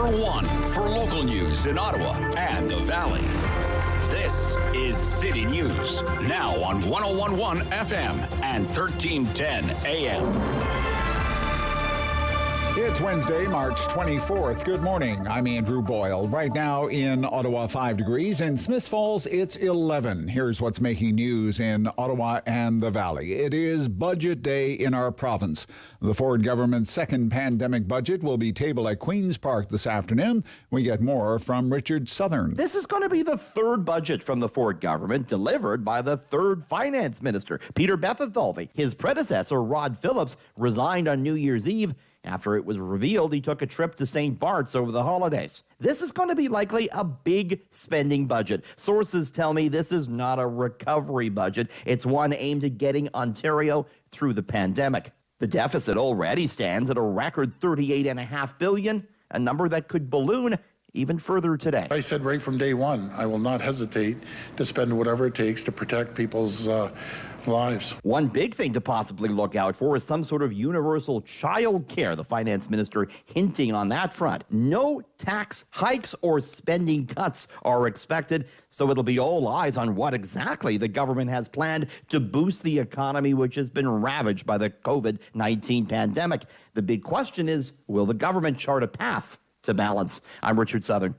one for local news in Ottawa and the Valley. This is City News, now on 101.1 FM and 1310 AM. It's Wednesday, March 24th. Good morning. I'm Andrew Boyle. Right now in Ottawa, 5 degrees. In Smiths Falls, it's 11. Here's what's making news in Ottawa and the Valley. It is budget day in our province. The Ford government's second pandemic budget will be tabled at Queen's Park this afternoon. We get more from Richard Southern. This is going to be the third budget from the Ford government delivered by the third finance minister, Peter Bethethulve. His predecessor, Rod Phillips, resigned on New Year's Eve. After it was revealed he took a trip to St. Bart's over the holidays. This is going to be likely a big spending budget. Sources tell me this is not a recovery budget. It's one aimed at getting Ontario through the pandemic. The deficit already stands at a record $38.5 billion, a number that could balloon even further today. I said right from day one, I will not hesitate to spend whatever it takes to protect people's lives. One big thing to possibly look out for is some sort of universal child care. The finance minister hinting on that front. No tax hikes or spending cuts are expected, so it'll be all eyes on what exactly the government has planned to boost the economy, which has been ravaged by the COVID-19 pandemic. The big question is, will the government chart a path to balance? I'm Richard Southern.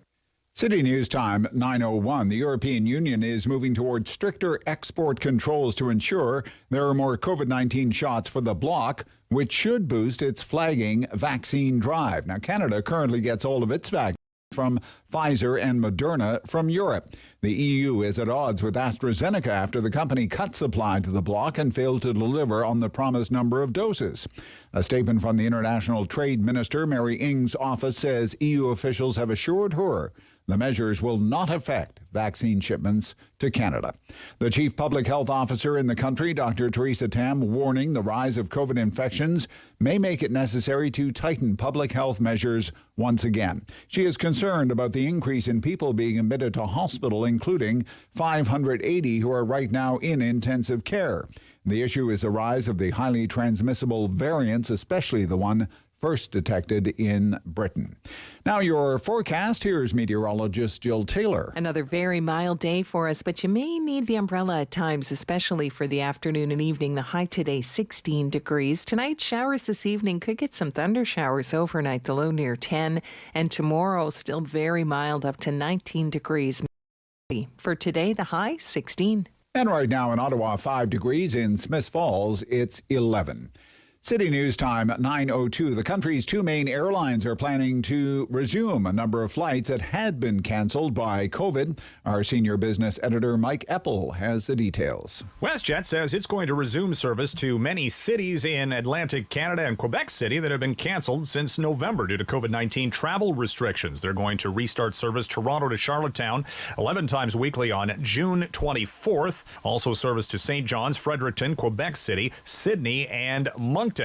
City News Time, 9:01. The European Union is moving towards stricter export controls to ensure there are more COVID-19 shots for the bloc, which should boost its flagging vaccine drive. Now, Canada currently gets all of its vaccines from Pfizer and Moderna from Europe. The EU is at odds with AstraZeneca after the company cut supply to the bloc and failed to deliver on the promised number of doses. A statement from the International Trade Minister, Mary Ng's office, says EU officials have assured her the measures will not affect vaccine shipments to Canada. The chief public health officer in the country, Dr. Theresa Tam, warning the rise of COVID infections may make it necessary to tighten public health measures once again. She is concerned about the increase in people being admitted to hospital, including 580 who are right now in intensive care. The issue is the rise of the highly transmissible variants, especially the one first detected in Britain. Now your forecast. Here's meteorologist Jill Taylor. Another very mild day for us, but you may need the umbrella at times, especially for the afternoon and evening. The high today, 16 degrees. Tonight, showers this evening. Could get some thunder showers overnight, the low near 10. And tomorrow, still very mild, up to 19 degrees. For today, the high, 16. And right now in Ottawa, 5 degrees. In Smiths Falls, it's 11. City News Time, 9:02. The country's two main airlines are planning to resume a number of flights that had been canceled by COVID. Our senior business editor, Mike Eppel, has the details. WestJet says it's going to resume service to many cities in Atlantic Canada and Quebec City that have been canceled since November due to COVID-19 travel restrictions. They're going to restart service Toronto to Charlottetown 11 times weekly on June 24th. Also service to St. John's, Fredericton, Quebec City, Sydney, and Moncton.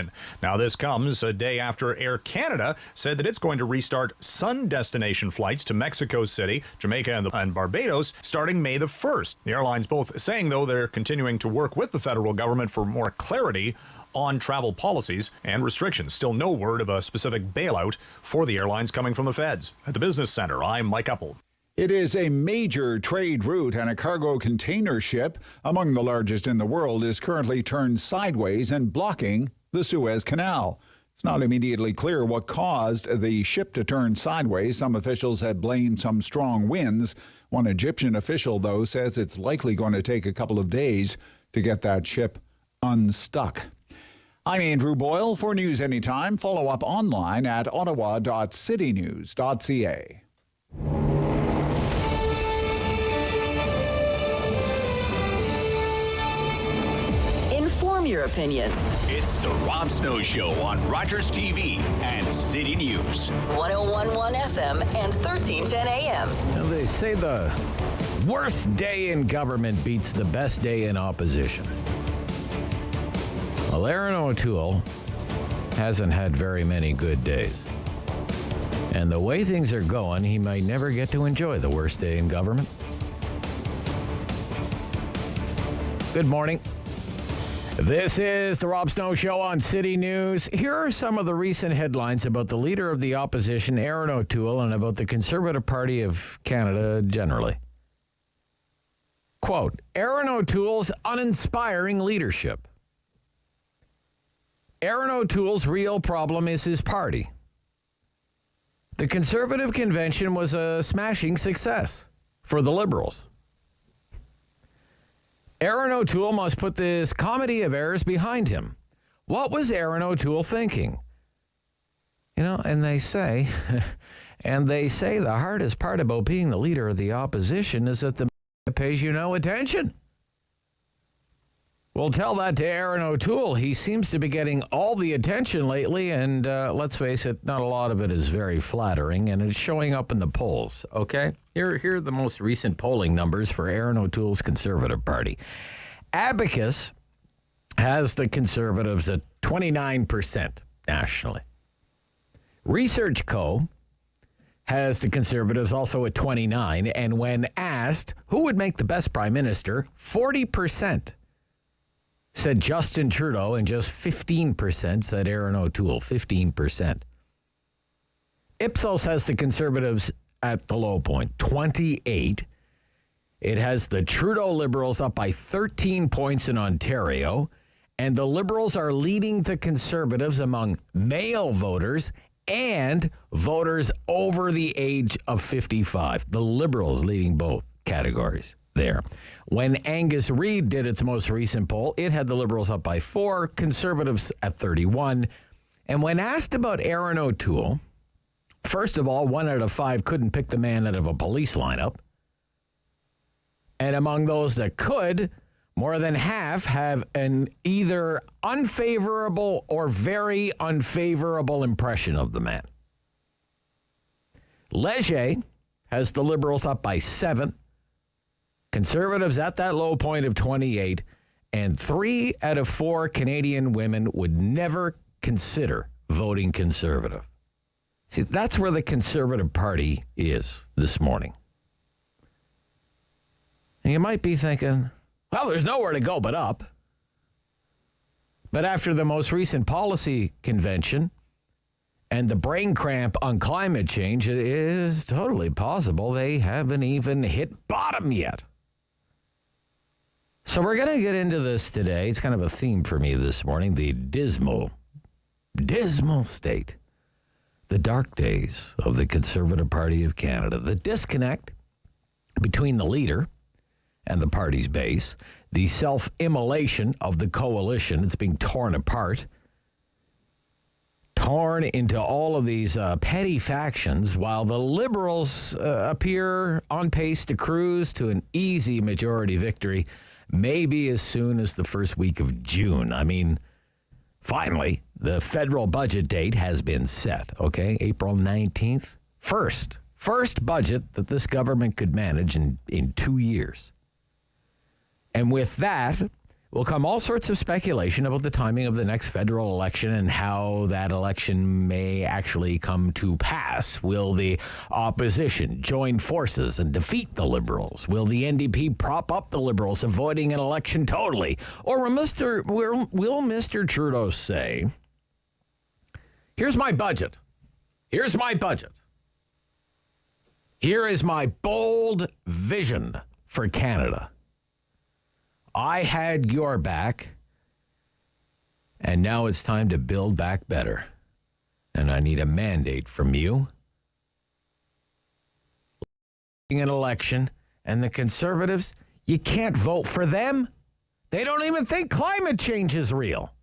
Now, this comes a day after Air Canada said that it's going to restart sun destination flights to Mexico City, Jamaica, and Barbados starting May the 1st. The airlines both saying, though, they're continuing to work with the federal government for more clarity on travel policies and restrictions. Still no word of a specific bailout for the airlines coming from the feds. At the Business Center, I'm Mike Eppel. It is a major trade route, and a cargo container ship, among the largest in the world, is currently turned sideways and blocking the Suez Canal. It's not immediately clear what caused the ship to turn sideways. Some officials had blamed some strong winds. One Egyptian official, though, says it's likely going to take a couple of days to get that ship unstuck. I'm Andrew Boyle. For News Anytime, follow up online at ottawa.citynews.ca. Inform your opinion. It's the Rob Snow Show on Rogers TV and City News. 101.1 FM and 1310 AM. Now they say the worst day in government beats the best day in opposition. Well, Aaron O'Toole hasn't had very many good days. And the way things are going, he might never get to enjoy the worst day in government. Good morning. This is the Rob Snow Show on City News. Here are some of the recent headlines about the leader of the opposition, Aaron O'Toole, and about the Conservative Party of Canada generally. Quote, Aaron O'Toole's uninspiring leadership. Aaron O'Toole's real problem is his party. The Conservative Convention was a smashing success for the Liberals. Aaron O'Toole must put this comedy of errors behind him. What was Aaron O'Toole thinking? You know, and they say the hardest part about being the leader of the opposition is that the pays you no attention. Well, tell that to Aaron O'Toole. He seems to be getting all the attention lately, and let's face it, not a lot of it is very flattering, and it's showing up in the polls, okay? Here are the most recent polling numbers for Aaron O'Toole's Conservative Party. Abacus has the Conservatives at 29% nationally. Research Co. has the Conservatives also at 29%, and when asked who would make the best prime minister, 40% said Justin Trudeau, and just 15% said Aaron O'Toole, 15%. Ipsos has the Conservatives at the low point, 28%. It has the Trudeau Liberals up by 13 points in Ontario, and the Liberals are leading the Conservatives among male voters and voters over the age of 55. The Liberals leading both categories there. When Angus Reid did its most recent poll, it had the Liberals up by 4, Conservatives at 31. And when asked about Aaron O'Toole, first of all, 1 out of 5 couldn't pick the man out of a police lineup. And among those that could, more than half have an either unfavorable or very unfavorable impression of the man. Leger has the Liberals up by 7. Conservatives at that low point of 28, and 3 out of 4 Canadian women would never consider voting Conservative. See, that's where the Conservative Party is this morning. And you might be thinking, well, there's nowhere to go but up. But after the most recent policy convention and the brain cramp on climate change, it is totally possible they haven't even hit bottom yet. So we're going to get into this today. It's kind of a theme for me this morning, the dismal state, the dark days of the Conservative Party of Canada, the disconnect between the leader and the party's base, the self-immolation of the coalition. It's being torn apart, torn into all of these petty factions, while the Liberals appear on pace to cruise to an easy majority victory, maybe as soon as the first week of June. I mean, finally, the federal budget date has been set, okay? April 19th. First budget that this government could manage in 2 years. And with that will come all sorts of speculation about the timing of the next federal election and how that election may actually come to pass. Will the opposition join forces and defeat the Liberals? Will the NDP prop up the Liberals, avoiding an election totally? Or will Mr. Trudeau say, here's my budget. Here's my budget. Here is my bold vision for Canada. I had your back, and now it's time to build back better. And I need a mandate from you. An election, and the Conservatives, you can't vote for them. They don't even think climate change is real.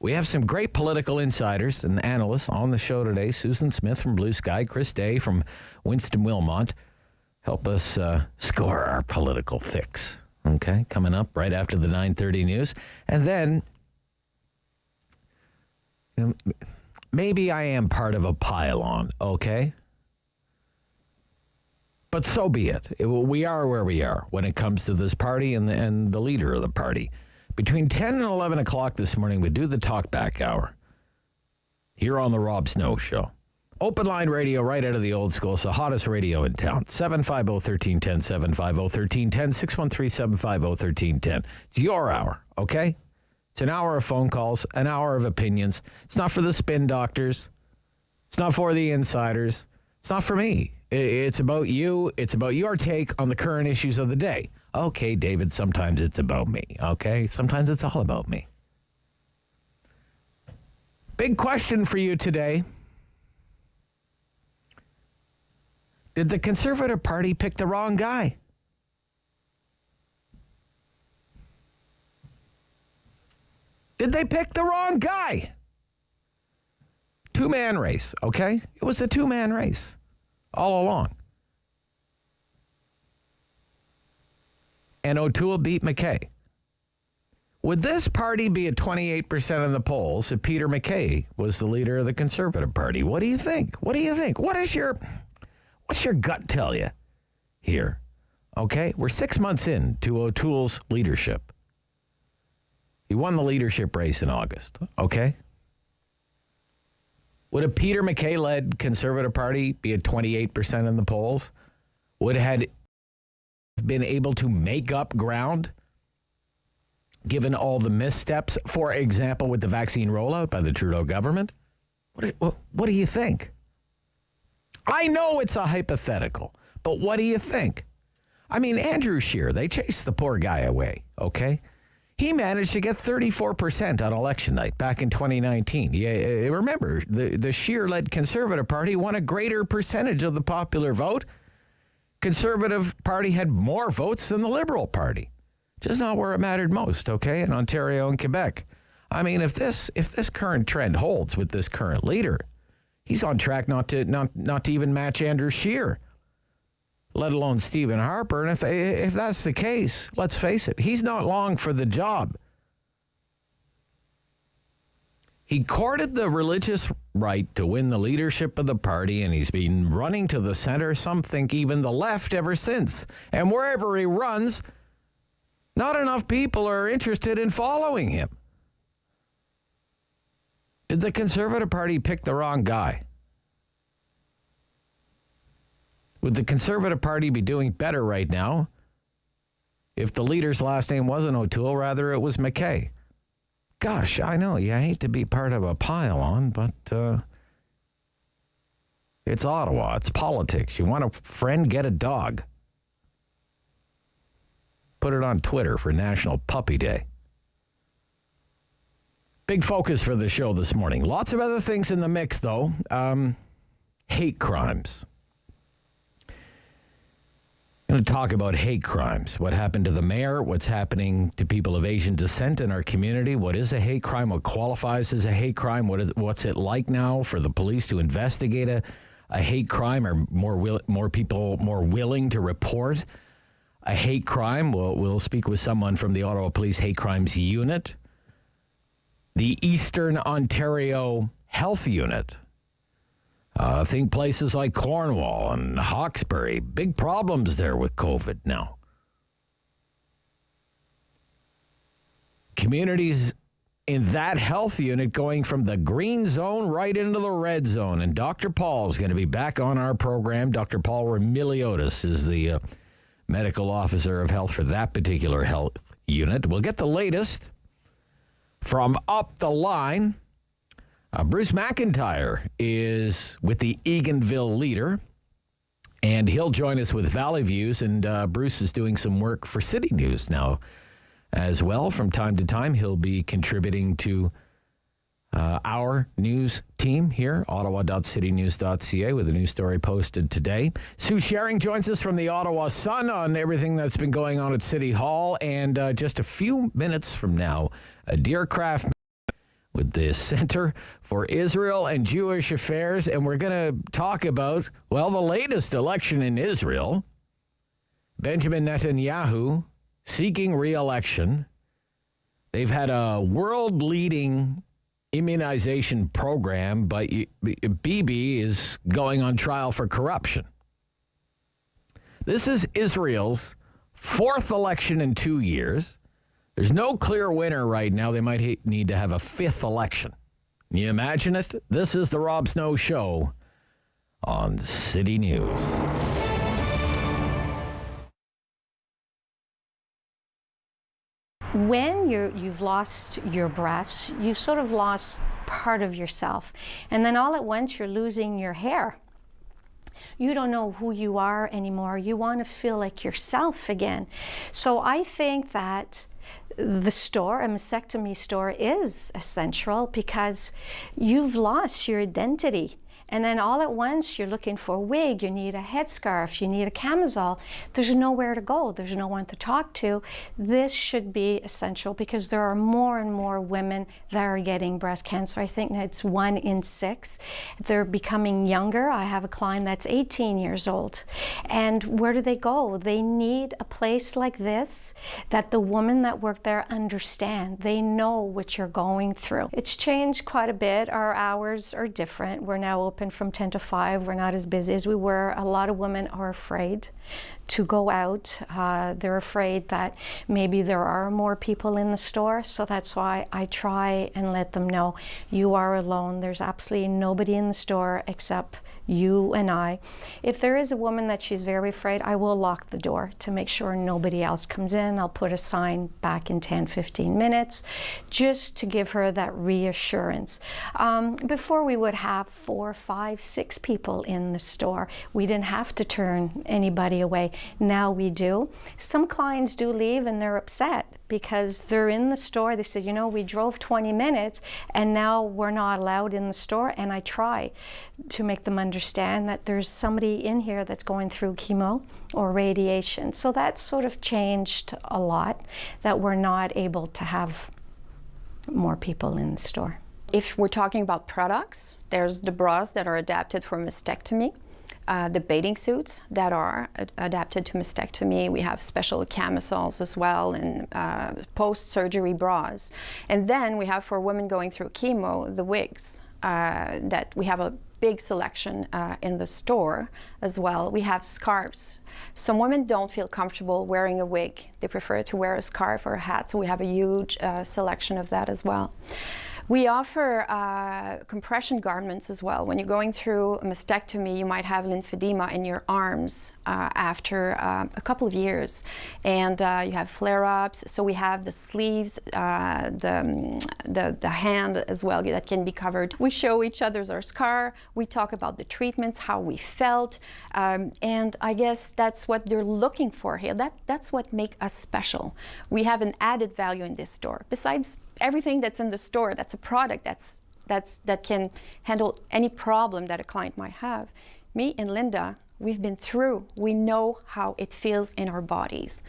We have some great political insiders and analysts on the show today. Susan Smith from Bluesky, Chris Day from Winston, Wilmont. Help us score our political fix, okay? Coming up right after the 9:30 news. And then, maybe I am part of a pile-on, okay? But so be it. We are where we are when it comes to this party and the leader of the party. Between 10 and 11 o'clock this morning, we do the Talkback Hour here on the Rob Snow Show. Open line radio right out of the old school. It's the hottest radio in town. 750-1310, 750-1310, 613-750-1310. It's your hour, okay? It's an hour of phone calls, an hour of opinions. It's not for the spin doctors. It's not for the insiders. It's not for me. It's about you. It's about your take on the current issues of the day. Okay, David, sometimes it's about me, okay? Sometimes it's all about me. Big question for you today. Did the Conservative Party pick the wrong guy? Did they pick the wrong guy? Two-man race, okay? It was a two-man race all along. And O'Toole beat McKay. Would this party be at 28% in the polls if Peter MacKay was the leader of the Conservative Party? What do you think? What do you think? What's your gut tell you here? Okay, we're 6 months into O'Toole's leadership. He won the leadership race in August, okay? Would a Peter MacKay-led Conservative Party be at 28% in the polls? Would it have been able to make up ground given all the missteps, for example, with the vaccine rollout by the Trudeau government? What do you think? I know it's a hypothetical, but what do you think? I mean, Andrew Scheer, they chased the poor guy away, okay? He managed to get 34% on election night back in 2019. Yeah, remember, the Scheer-led Conservative Party won a greater percentage of the popular vote. Conservative Party had more votes than the Liberal Party. Just not where it mattered most, okay, in Ontario and Quebec. I mean, if this current trend holds with this current leader, he's on track not to even match Andrew Scheer, let alone Stephen Harper. And if that's the case, let's face it, he's not long for the job. He courted the religious right to win the leadership of the party, and he's been running to the center, some think even the left, ever since. And wherever he runs, not enough people are interested in following him. Did the Conservative Party pick the wrong guy? Would the Conservative Party be doing better right now if the leader's last name wasn't O'Toole, rather it was MacKay? Gosh, I know, you hate to be part of a pile-on, but it's Ottawa, it's politics. You want a friend, get a dog. Put it on Twitter for National Puppy Day. Big focus for the show this morning. Lots of other things in the mix, though. Hate crimes. I'm going to talk about hate crimes. What happened to the mayor? What's happening to people of Asian descent in our community? What is a hate crime? What qualifies as a hate crime? What's it like now for the police to investigate a hate crime? Are more people more willing to report a hate crime? We'll speak with someone from the Ottawa Police Hate Crimes Unit. The Eastern Ontario Health Unit. Think places like Cornwall and Hawkesbury. Big problems there with COVID now. Communities in that health unit going from the green zone right into the red zone. And Dr. Paul is going to be back on our program. Dr. Paul Roumeliotis is the medical officer of health for that particular health unit. We'll get the latest from up the line. Bruce McIntrye is with the Eganville leader, and he'll join us with Valley Views, and Bruce is doing some work for City News now as well. From time to time, he'll be contributing to our news team here, ottawa.citynews.ca, with a new story posted today. Sue Sherring joins us from the Ottawa Sun on everything that's been going on at City Hall, and just a few minutes from now, Adir Krafman with the Center for Israel and Jewish Affairs, and we're going to talk about, well, the latest election in Israel. Benjamin Netanyahu seeking re-election. They've had a world-leading immunization program, but Bibi is going on trial for corruption. This is Israel's fourth election in 2 years. There's no clear winner right now. They might need to have a fifth election. Can you imagine it? This is the Rob Snow Show. on City News. When you've lost your breasts, you've sort of lost part of yourself. And then all at once you're losing your hair. You don't know who you are anymore. You want to feel like yourself again. So I think that the store, a mastectomy store, is essential because you've lost your identity. And then all at once you're looking for a wig, you need a headscarf, you need a camisole. There's nowhere to go, there's no one to talk to. This should be essential because there are more and more women that are getting breast cancer. I think it's 1 in 6. They're becoming younger. I have a client that's 18 years old. And where do they go? They need a place like this that the women that work there understand. They know what you're going through. It's changed quite a bit. Our hours are different. We're now open from 10 to 5. We're not as busy as we were. A lot of women are afraid to go out. They're afraid that maybe there are more people in the store. So that's why I try and let them know you are alone. There's absolutely nobody in the store except you and I. If there is a woman that she's very afraid, I will lock the door to make sure nobody else comes in. I'll put a sign back in 10, 15 minutes just to give her that reassurance. Before we would have 4, 5, 6 people in the store. We didn't have to turn anybody away. Now we do. Some clients do leave and they're upset because they're in the store. They said, you know, we drove 20 minutes and now we're not allowed in the store. And I try to make them understand that there's somebody in here that's going through chemo or radiation. So that's sort of changed a lot, that we're not able to have more people in the store. If we're talking about products, there's the bras that are adapted for mastectomy. The bathing suits that are adapted to mastectomy. We have special camisoles as well, and post-surgery bras. And then we have, for women going through chemo, the wigs that we have a big selection in the store as well. We have scarves. Some women don't feel comfortable wearing a wig. They prefer to wear a scarf or a hat, so we have a huge selection of that as well. We offer compression garments as well. When you're going through a mastectomy, you might have lymphedema in your arms after a couple of years, and you have flare-ups. So we have the sleeves, the hand as well that can be covered. We show each other's our scar. We talk about the treatments, how we felt, and I guess that's what they're looking for here. That's what makes us special. We have an added value in this store. Besides everything that's in the store, that's a product that can handle any problem that a client might have. Me and Linda, we've been through. We know how it feels in our bodies.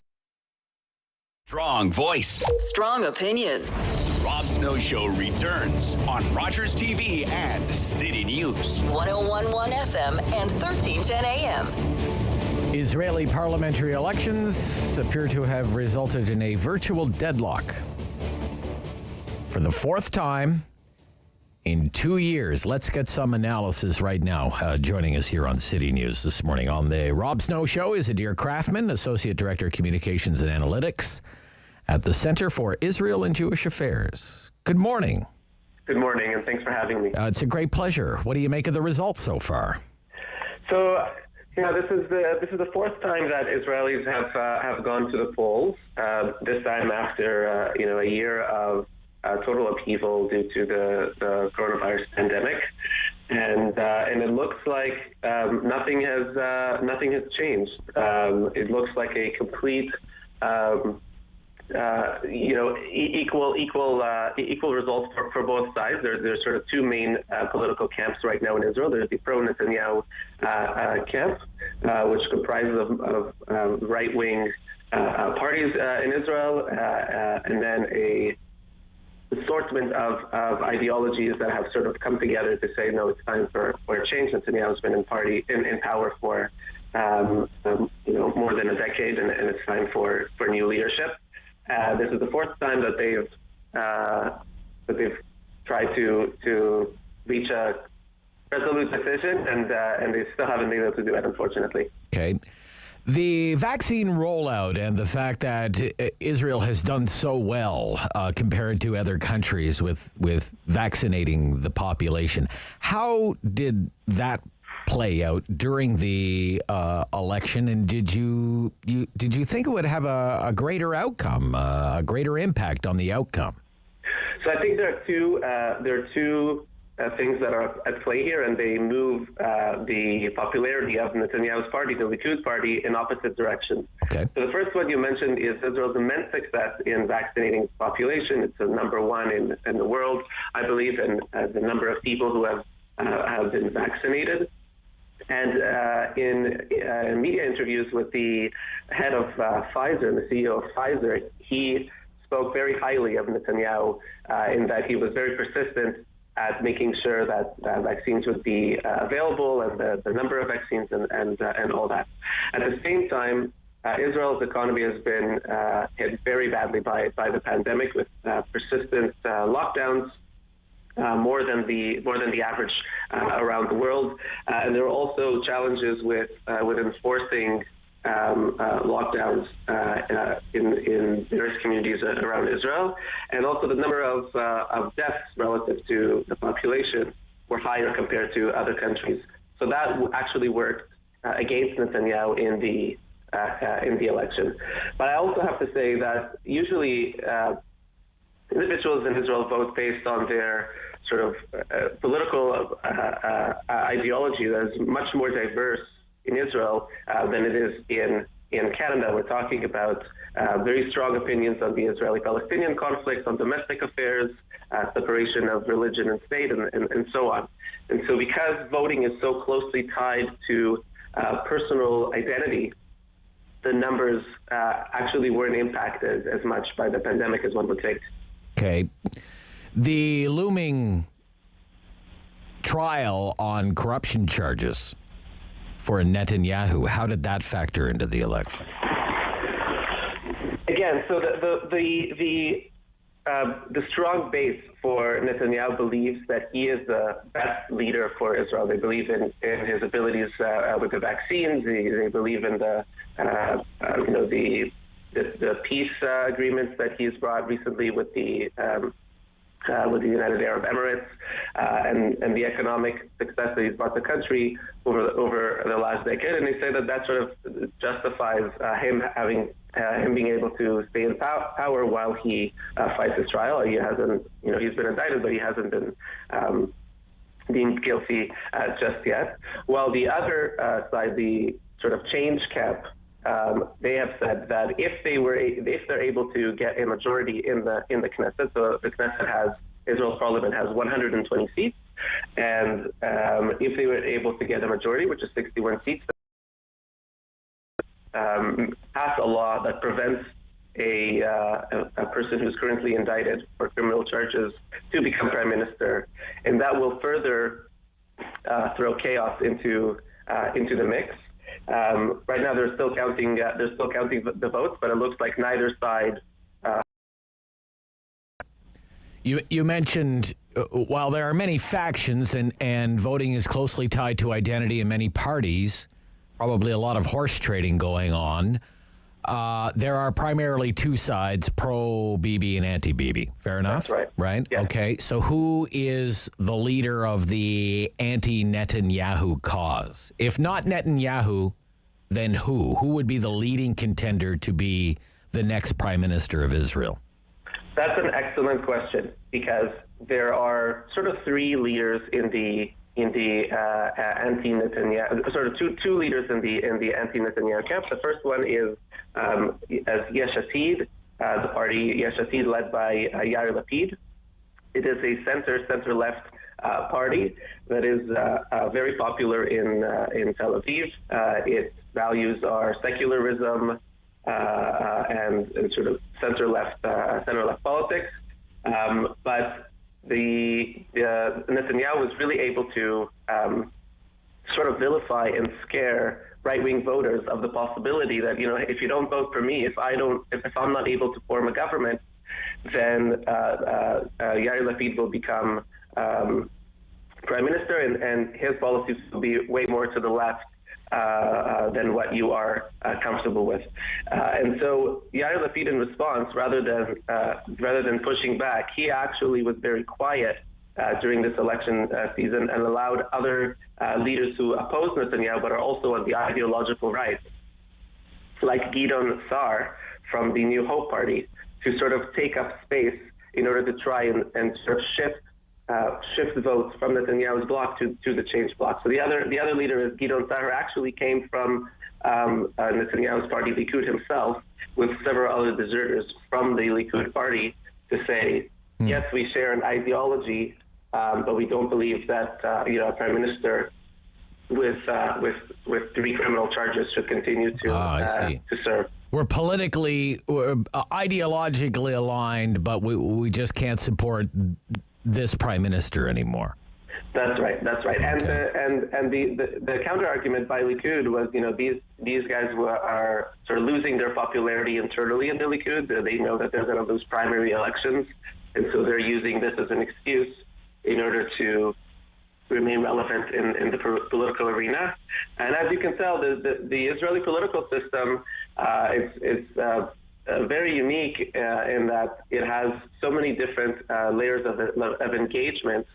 Strong voice. Strong opinions. The Rob Snow Show returns on Rogers TV and City News. 101.1 FM and 1310 AM. Israeli parliamentary elections appear to have resulted in a virtual deadlock. For the 4th time in 2 years. Let's get some analysis right now. Joining us here on City News this morning on the Rob Snow Show is Adir Krafman, Associate Director of Communications and Analytics at the Center for Israel and Jewish Affairs. Good morning. Good morning, and thanks for having me. It's a great pleasure. What do you make of the results so far? So, this is the 4th time that Israelis have gone to the polls. This time after a year of total upheaval due to the coronavirus pandemic, and it looks like nothing has changed. It looks like a complete equal results for both sides. There's sort of 2 main political camps right now in Israel. There's the pro-Netanyahu camp, which comprises of right-wing parties in Israel, and then a assortment of ideologies that have sort of come together to say, no, it's time for a change. Netanyahu's been in power for more than a decade, and it's time for new leadership. This is the 4th time that they've tried to reach a resolute decision, and they still haven't been able to do it, unfortunately. Okay. The vaccine rollout and the fact that Israel has done so well compared to other countries with vaccinating the population, how did that play out during the election, and did you think it would have a greater outcome, a greater impact on the outcome? So I think there are two things that are at play here, and they move the popularity of Netanyahu's party, the Likud party, in opposite directions. Okay. So the first one you mentioned is Israel's immense success in vaccinating its population. It's the number one in the world, I believe, in the number of people who have been vaccinated. And in media interviews with the head of Pfizer and the CEO of Pfizer, he spoke very highly of Netanyahu in that he was very persistent at making sure that vaccines would be available, and the number of vaccines and all that. At the same time, Israel's economy has been hit very badly by the pandemic, with persistent lockdowns, more than the average around the world, and there are also challenges with enforcing lockdowns in various communities around Israel, and also the number of deaths relative to the population were higher compared to other countries. So that actually worked against Netanyahu in the election. But I also have to say that usually individuals in Israel vote based on their sort of political ideology that is much more diverse in Israel than it is in Canada. We're talking about very strong opinions on the Israeli-Palestinian conflict, on domestic affairs, separation of religion and state, and so on. And so because voting is so closely tied to personal identity, the numbers actually weren't impacted as much by the pandemic as one would think. Okay. The looming trial on corruption charges for Netanyahu, how did that factor into the election? Again, so the strong base for Netanyahu believes that he is the best leader for Israel. They believe in his abilities with the vaccines. They believe in the peace agreements that he's brought recently with the United Arab Emirates, and the economic success that he's brought the country over the last decade. And they say that sort of justifies him being able to stay in power while he fights his trial. He hasn't, he's been indicted, but he hasn't been deemed guilty just yet. While the other side, the sort of change camp, they have said that if they're able to get a majority in the Knesset, so the Knesset Israel's parliament has 120 seats, and if they were able to get a majority, which is 61 seats, pass a law that prevents a person who's currently indicted for criminal charges to become prime minister, and that will further throw chaos into the mix. Right now, they're still counting the votes, but it looks like neither side. You mentioned while there are many factions and voting is closely tied to identity in many parties, probably a lot of horse trading going on. There are primarily two sides, pro-Bibi and anti-Bibi. Fair enough? That's right. Right? Yeah. Okay. So who is the leader of the anti-Netanyahu cause? If not Netanyahu, then who? Who would be the leading contender to be the next prime minister of Israel? That's an excellent question, because there are sort of three leaders in the anti-Netanyahu, sort of two leaders in the anti-Netanyahu camp. The first one is as Yesh Atid, the party Yesh Atid led by Yair Lapid. It is a center-left party that is very popular in Tel Aviv. Its values are secularism and sort of center-left politics. But Netanyahu was really able to sort of vilify and scare right-wing voters of the possibility that, if you don't vote for me, if I'm not able to form a government, then Yair Lapid will become prime minister, and his policies will be way more to the left than what you are comfortable with. And so Yair Lapid, in response, rather than pushing back, he actually was very quiet during this election season and allowed other leaders who oppose Netanyahu but are also on the ideological right, like Gideon Sa'ar from the New Hope Party, to sort of take up space in order to try and sort of shift votes from Netanyahu's bloc to the Change bloc. So the other leader is Gideon Sa'ar, who actually came from Netanyahu's party, Likud himself, with several other deserters from the Likud party, to say, yes, we share an ideology, but we don't believe that a prime minister with 3 criminal charges should continue to serve. We're ideologically aligned, but we just can't support this prime minister anymore. That's right. Okay. And the counter argument by Likud was, these guys are sort of losing their popularity internally in the Likud. They know that they're going to lose primary elections, and so they're using this as an excuse in order to remain relevant in the political arena. And as you can tell, the Israeli political system is very unique in that it has so many different layers of engagement.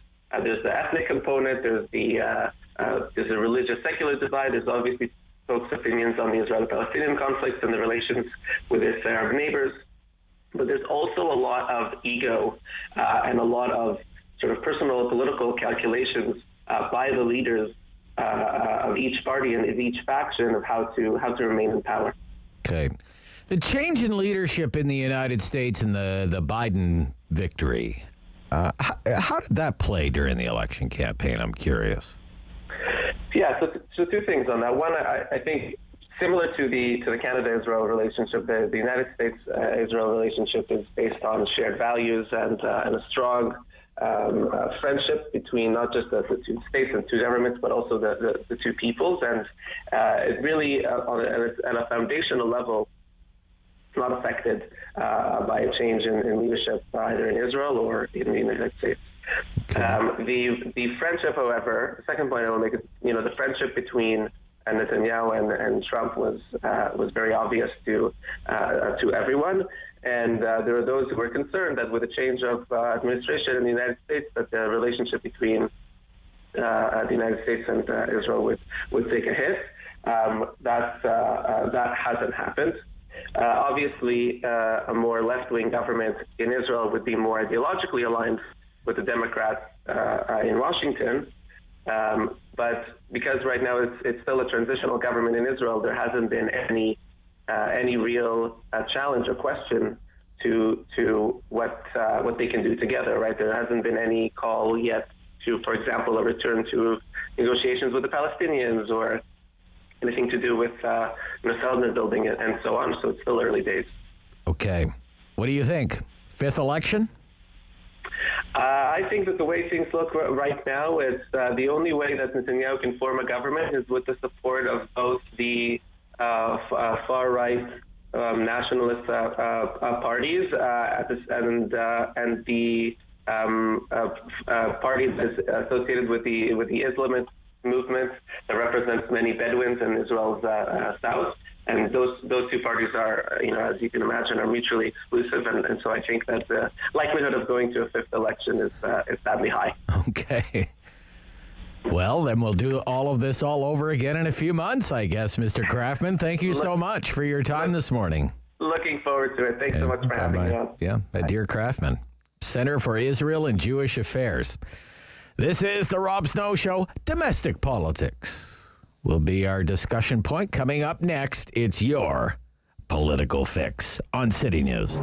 There's the ethnic component, there's a religious secular divide, there's obviously folks' opinions on the Israeli-Palestinian conflicts and the relations with its Arab neighbors. But there's also a lot of ego and a lot of sort of personal political calculations by the leaders of each party and of each faction of how to remain in power. Okay. The change in leadership in the United States and the Biden victory, how did that play during the election campaign? I'm curious. Yeah, so 2 things on that. One, I think similar to the Canada-Israel relationship, the United States-Israel relationship is based on shared values and a strong friendship between not just the 2 states and 2 governments, but also the 2 peoples. And it really, at a foundational level, it's not affected by a change in leadership either in Israel or in the United States. Okay. The friendship, however, the second point I will make is, the friendship between Netanyahu and Trump was very obvious to everyone. And there are those who were concerned that with the change of administration in the United States, that the relationship between the United States and Israel would take a hit. That hasn't happened. Obviously, a more left-wing government in Israel would be more ideologically aligned with the Democrats in Washington. But because right now it's still a transitional government in Israel, there hasn't been any real challenge or question to what they can do together. Right? There hasn't been any call yet to, for example, a return to negotiations with the Palestinians or anything to do with settlement building and so on. So it's still early days. Okay. What do you think? 5th election? I think that the way things look right now is the only way that Netanyahu can form a government is with the support of both the far-right nationalist parties and the parties associated with the Islamist movement that represents many Bedouins in Israel's south. And those 2 parties are, as you can imagine, are mutually exclusive. And so I think that the likelihood of going to a 5th election is sadly high. Okay. Well, then we'll do all of this all over again in a few months, I guess, Mr. Krafman. Thank you so much for your time this morning. Looking forward to it. Thanks so much for having me on. Yeah, Adir Krafman, Center for Israel and Jewish Affairs. This is the Rob Snow Show. Domestic politics will be our discussion point. Coming up next, it's your political fix on City News.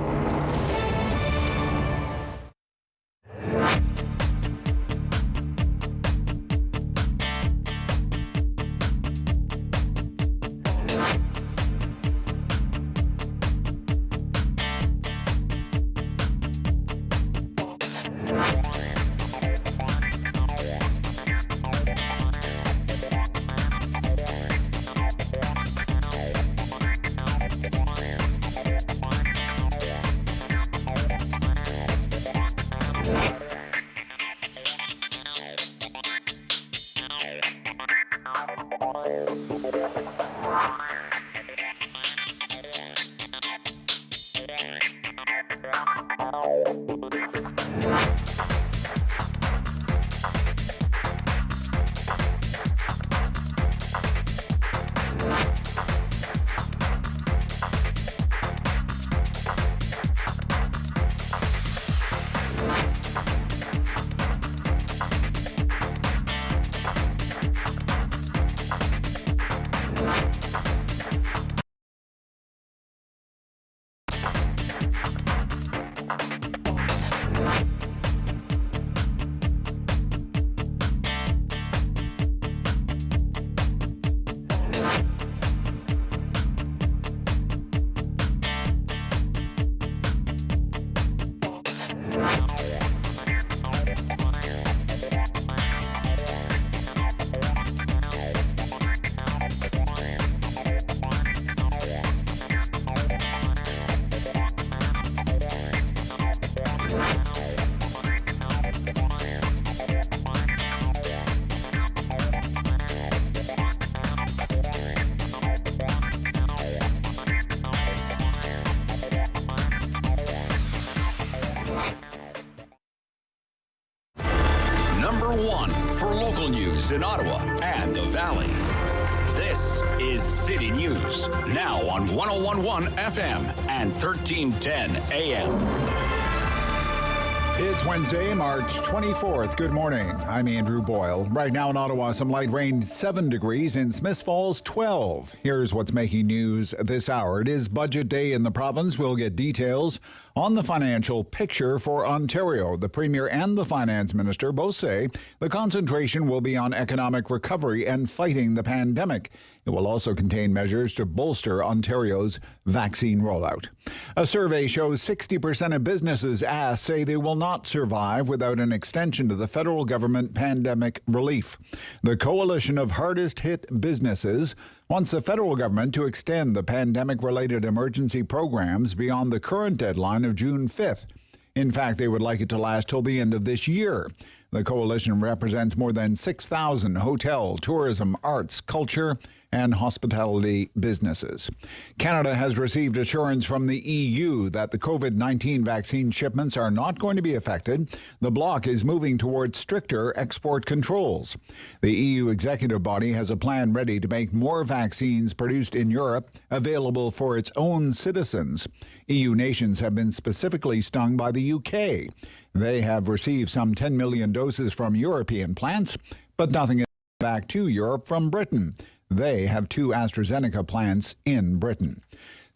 local news in Ottawa and the Valley. This is City News, now on 101.1 FM and 1310 AM. It's Wednesday, March 24th. Good morning. I'm Andrew Boyle. Right now in Ottawa, some light rain, 7 degrees. In Smiths Falls, 12. Here's what's making news this hour. It is budget day in the province. We'll get details on the financial picture for Ontario. The Premier and the Finance Minister both say the concentration will be on economic recovery and fighting the pandemic. It will also contain measures to bolster Ontario's vaccine rollout. A survey shows 60% of businesses asked say they will not survive without an extension to the federal government pandemic relief. The coalition of hardest hit businesses wants the federal government to extend the pandemic-related emergency programs beyond the current deadline of June 5th. In fact, they would like it to last till the end of this year. The coalition represents more than 6,000 hotel, tourism, arts, culture, and hospitality businesses. Canada has received assurance from the EU that the COVID-19 vaccine shipments are not going to be affected. The bloc is moving towards stricter export controls. The EU executive body has a plan ready to make more vaccines produced in Europe available for its own citizens. EU nations have been specifically stung by the UK. They have received some 10 million doses from European plants, but nothing is back to Europe from Britain. They have 2 AstraZeneca plants in Britain.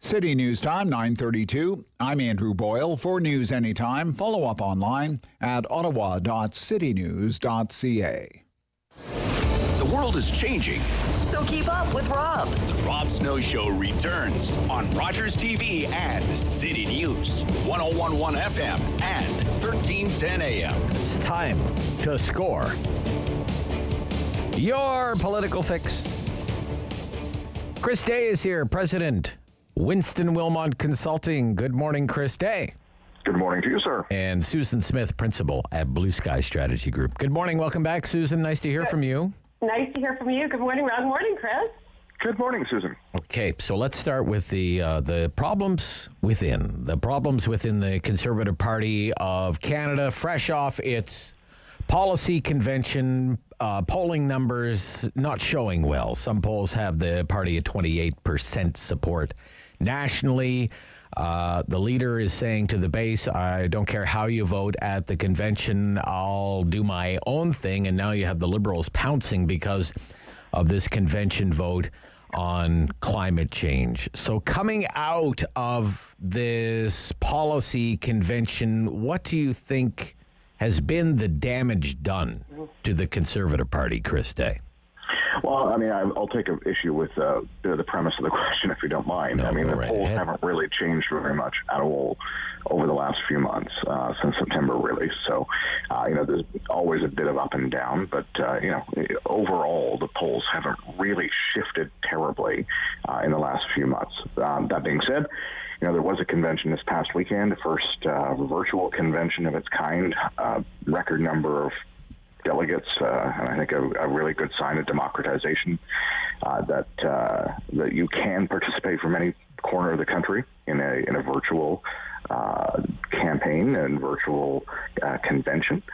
City News Time, 9:32. I'm Andrew Boyle. For News Anytime, follow up online at ottawa.citynews.ca. The world is changing. So keep up with Rob. The Rob Snow Show returns on Rogers TV and City News, 101.1 FM and 1310 AM. It's time to score your political fix. Chris Day is here, President, Winston Wilmont Consulting. Good morning, Chris Day. Good morning to you, sir. And Susan Smith, Principal at Bluesky Strategy Group. Good morning. Welcome back, Susan. Nice to hear from you. Nice to hear from you. Good morning, Rob. Good morning, Chris. Good morning, Susan. Okay, so let's start with the problems within. The problems within the Conservative Party of Canada, fresh off its policy convention. Polling numbers not showing well. Some polls have the party at 28% support. Nationally, the leader is saying to the base, I don't care how you vote at the convention, I'll do my own thing. And now you have the Liberals pouncing because of this convention vote on climate change. So coming out of this policy convention, what do you think has been the damage done to the Conservative Party, Chris Day? Well, I mean, I'll take an issue with the premise of the question, if you don't mind. No, I mean, the right polls ahead. haven't really changed very much at all over the last few months, since September, really. So, there's always a bit of up and down, but, overall, the polls haven't really shifted terribly in the last few months. That being said, there was a convention this past weekend, the first virtual convention of its kind, record number of delegates, and I think a really good sign of democratization that you can participate from any corner of the country in a virtual campaign and virtual convention.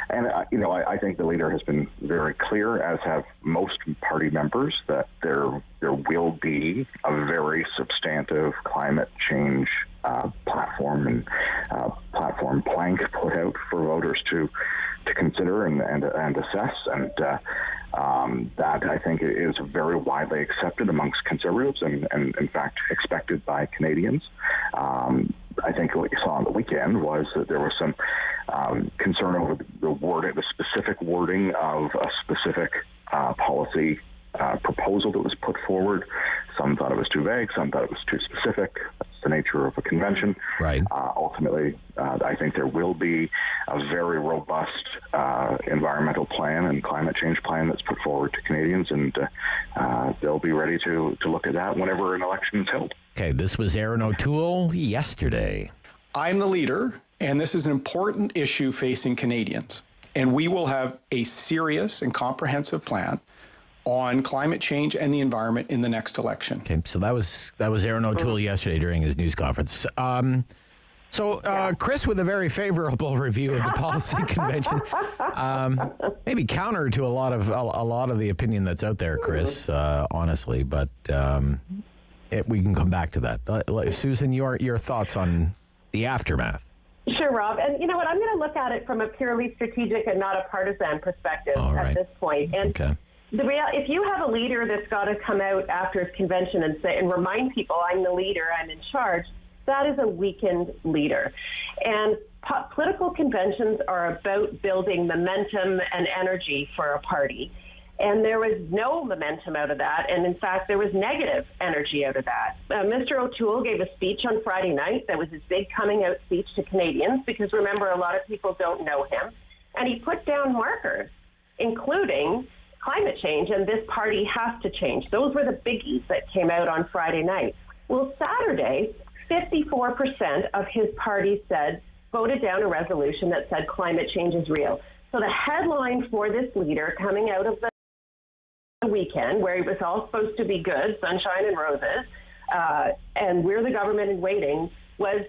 And, I think the leader has been very clear, as have most party members, that there will be a very substantive climate change platform and platform plank put out for voters to consider and assess. And that, I think, is very widely accepted amongst Conservatives and in fact, expected by Canadians. I think what you saw on the weekend was that there was some concern over the specific wording of a specific policy proposal that was put forward. Some thought it was too vague, some thought it was too specific. That's the nature of a convention. Right. Ultimately, I think there will be a very robust environmental plan and climate change plan that's put forward to Canadians, and they'll be ready to look at that whenever an election is held. Okay, this was Aaron O'Toole yesterday. I'm the leader, and this is an important issue facing Canadians. And we will have a serious and comprehensive plan on climate change and the environment in the next election. Okay, so that was Aaron O'Toole yesterday during his news conference. So, Chris, with a very favorable review of the policy convention, maybe counter to a lot of the opinion that's out there, Chris. Honestly, but we can come back to that. Susan, your thoughts on the aftermath? Sure, Rob. And you know what? I'm going to look at it from a purely strategic and not a partisan perspective at this point. And if you have a leader that's got to come out after his convention and say and remind people, I'm the leader, I'm in charge, that is a weakened leader. And political conventions are about building momentum and energy for a party. And there was no momentum out of that. And in fact, there was negative energy out of that. Mr. O'Toole gave a speech on Friday night that was his big coming out speech to Canadians, because remember, a lot of people don't know him. And he put down markers, including climate change, and this party has to change. Those were the biggies that came out on Friday night. Well, Saturday, 54% of his party voted down a resolution that said climate change is real. So the headline for this leader coming out of the weekend, where it was all supposed to be good, sunshine and roses, and we're the government in waiting, was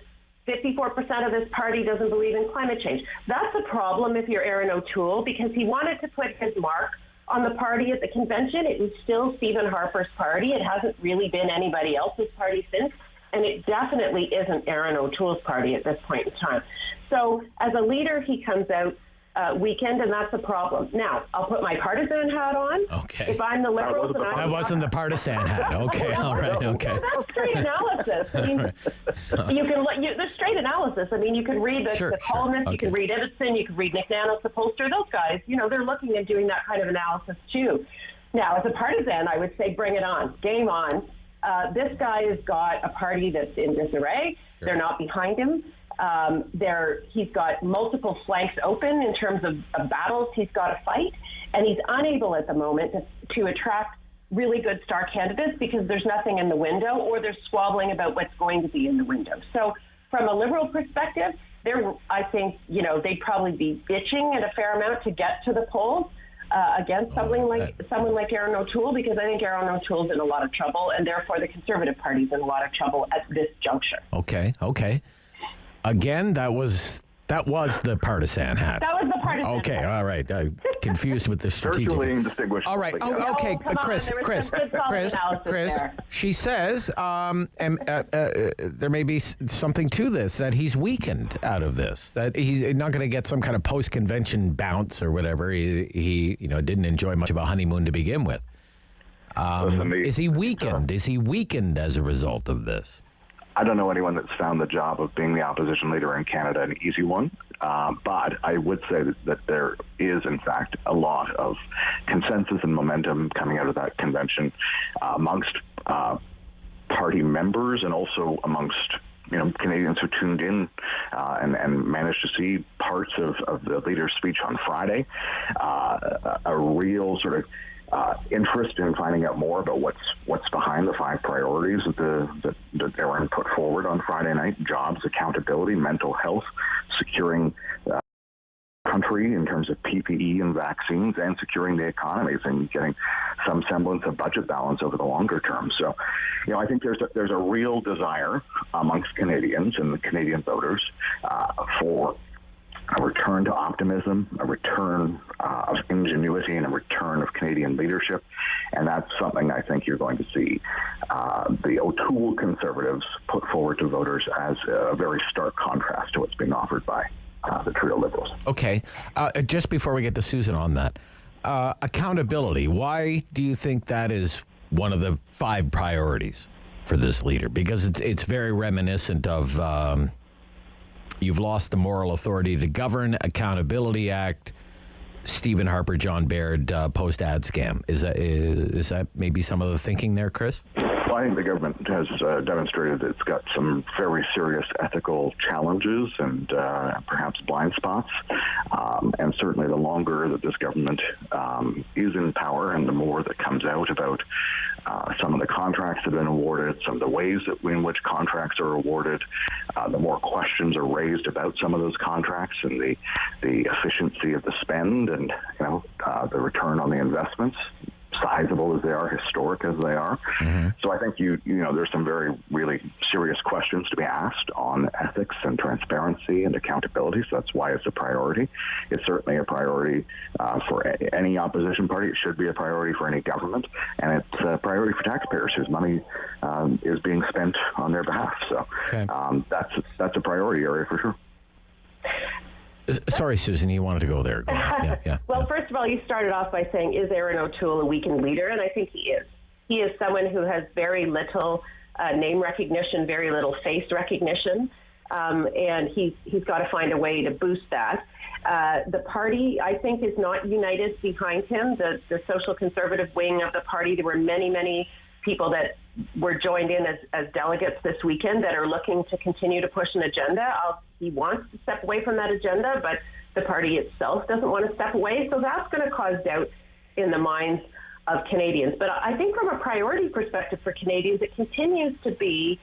54% of this party doesn't believe in climate change. That's a problem if you're Aaron O'Toole, because he wanted to put his mark on the party at the convention. It was still Stephen Harper's party. It hasn't really been anybody else's party since. And it definitely isn't Aaron O'Toole's party at this point in time. So as a leader, he comes out weekend, and that's a problem. Now, I'll put my partisan hat on. Okay. If I'm the Liberals... That wasn't the partisan hat. Okay, all right, okay. That's straight analysis. I mean, there's straight analysis. I mean, you can read the Columnist, you can read Edison, you can read Nick Nanos, the pollster. Those guys, they're looking and doing that kind of analysis too. Now, as a partisan, I would say bring it on. Game on. This guy has got a party that's in disarray. Sure. They're not behind him. He's got multiple flanks open in terms of battles he's got to fight, and he's unable at the moment to attract really good star candidates because there's nothing in the window, or they're squabbling about what's going to be in the window. So from a Liberal perspective, I think, they'd probably be bitching at a fair amount to get to the polls against someone like Aaron O'Toole, because I think Aaron O'Toole's in a lot of trouble, and therefore the Conservative Party's in a lot of trouble at this juncture. Okay. Again, that was the partisan hat. That was the partisan hat. Okay, all right. Confused with the strategic. Virtually indistinguishable. All right. Okay, Chris. She says there may be something to this, that he's weakened out of this, that he's not going to get some kind of post-convention bounce or whatever. He didn't enjoy much of a honeymoon to begin with. Is he weakened? Is he weakened as a result of this? I don't know anyone that's found the job of being the opposition leader in Canada an easy one, but I would say that there is, in fact, a lot of consensus and momentum coming out of that convention amongst party members, and also amongst Canadians who tuned in and managed to see parts of the leader's speech on Friday. A real sort of interest in finding out more about what's behind the 5 priorities that Aaron put forward on Friday night: jobs, accountability, mental health, securing country in terms of PPE and vaccines, and securing the economies and getting some semblance of budget balance over the longer term. So, I think there's a real desire amongst Canadians and the Canadian voters for a return to optimism, a return of ingenuity, and a return of Canadian leadership. And that's something I think you're going to see the O'Toole Conservatives put forward to voters as a very stark contrast to what's being offered by the trio Liberals. Okay. Just before we get to Susan on that, accountability. Why do you think that is one of the 5 priorities for this leader? Because it's very reminiscent of... You've lost the moral authority to govern, Accountability Act, Stephen Harper, John Baird, post-ad scam. Is that maybe some of the thinking there, Chris? Well, I think the government has demonstrated that it's got some very serious ethical challenges and perhaps blind spots. And certainly the longer that this government is in power, and the more that comes out about some of the contracts that have been awarded, some of the ways in which contracts are awarded, the more questions are raised about some of those contracts and the efficiency of the spend and the return on the investments. sizable as they are, historic as they are. So I think there's some very really serious questions to be asked on ethics and transparency and accountability. So that's why it's a priority. It's certainly a priority for any opposition party. It should be a priority for any government, and it's a priority for taxpayers whose money is being spent on their behalf. So that's a priority area for sure. Sorry, Susan, you wanted to go there. Go ahead. Well, first of all, you started off by saying, is Aaron O'Toole a weakened leader? And I think he is. He is someone who has very little name recognition, very little face recognition, and he's got to find a way to boost that. The party, I think, is not united behind him. The social conservative wing of the party, there were many, many people that were joined in as delegates this weekend that are looking to continue to push an agenda. He wants to step away from that agenda, but the party itself doesn't want to step away. So that's going to cause doubt in the minds of Canadians. But I think from a priority perspective for Canadians, it continues to be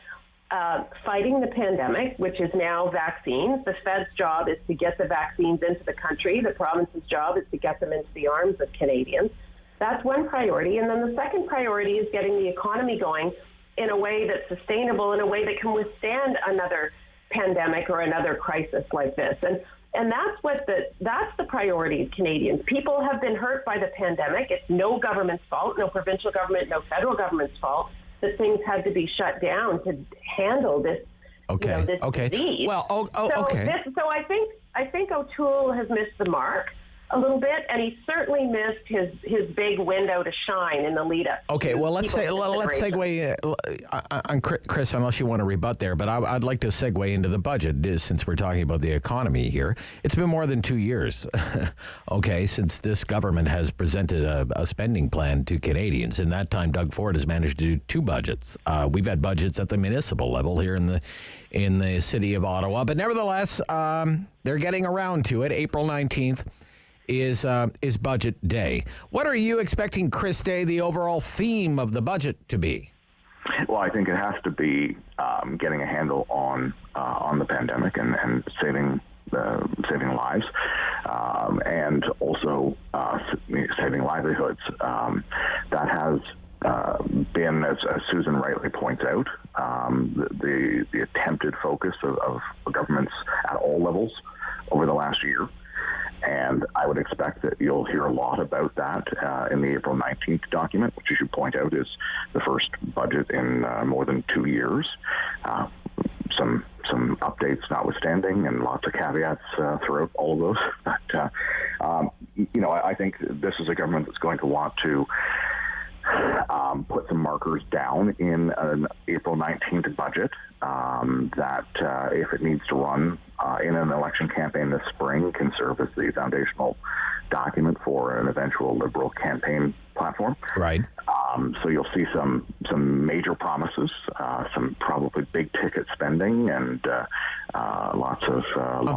fighting the pandemic, which is now vaccines. The Fed's job is to get the vaccines into the country. The province's job is to get them into the arms of Canadians. That's one priority. And then the second priority is getting the economy going in a way that's sustainable, in a way that can withstand another pandemic or another crisis like this. And that's the priority of Canadians. People have been hurt by the pandemic. It's no government's fault, no provincial government, no federal government's fault that things had to be shut down to handle this, this disease. Well, okay. So I think O'Toole has missed the mark a little bit, and he certainly missed his big window to shine in the lead up. Okay, well, let's segue on Chris, unless you want to rebut there, but I'd like to segue into the budget since we're talking about the economy here. It's been more than 2 years, since this government has presented a spending plan to Canadians. In that time, Doug Ford has managed to do 2 budgets. We've had budgets at the municipal level here in the city of Ottawa, but nevertheless, they're getting around to it. April 19th. Is budget day. What are you expecting, Chris Day, the overall theme of the budget to be? Well, I think it has to be getting a handle on the pandemic and saving lives, and also saving livelihoods. That has been, as Susan rightly points out, the attempted focus of governments at all levels over the last year. And I would expect that you'll hear a lot about that in the April 19th document, which, as you point out, is the first budget in more than 2 years. Some updates notwithstanding, and lots of caveats throughout all of those. But I think this is a government that's going to want to put some markers down in an April 19th budget that if it needs to run in an election campaign this spring, can serve as the foundational document for an eventual Liberal campaign platform. Right. So you'll see some major promises, some probably big ticket spending, and lots of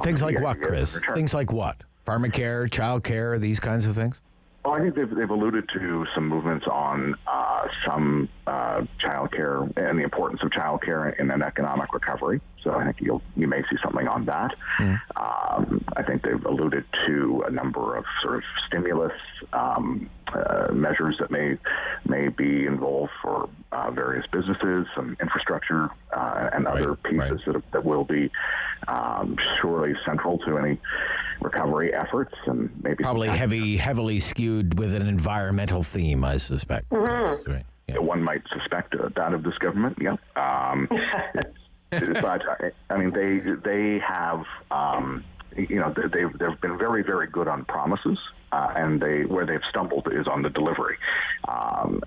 things like what, Chris? Things like what? Pharmacare, childcare, these kinds of things? Well, I think they've alluded to some movements on some childcare and the importance of childcare in an economic recovery. So I think you may see something on that. I think they've alluded to a number of sort of stimulus measures that may be involved for various businesses, some infrastructure, and other pieces that will be surely central to any recovery efforts, and maybe probably heavily skewed with an environmental theme, I suspect. Mm-hmm. Right. Yeah. One might suspect that of this government. Yeah. But I mean, they have they've been very, very good on promises, and where they've stumbled is on the delivery.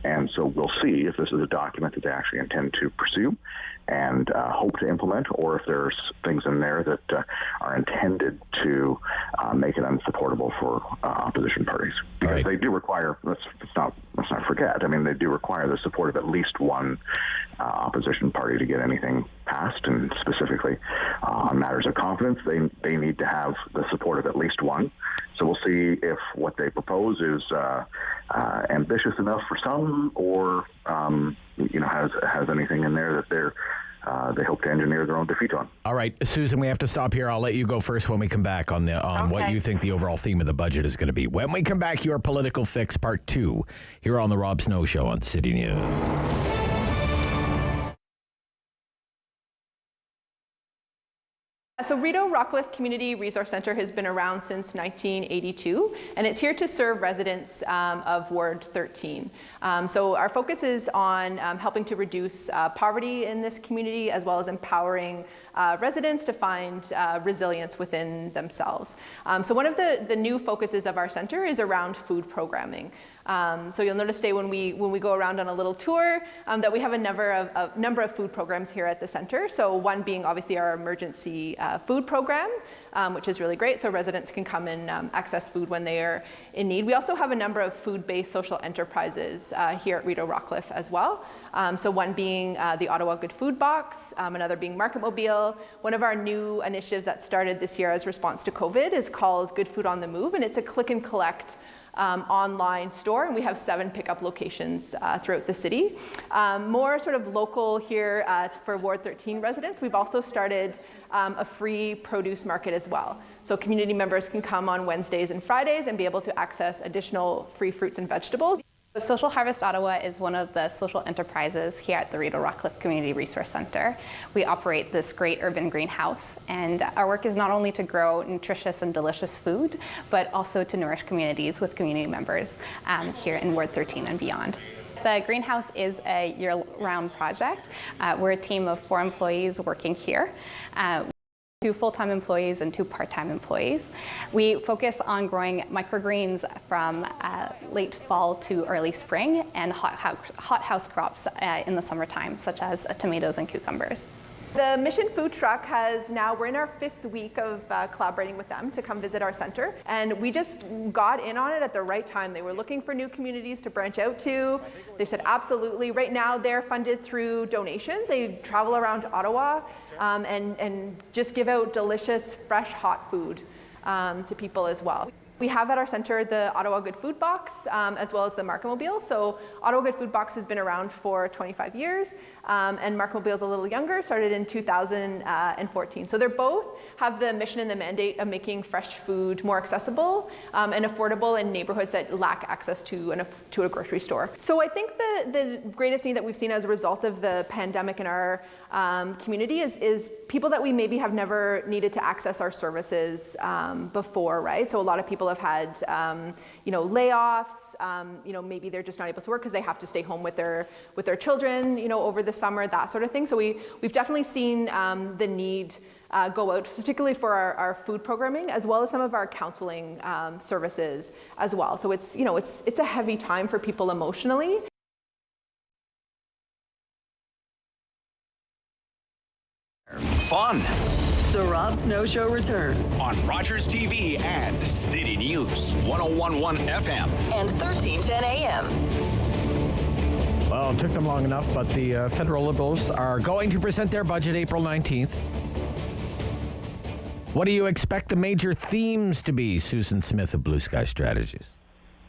And so we'll see if this is a document that they actually intend to pursue and hope to implement, or if there's things in there that are intended to make it unsupportable for opposition parties. Because they do require, let's not forget, I mean, they do require the support of at least one opposition party to get anything passed, and specifically on matters of confidence, they need to have the support of at least one. So we'll see if what they propose is ambitious enough for some, or has anything in there that they're they hope to engineer their own defeat on. All right, Susan, we have to stop here. I'll let you go first when we come back on what you think the overall theme of the budget is going to be. When we come back, your political fix part 2 here on the Rob Snow Show on City News. So Rideau Rockcliffe Community Resource Centre has been around since 1982, and it's here to serve residents of Ward 13. So our focus is on helping to reduce poverty in this community, as well as empowering residents to find resilience within themselves. So one of the new focuses of our centre is around food programming. So you'll notice today when we go around on a little tour that we have a number of food programs here at the centre. So one being obviously our emergency food program, which is really great. So residents can come and access food when they are in need. We also have a number of food-based social enterprises here at Rideau Rockcliffe as well. So one being the Ottawa Good Food Box, another being Market Mobile. One of our new initiatives that started this year as response to COVID is called Good Food on the Move, and it's a click and collect online store, and we have 7 pickup locations throughout the city. More sort of local here for Ward 13 residents, we've also started a free produce market as well. So community members can come on Wednesdays and Fridays and be able to access additional free fruits and vegetables. Social Harvest Ottawa is one of the social enterprises here at the Rideau Rockcliffe Community Resource Centre. We operate this great urban greenhouse, and our work is not only to grow nutritious and delicious food, but also to nourish communities with community members here in Ward 13 and beyond. The greenhouse is a year-round project. We're a team of 4 employees working here. 2 full-time employees and 2 part-time employees. We focus on growing microgreens from late fall to early spring, and hothouse crops in the summertime, such as tomatoes and cucumbers. The Mission Food Truck we're in our 5th week of collaborating with them to come visit our center, and we just got in on it at the right time. They were looking for new communities to branch out to. They said absolutely. Right now they're funded through donations. They travel around Ottawa and just give out delicious, fresh, hot food to people as well. We have at our center the Ottawa Good Food Box, as well as the Market Mobile. So Ottawa Good Food Box has been around for 25 years, and Market Mobile is a little younger, started in 2014. So they both have the mission and the mandate of making fresh food more accessible and affordable in neighborhoods that lack access to a grocery store. So I think the greatest need that we've seen as a result of the pandemic in our community is people that we maybe have never needed to access our services before, right? So a lot of people have had, layoffs. Maybe they're just not able to work because they have to stay home with their children, over the summer, that sort of thing. So we've definitely seen the need go out, particularly for our food programming, as well as some of our counseling services as well. So it's a heavy time for people emotionally. Fun. The Rob Snow Show returns on Rogers TV and City News 101.1 FM and 1310 AM. Well, it took them long enough, but the federal Liberals are going to present their budget April 19th. What do you expect the major themes to be, Susan Smith of Bluesky Strategies?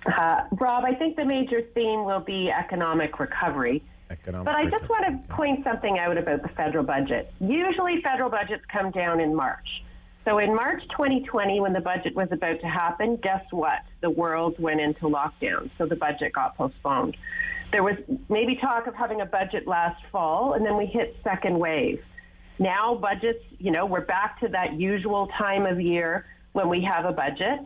Rob, I think the major theme will be economic recovery. But I just want to point something out about the federal budget. Usually federal budgets come down in March. So in March 2020, when the budget was about to happen, guess what? The world went into lockdown, so the budget got postponed. There was maybe talk of having a budget last fall, and then we hit second wave. Now budgets, we're back to that usual time of year when we have a budget.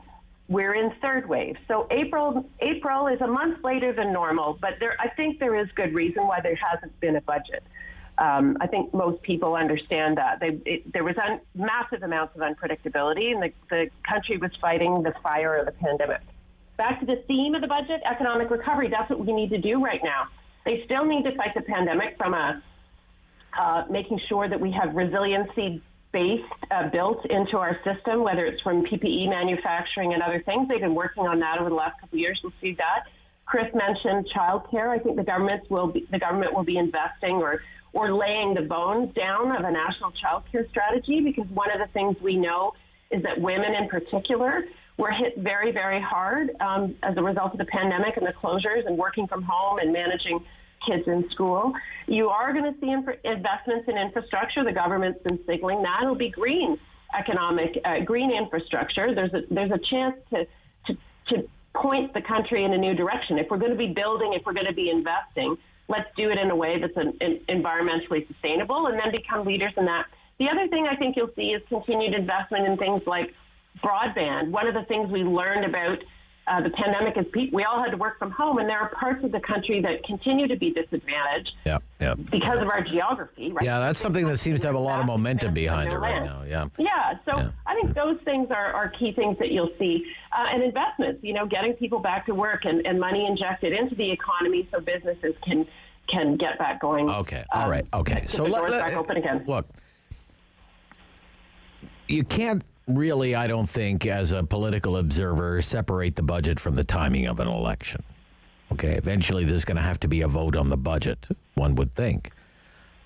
We're in third wave. So April is a month later than normal, but I think there is good reason why there hasn't been a budget. I think most people understand that. There was massive amounts of unpredictability, and the country was fighting the fire of the pandemic. Back to the theme of the budget, economic recovery. That's what we need to do right now. They still need to fight the pandemic from making sure that we have resiliency built into our system, whether it's from PPE manufacturing and other things. They've been working on that over the last couple of years. We'll see that. Chris mentioned childcare. I think the government will be investing or laying the bones down of a national childcare strategy, because one of the things we know is that women in particular were hit very, very hard as a result of the pandemic and the closures and working from home and managing kids in school. You are going to see investments in infrastructure. The government's been signaling that. It'll be green green infrastructure. There's a chance to point the country in a new direction. If we're going to be building, if we're going to be investing, let's do it in a way that's environmentally sustainable and then become leaders in that. The other thing I think you'll see is continued investment in things like broadband. One of the things we learned about the pandemic is we all had to work from home, and there are parts of the country that continue to be disadvantaged because of our geography. Right? Yeah, that's something that seems to have a lot of momentum behind it right now. Yeah. So I think those things are key things that you'll see. And investments, getting people back to work and money injected into the economy so businesses can get back going. Okay. All right. Okay. So doors back open again. Look, you can't really, I don't think, as a political observer, separate the budget from the timing of an election. Okay, eventually there's going to have to be a vote on the budget, one would think.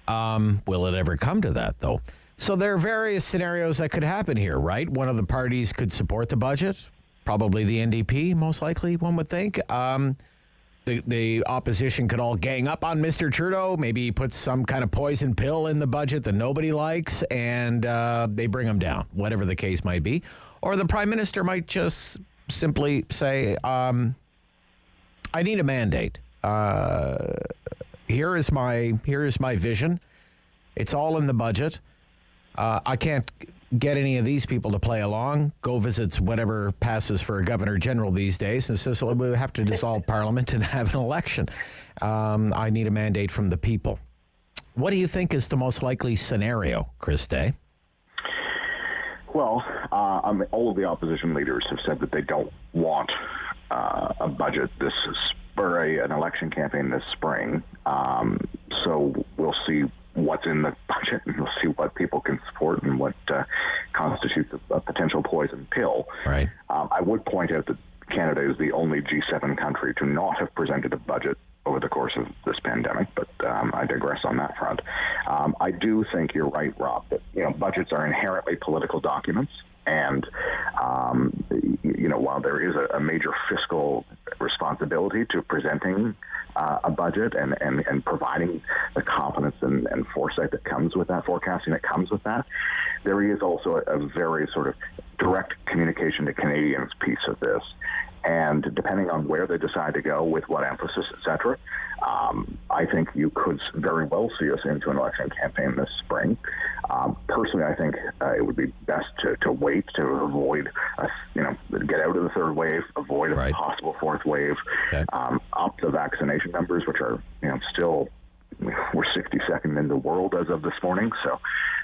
Will it ever come to that, though? So there are various scenarios that could happen here, right? One of the parties could support the budget, probably the NDP, most likely, one would think. The opposition could all gang up on Mr. Trudeau, maybe put some kind of poison pill in the budget that nobody likes, and they bring him down, whatever the case might be. Or the Prime Minister might just simply say, I need a mandate. Here is my vision. It's all in the budget. I can't get any of these people to play along, go visits whatever passes for a governor general these days, and says, we have to dissolve Parliament and have an election. I need a mandate from the people. What do you think is the most likely scenario, Chris Day? Well, all of the opposition leaders have said that they don't want a budget an election campaign this spring. So we'll see what's in the budget, and we'll see what people can support and what constitutes a potential poison pill. Right. I would point out that Canada is the only G7 country to not have presented a budget over the course of this pandemic, but I digress on that front. I do think you're right, Rob, that budgets are inherently political documents, and while there is a major fiscal responsibility to presenting a budget and providing the competence and foresight that comes with that, forecasting that comes with that, there is also a very sort of direct communication to Canadians piece of this. And depending on where they decide to go, with what emphasis, et cetera, I think you could very well see us into an election campaign this spring. Personally, I think it would be best to wait to avoid, get out of the third wave, avoid a possible fourth wave, up the vaccination numbers, which are, still, we're 62nd in the world as of this morning. So,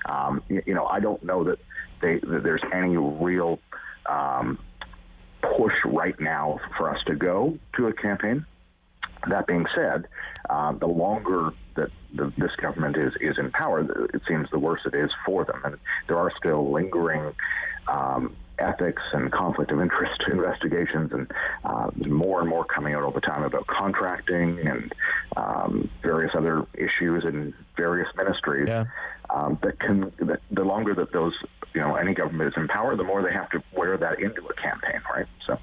I don't know that there's any real push right now for us to go to a campaign. That being said, the longer that this government is in power, it seems the worse it is for them. And there are still lingering ethics and conflict of interest investigations, and more and more coming out all the time about contracting and various other issues in various ministries. Yeah. The longer that those, any government is in power, the more they have to wear that into a campaign, right? So,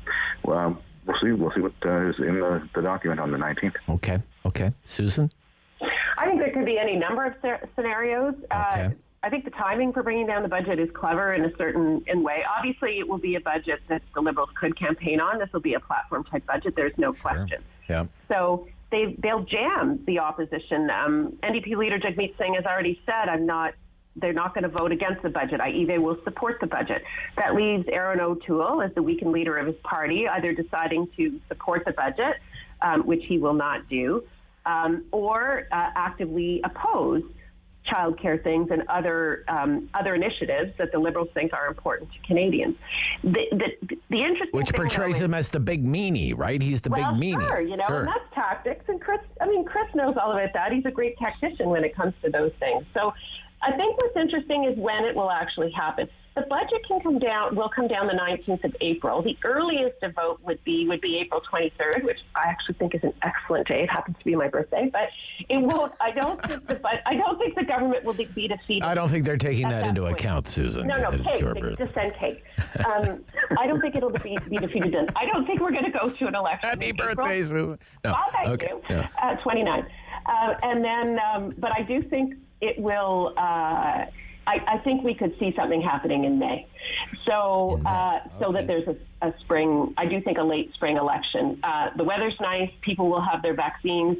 we'll see what is in the document on the 19th. Okay. Susan? I think there could be any number of scenarios. Okay. I think the timing for bringing down the budget is clever in a certain way. Obviously, it will be a budget that the Liberals could campaign on. This will be a platform-type budget. There's no question. Yeah. So they'll jam the opposition. NDP leader Jagmeet Singh has already said, they're not going to vote against the budget, i.e. they will support the budget. That leaves Aaron O'Toole as the weakened leader of his party, either deciding to support the budget, which he will not do, or actively oppose childcare things and other initiatives that the Liberals think are important to Canadians. The interesting Which portrays him as the big meanie, right? He's the big meanie. Sure, and that's tactics. And Chris knows all about that. He's a great tactician when it comes to those things. So I think what's interesting is when it will actually happen. The budget will come down the 19th of April. The earliest to vote would be April 23rd, which I actually think is an excellent day. It happens to be my birthday, but it won't. I don't think the government will be defeated. I don't think they're taking that into account, Susan. No, cake. Just send cake. I don't think it'll be defeated then. I don't think we're going to go to an election. Happy birthday, Susan. No. Thank you. Yeah. 29. And then, but I do think it will. I think we could see something happening in May. So, so that there's a spring. I do think a late spring election. The weather's nice. People will have their vaccines.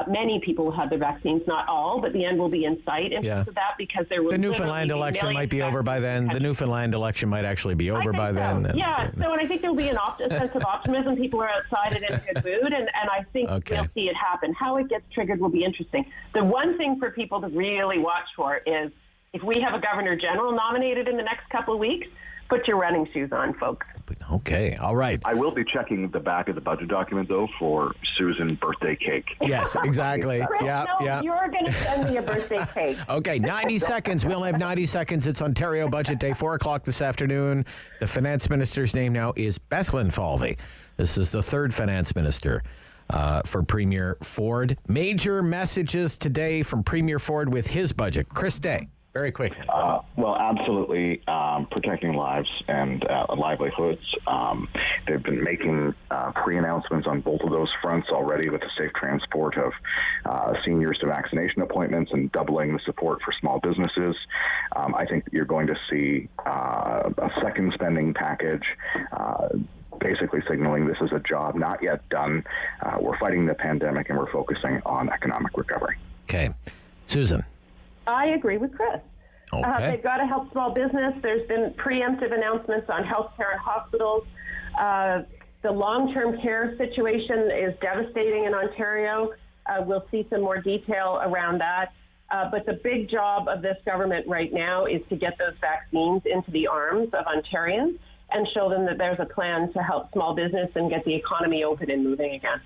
Many people will have their vaccines, not all, but the end will be in sight in terms of that, because there will. The Newfoundland election might be over by then. The Newfoundland election might actually be over by then. And I think there will be a sense of optimism. People are outside and in a good mood, and I think we'll see it happen. How it gets triggered will be interesting. The one thing for people to really watch for is if we have a governor general nominated in the next couple of weeks, put your running shoes on, folks. Okay, all right. I will be checking the back of the budget document, though, for Susan birthday cake. Yes, exactly. Yeah. You're going to send me a birthday cake. Okay, 90 seconds. We only have 90 seconds. It's Ontario Budget Day, 4 o'clock this afternoon. The finance minister's name now is Bethlen Falvey. This is the third finance minister for Premier Ford. Major messages today from Premier Ford with his budget. Chris Day. Very quickly. Well, absolutely protecting lives and livelihoods. They've been making pre-announcements on both of those fronts already, with the safe transport of seniors to vaccination appointments and doubling the support for small businesses. I think that you're going to see a second spending package, basically signaling this is a job not yet done. We're fighting the pandemic and we're focusing on economic recovery. Okay. Susan. I agree with Chris. Okay. They've got to help small business. There's been preemptive announcements on healthcare and hospitals. The long-term care situation is devastating in Ontario. We'll see some more detail around that. But the big job of this government right now is to get those vaccines into the arms of Ontarians and show them that there's a plan to help small business and get the economy open and moving again.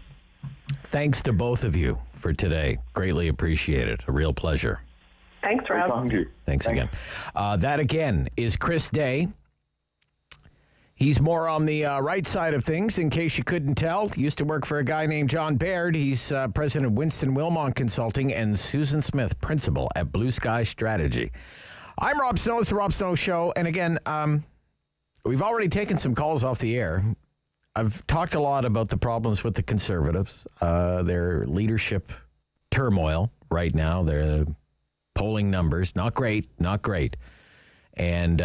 Thanks to both of you for today. Greatly appreciated. A real pleasure. Thanks, Rob. Thanks again. That, again, is Chris Day. He's more on the right side of things, in case you couldn't tell. He used to work for a guy named John Baird. He's president of Winston Wilmont Consulting, and Susan Smith, principal at Bluesky Strategy. I'm Rob Snow. It's the Rob Snow Show. And again, we've already taken some calls off the air. I've talked a lot about the problems with the Conservatives, their leadership turmoil right now. They're polling numbers, not great. And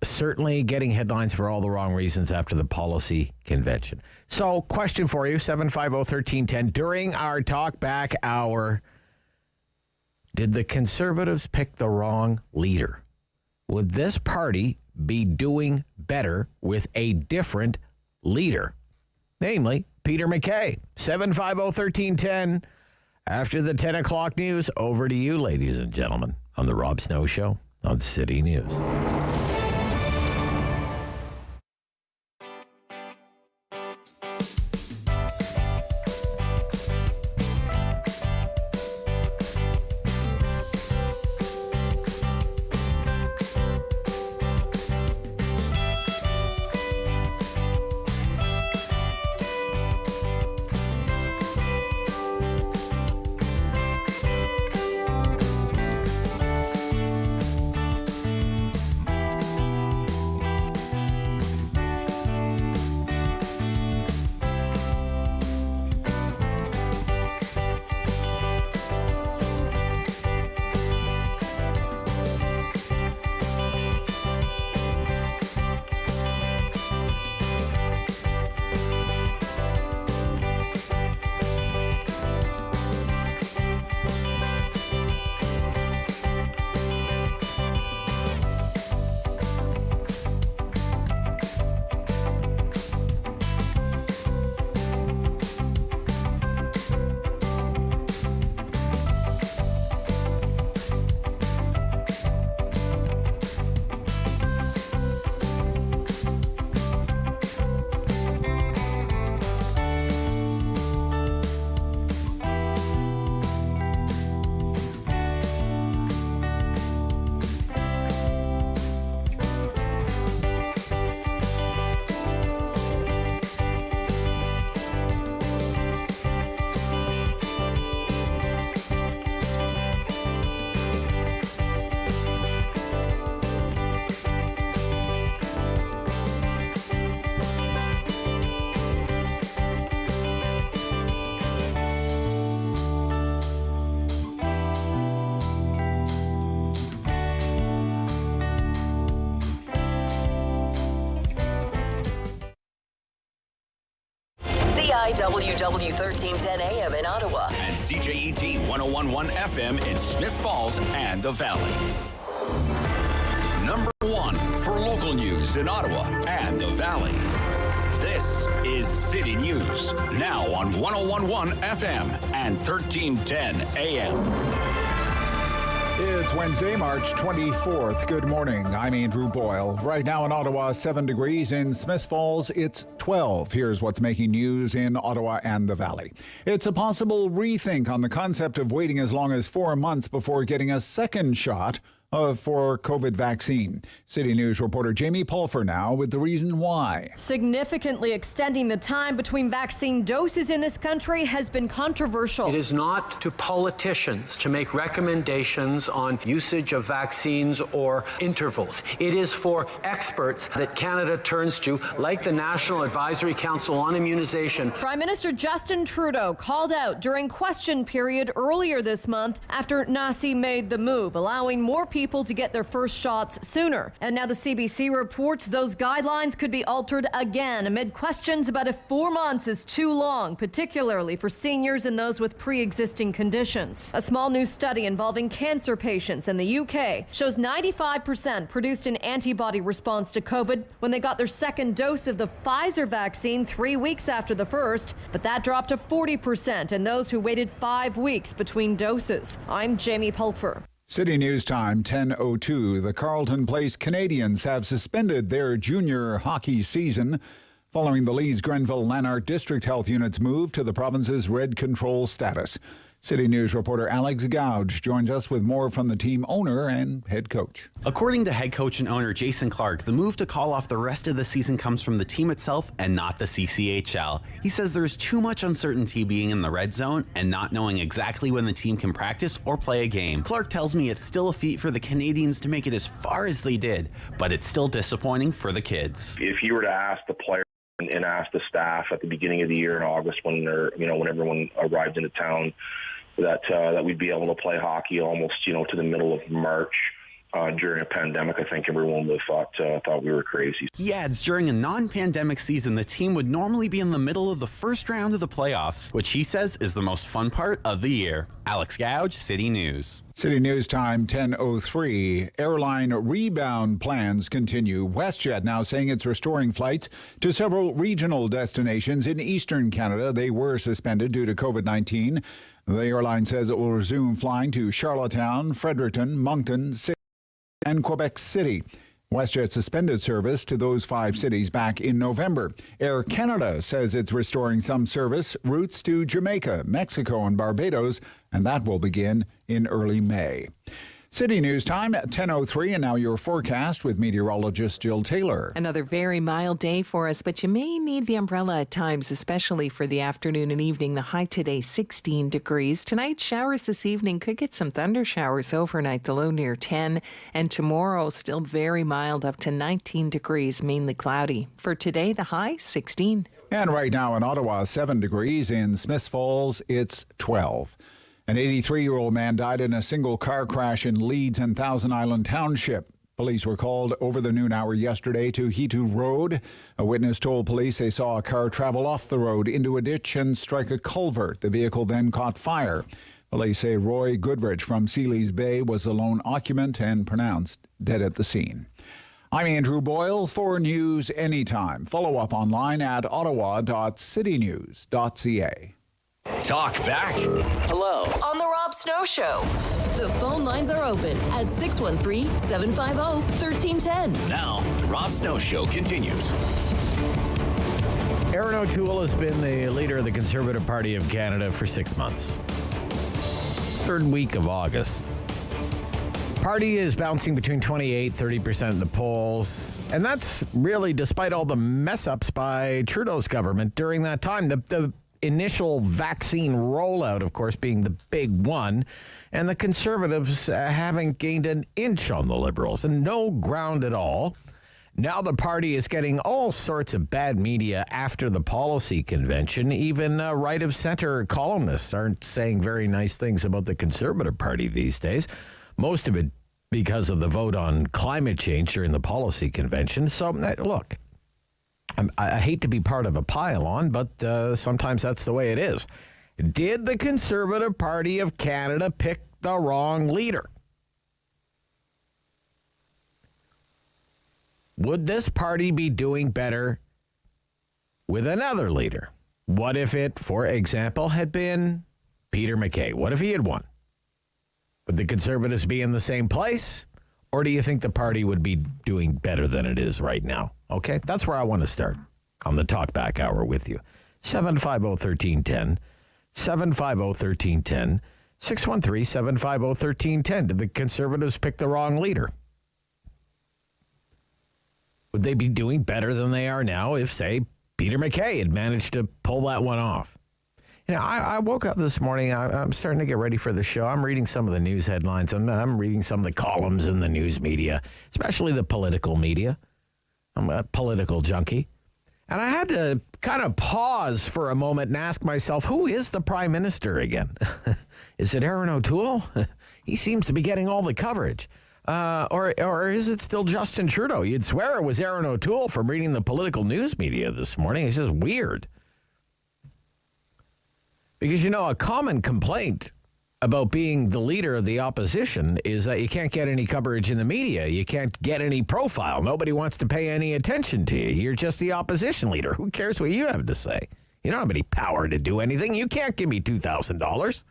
certainly getting headlines for all the wrong reasons after the policy convention. So, question for you, 750-1310. During our talk back hour, did the Conservatives pick the wrong leader? Would this party be doing better with a different leader? Namely, Peter MacKay. 750-1310. After the 10 o'clock news, over to you, ladies and gentlemen, on the Rob Snow Show on City News. CIWW 1310 AM in Ottawa. And CJET 1011 FM in Smiths Falls and the Valley. Number 1 for local news in Ottawa and the Valley. This is City News, now on 1011 FM and 1310 AM. It's Wednesday, March 24th. Good morning. I'm Andrew Boyle. Right now in Ottawa, 7 degrees. In Smiths Falls, it's 12. Here's what's making news in Ottawa and the Valley. It's a possible rethink on the concept of waiting as long as 4 months before getting a second shot for COVID vaccine. City News reporter Jamie Pulfer now with the reason why. Significantly extending the time between vaccine doses in this country has been controversial. It is not to politicians to make recommendations on usage of vaccines or intervals. It is for experts that Canada turns to, like the National Advisory Council on Immunization. Prime Minister Justin Trudeau called out during question period earlier this month after NACI made the move, allowing more people to get their first shots sooner. And now the CBC reports those guidelines could be altered again amid questions about if 4 months is too long, particularly for seniors and those with pre-existing conditions. A small new study involving cancer patients in the UK shows 95% produced an antibody response to COVID when they got their second dose of the Pfizer vaccine 3 weeks after the first, but that dropped to 40% in those who waited 5 weeks between doses. I'm Jamie Pulfer. City News Time, 10:02. The Carleton Place Canadians have suspended their junior hockey season following the Lee's Grenville Lanark District Health Unit's move to the province's red control status. City News reporter Alex Gouge joins us with more from the team owner and head coach. According to head coach and owner Jason Clark, the move to call off the rest of the season comes from the team itself and not the CCHL. He says there's too much uncertainty being in the red zone and not knowing exactly when the team can practice or play a game. Clark tells me it's still a feat for the Canadians to make it as far as they did, but it's still disappointing for the kids. If you were to ask the players and ask the staff at the beginning of the year in August when when everyone arrived into town, that we'd be able to play hockey almost, to the middle of March during a pandemic, I think everyone would have thought we were crazy. He adds during a non-pandemic season, the team would normally be in the middle of the first round of the playoffs, which he says is the most fun part of the year. Alex Gouge, City News. City News Time, 10:03. Airline rebound plans continue. WestJet now saying it's restoring flights to several regional destinations in eastern Canada. They were suspended due to COVID-19. The airline says it will resume flying to Charlottetown, Fredericton, Moncton, and Quebec City. WestJet suspended service to those 5 cities back in November. Air Canada says it's restoring some service routes to Jamaica, Mexico, and Barbados, and that will begin in early May. City News Time at 10:03, and now your forecast with meteorologist Jill Taylor. Another very mild day for us, but you may need the umbrella at times, especially for the afternoon and evening. The high today, 16 degrees. Tonight, showers this evening. Could get some thunder showers overnight, the low near 10. And tomorrow, still very mild, up to 19 degrees, mainly cloudy. For today, the high, 16. And right now in Ottawa, 7 degrees. In Smiths Falls, it's 12. An 83-year-old man died in a single car crash in Leeds and Thousand Island Township. Police were called over the noon hour yesterday to Hetu Road. A witness told police they saw a car travel off the road into a ditch and strike a culvert. The vehicle then caught fire. Police say Roy Goodrich from Sealy's Bay was the lone occupant and pronounced dead at the scene. I'm Andrew Boyle for News Anytime. Follow up online at ottawa.citynews.ca. Talk back. Hello. On the Rob Snow Show. The phone lines are open at 613-750-1310. Now, the Rob Snow Show continues. Erin O'Toole has been the leader of the Conservative Party of Canada for 6 months. Third week of August. Party is bouncing between 28-30% in the polls. And that's really despite all the mess-ups by Trudeau's government during that time. The initial vaccine rollout, of course, being the big one, and the Conservatives haven't gained an inch on the Liberals, and no ground at all. Now the party is getting all sorts of bad media after the policy convention. Even right-of-center columnists aren't saying very nice things about the Conservative Party these days. Most of it because of the vote on climate change during the policy convention. So, look, I hate to be part of a pile-on, but sometimes that's the way it is. Did the Conservative Party of Canada pick the wrong leader? Would this party be doing better with another leader? What if it, for example, had been Peter MacKay? What if he had won? Would the Conservatives be in the same place? Or do you think the party would be doing better than it is right now? Okay, that's where I want to start on the Talkback Hour with you. 750-1310, 750-1310, 613-750-1310. Did the Conservatives pick the wrong leader? Would they be doing better than they are now if, say, Peter MacKay had managed to pull that one off? You know, I woke up this morning, I'm starting to get ready for the show. I'm reading some of the news headlines. I'm reading some of the columns in the news media, especially the political media. I'm a political junkie. And I had to kind of pause for a moment and ask myself, who is the prime minister again? Is it Aaron O'Toole? He seems to be getting all the coverage. Or is it still Justin Trudeau? You'd swear it was Aaron O'Toole from reading the political news media this morning. It's just weird. Because, you know, a common complaint about being the leader of the opposition is that you can't get any coverage in the media. You can't get any profile. Nobody wants to pay any attention to you. You're just the opposition leader. Who cares what you have to say? You don't have any power to do anything. You can't give me $2,000.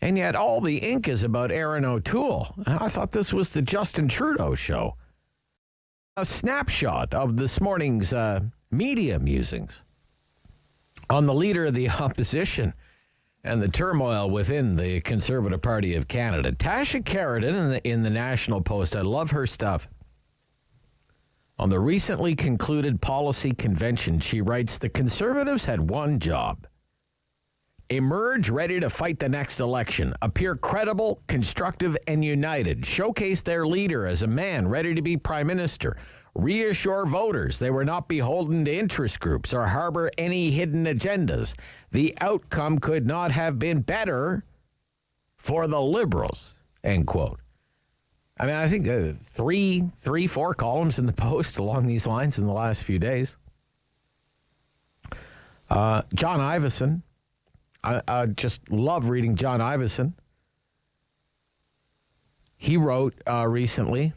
And yet all the ink is about Aaron O'Toole. I thought this was the Justin Trudeau show. A snapshot of this morning's media musings on the leader of the opposition and the turmoil within the Conservative Party of Canada. Tasha Carradine in the National Post, I love her stuff. On the recently concluded policy convention, she writes, the Conservatives had one job: emerge ready to fight the next election, appear credible, constructive, and united, showcase their leader as a man ready to be prime minister, reassure voters they were not beholden to interest groups or harbor any hidden agendas. The outcome could not have been better for the Liberals, end quote. I mean, I think four columns in the Post along these lines in the last few days. John Ivison. I just love reading John Ivison. He wrote recently,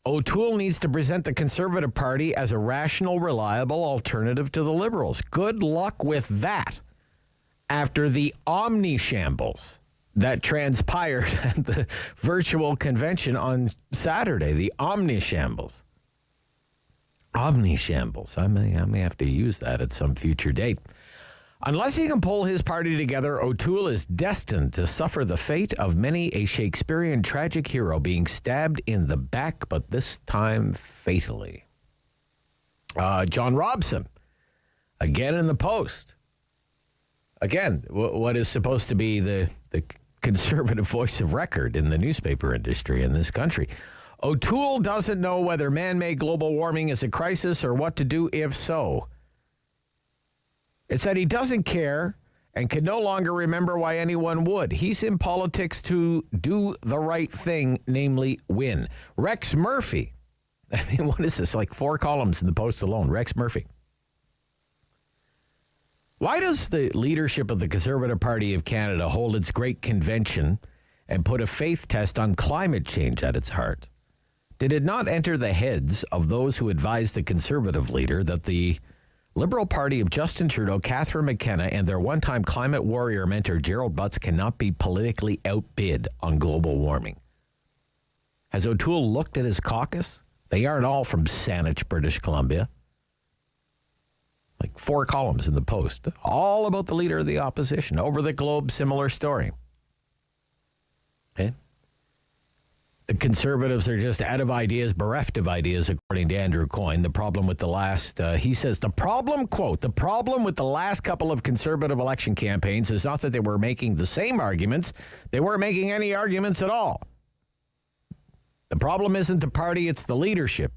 O'Toole needs to present the Conservative Party as a rational, reliable alternative to the Liberals. Good luck with that after the omnishambles that transpired at the virtual convention on Saturday. The omnishambles. Omnishambles. I may have to use that at some future date. Unless he can pull his party together, O'Toole is destined to suffer the fate of many a Shakespearean tragic hero being stabbed in the back, but this time fatally. John Robson, again in the Post. Again, what is supposed to be the conservative voice of record in the newspaper industry in this country. O'Toole doesn't know whether man-made global warming is a crisis or what to do if so. It said he doesn't care and can no longer remember why anyone would. He's in politics to do the right thing, namely win. Rex Murphy. I mean, what is this? Like 4 columns in the Post alone. Rex Murphy. Why does the leadership of the Conservative Party of Canada hold its great convention and put a faith test on climate change at its heart? Did it not enter the heads of those who advised the Conservative leader that the Liberal Party of Justin Trudeau, Catherine McKenna, and their one-time climate warrior mentor Gerald Butts cannot be politically outbid on global warming? Has O'Toole looked at his caucus? They aren't all from Saanich, British Columbia. Like 4 columns in the Post, all about the leader of the opposition. Over the Globe, similar story. Okay. The Conservatives are just out of ideas, bereft of ideas, according to Andrew Coyne. The problem with the last, he says, the problem with the last couple of Conservative election campaigns is not that they were making the same arguments. They weren't making any arguments at all. The problem isn't the party, it's the leadership.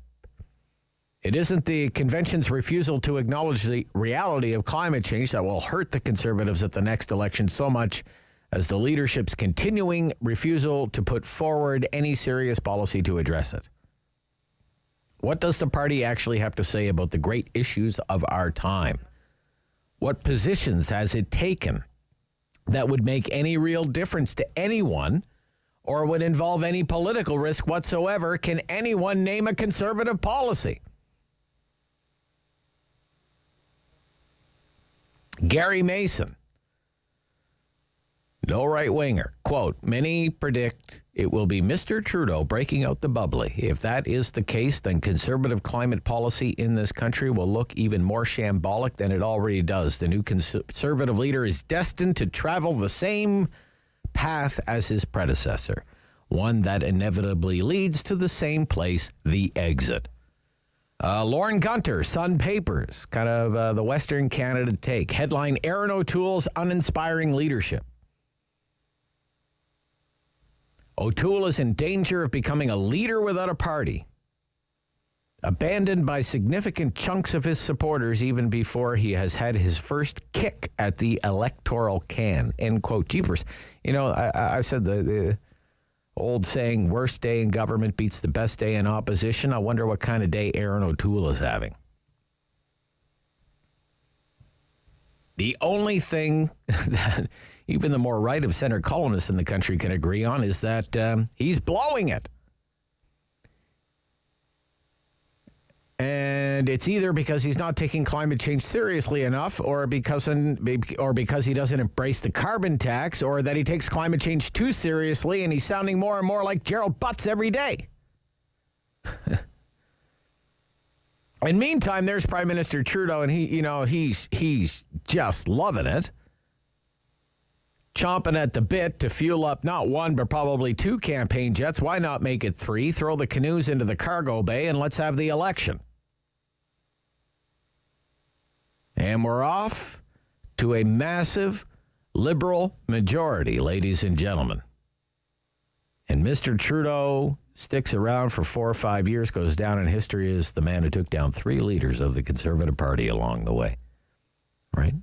It isn't the convention's refusal to acknowledge the reality of climate change that will hurt the Conservatives at the next election so much as the leadership's continuing refusal to put forward any serious policy to address it. What does the party actually have to say about the great issues of our time? What positions has it taken that would make any real difference to anyone or would involve any political risk whatsoever? Can anyone name a conservative policy? Gary Mason, no right-winger. Quote, many predict it will be Mr. Trudeau breaking out the bubbly. If that is the case, then conservative climate policy in this country will look even more shambolic than it already does. The new conservative leader is destined to travel the same path as his predecessor, one that inevitably leads to the same place, the exit. Lauren Gunter, Sun Papers, kind of the Western Canada take. Headline, Erin O'Toole's uninspiring leadership. O'Toole is in danger of becoming a leader without a party, abandoned by significant chunks of his supporters even before he has had his first kick at the electoral can, end quote. Jeepers. You know, I said the old saying, worst day in government beats the best day in opposition. I wonder what kind of day Erin O'Toole is having. The only thing that even the more right of center columnists in the country can agree on is that he's blowing it. And it's either because he's not taking climate change seriously enough or because he doesn't embrace the carbon tax or that he takes climate change too seriously and he's sounding more and more like Gerald Butts every day. And meantime, there's Prime Minister Trudeau and he's just loving it. Chomping at the bit to fuel up not one, but probably two campaign jets. Why not make it three? Throw the canoes into the cargo bay and let's have the election. And we're off to a massive Liberal majority, ladies and gentlemen. And Mr. Trudeau sticks around for 4 or 5 years, goes down in history as the man who took down 3 leaders of the Conservative Party along the way. Right?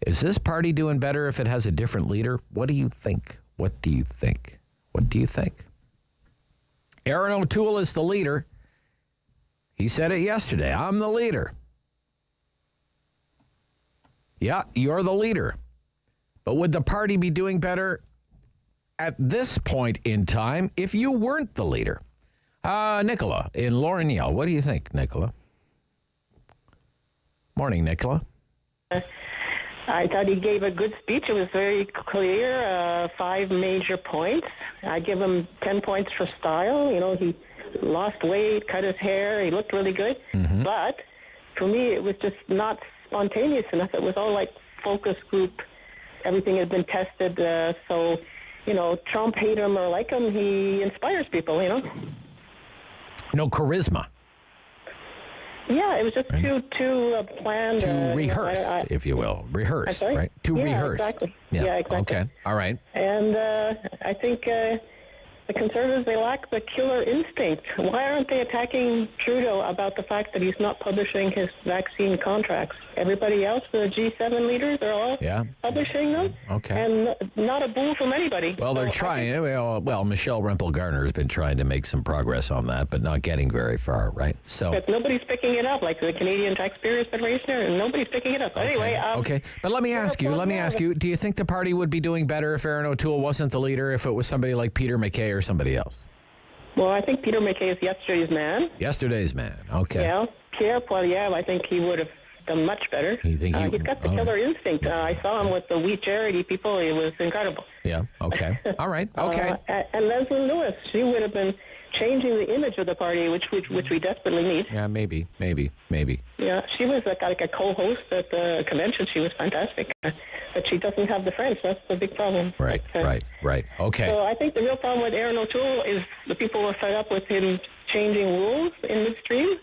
Is this party doing better if it has a different leader? What do you think? What do you think? What do you think? Erin O'Toole is the leader. He said it yesterday. I'm the leader. Yeah, you're the leader. But would the party be doing better at this point in time if you weren't the leader? Nicola in Lorneal. What do you think, Nicola? Morning, Nicola. I thought he gave a good speech. It was very clear, 5 major points. I give him 10 points for style. You know, he lost weight, cut his hair. He looked really good. Mm-hmm. But for me, it was just not spontaneous enough. It was all like focus group. Everything had been tested. So, you know, Trump, hate him or like him, he inspires people, you know. No charisma. Yeah, it was just too planned. Too rehearsed, if you will. Rehearsed, right? Too rehearsed. Exactly. Yeah, exactly. Okay, all right. And I think the Conservatives, they lack the killer instinct. Why aren't they attacking Trudeau about the fact that he's not publishing his vaccine contracts? Everybody else, the G7 leaders, are all publishing them. Okay. And not a boo from anybody. Well, they're trying. Well, Michelle Rempel-Garner has been trying to make some progress on that, but not getting very far, right? So. But nobody's picking it up, like the Canadian Taxpayers Federation, and nobody's picking it up. Okay. Anyway. Okay. But let me ask you, do you think the party would be doing better if Erin O'Toole wasn't the leader, if it was somebody like Peter MacKay or somebody else? Well, I think Peter MacKay is yesterday's man. Yesterday's man, okay. Yeah, Pierre Poilievre, I think he would have done much better. You think he's got the killer instinct. I saw him with the We Charity people. It was incredible. Yeah, okay. All right, okay. And Leslie Lewis, she would have been changing the image of the party, which we desperately need. Yeah, maybe. Yeah, she was like a co-host at the convention. She was fantastic. But she doesn't have the French. That's the big problem. Right. Okay. So I think the real problem with Erin O'Toole is the people were fed up with him changing rules in midstream.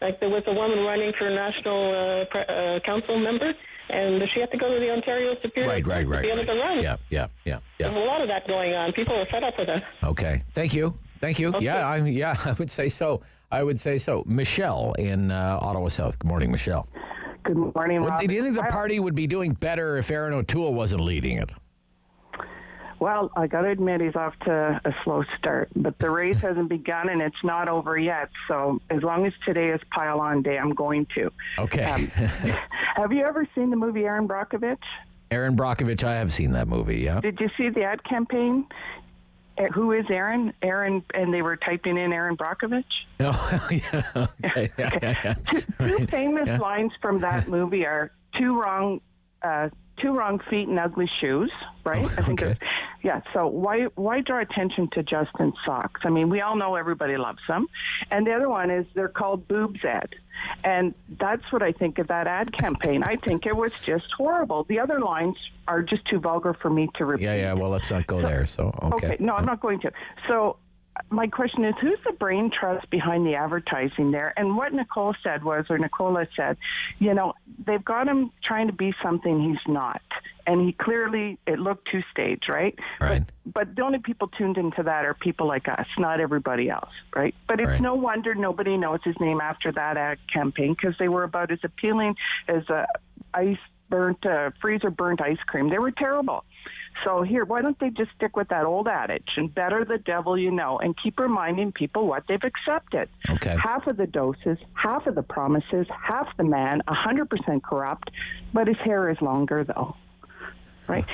Like there was a woman running for national council member, and she had to go to the Ontario Superior Court to be able to run. Yeah. There's a lot of that going on. People are fed up with it. Okay. Thank you. Okay. Yeah, I would say so. Michelle in Ottawa South. Good morning, Michelle. Good morning, Rob. Do you think the party would be doing better if Erin O'Toole wasn't leading it? Well, I got to admit he's off to a slow start, but the race hasn't begun and it's not over yet. So as long as today is pile on day, I'm going to. Okay. Have you ever seen the movie Erin Brockovich? Erin Brockovich, I have seen that movie, yeah. Did you see the ad campaign? Who is Erin? Erin, and they were typing in Erin Brockovich? Oh, yeah. Okay. Yeah. Two famous lines from that movie are two wrong feet and ugly shoes, right? I think okay. So why draw attention to Justin's socks? I mean, we all know everybody loves them. And the other one is they're called boobs ad. And that's what I think of that ad campaign. I think it was just horrible. The other lines are just too vulgar for me to repeat. Yeah, well, let's not go there. So, okay. No, I'm not going to. So my question is, who's the brain trust behind the advertising there? And what Nicola said, they've got him trying to be something he's not. And he clearly, it looked two-stage, right? Right. But the only people tuned into that are people like us, not everybody else, right? But it's no wonder nobody knows his name after that ad campaign, because they were about as appealing as freezer-burnt ice cream. They were terrible. So here, why don't they just stick with that old adage, and better the devil you know, and keep reminding people what they've accepted. Okay. Half of the doses, half of the promises, half the man, 100% corrupt, but his hair is longer, though. Right?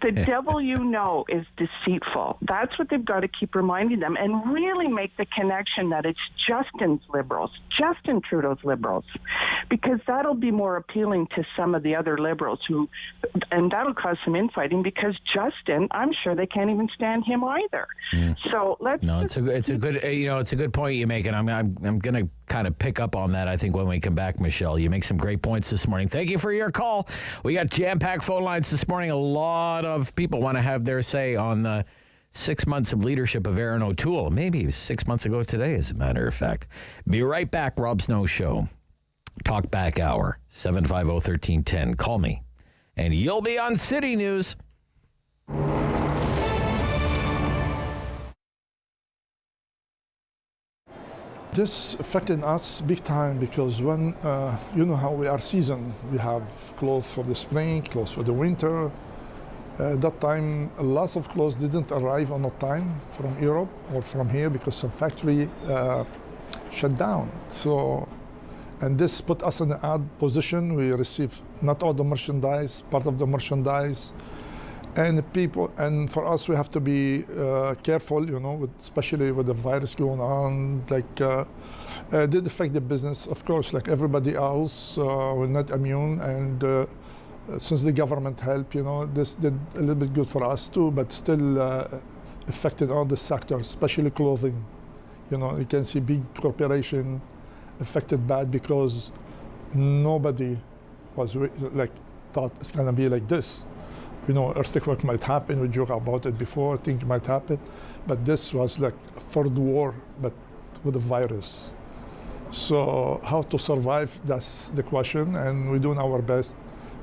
The devil you know is deceitful. That's what they've got to keep reminding them, and really make the connection that it's Justin Trudeau's liberals, because that'll be more appealing to some of the other liberals and that'll cause some infighting, because Justin, I'm sure they can't even stand him either. So let's. No, it's a good point you make, and I'm going to kind of pick up on that, I think, when we come back, Michelle. You make some great points this morning. Thank you for your call. We got jam-packed phone lines this morning. A lot of people want to have their say on the 6 months of leadership of Erin O'Toole. Maybe 6 months ago today, as a matter of fact. Be right back. Rob Snow Show. Talk Back Hour. 750-1310. Call me, and you'll be on City News. This affected us big time, because when, you know how we are seasoned. We have clothes for the spring, clothes for the winter. At that time, lots of clothes didn't arrive on time from Europe or from here, because some factory shut down. So, and this put us in an odd position. We received not all the merchandise, part of the merchandise. And people, and for us, we have to be careful, especially with the virus going on. Did affect the business, of course, like everybody else. We're not immune, and since the government helped, this did a little bit good for us too, but still affected all the sectors, especially clothing. You can see big corporation affected bad, because nobody was thought it's gonna be like this. Earthquake might happen. We joke about it before. Things might happen, but this was like a third war, but with a virus. So how to survive? That's the question, and we're doing our best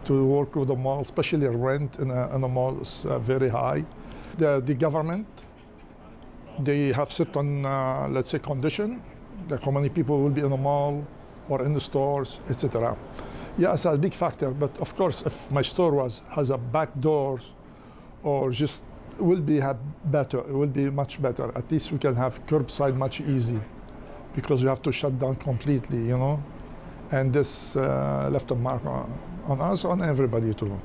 to work with the mall, especially rent in a mall is very high. The government, they have certain, let's say, condition, like how many people will be in the mall or in the stores, etc. Yeah, it's a big factor, but of course, if my store has a back doors, or just will be better, it will be much better. At least we can have curbside much easy, because we have to shut down completely, and this left a mark on us, on everybody too.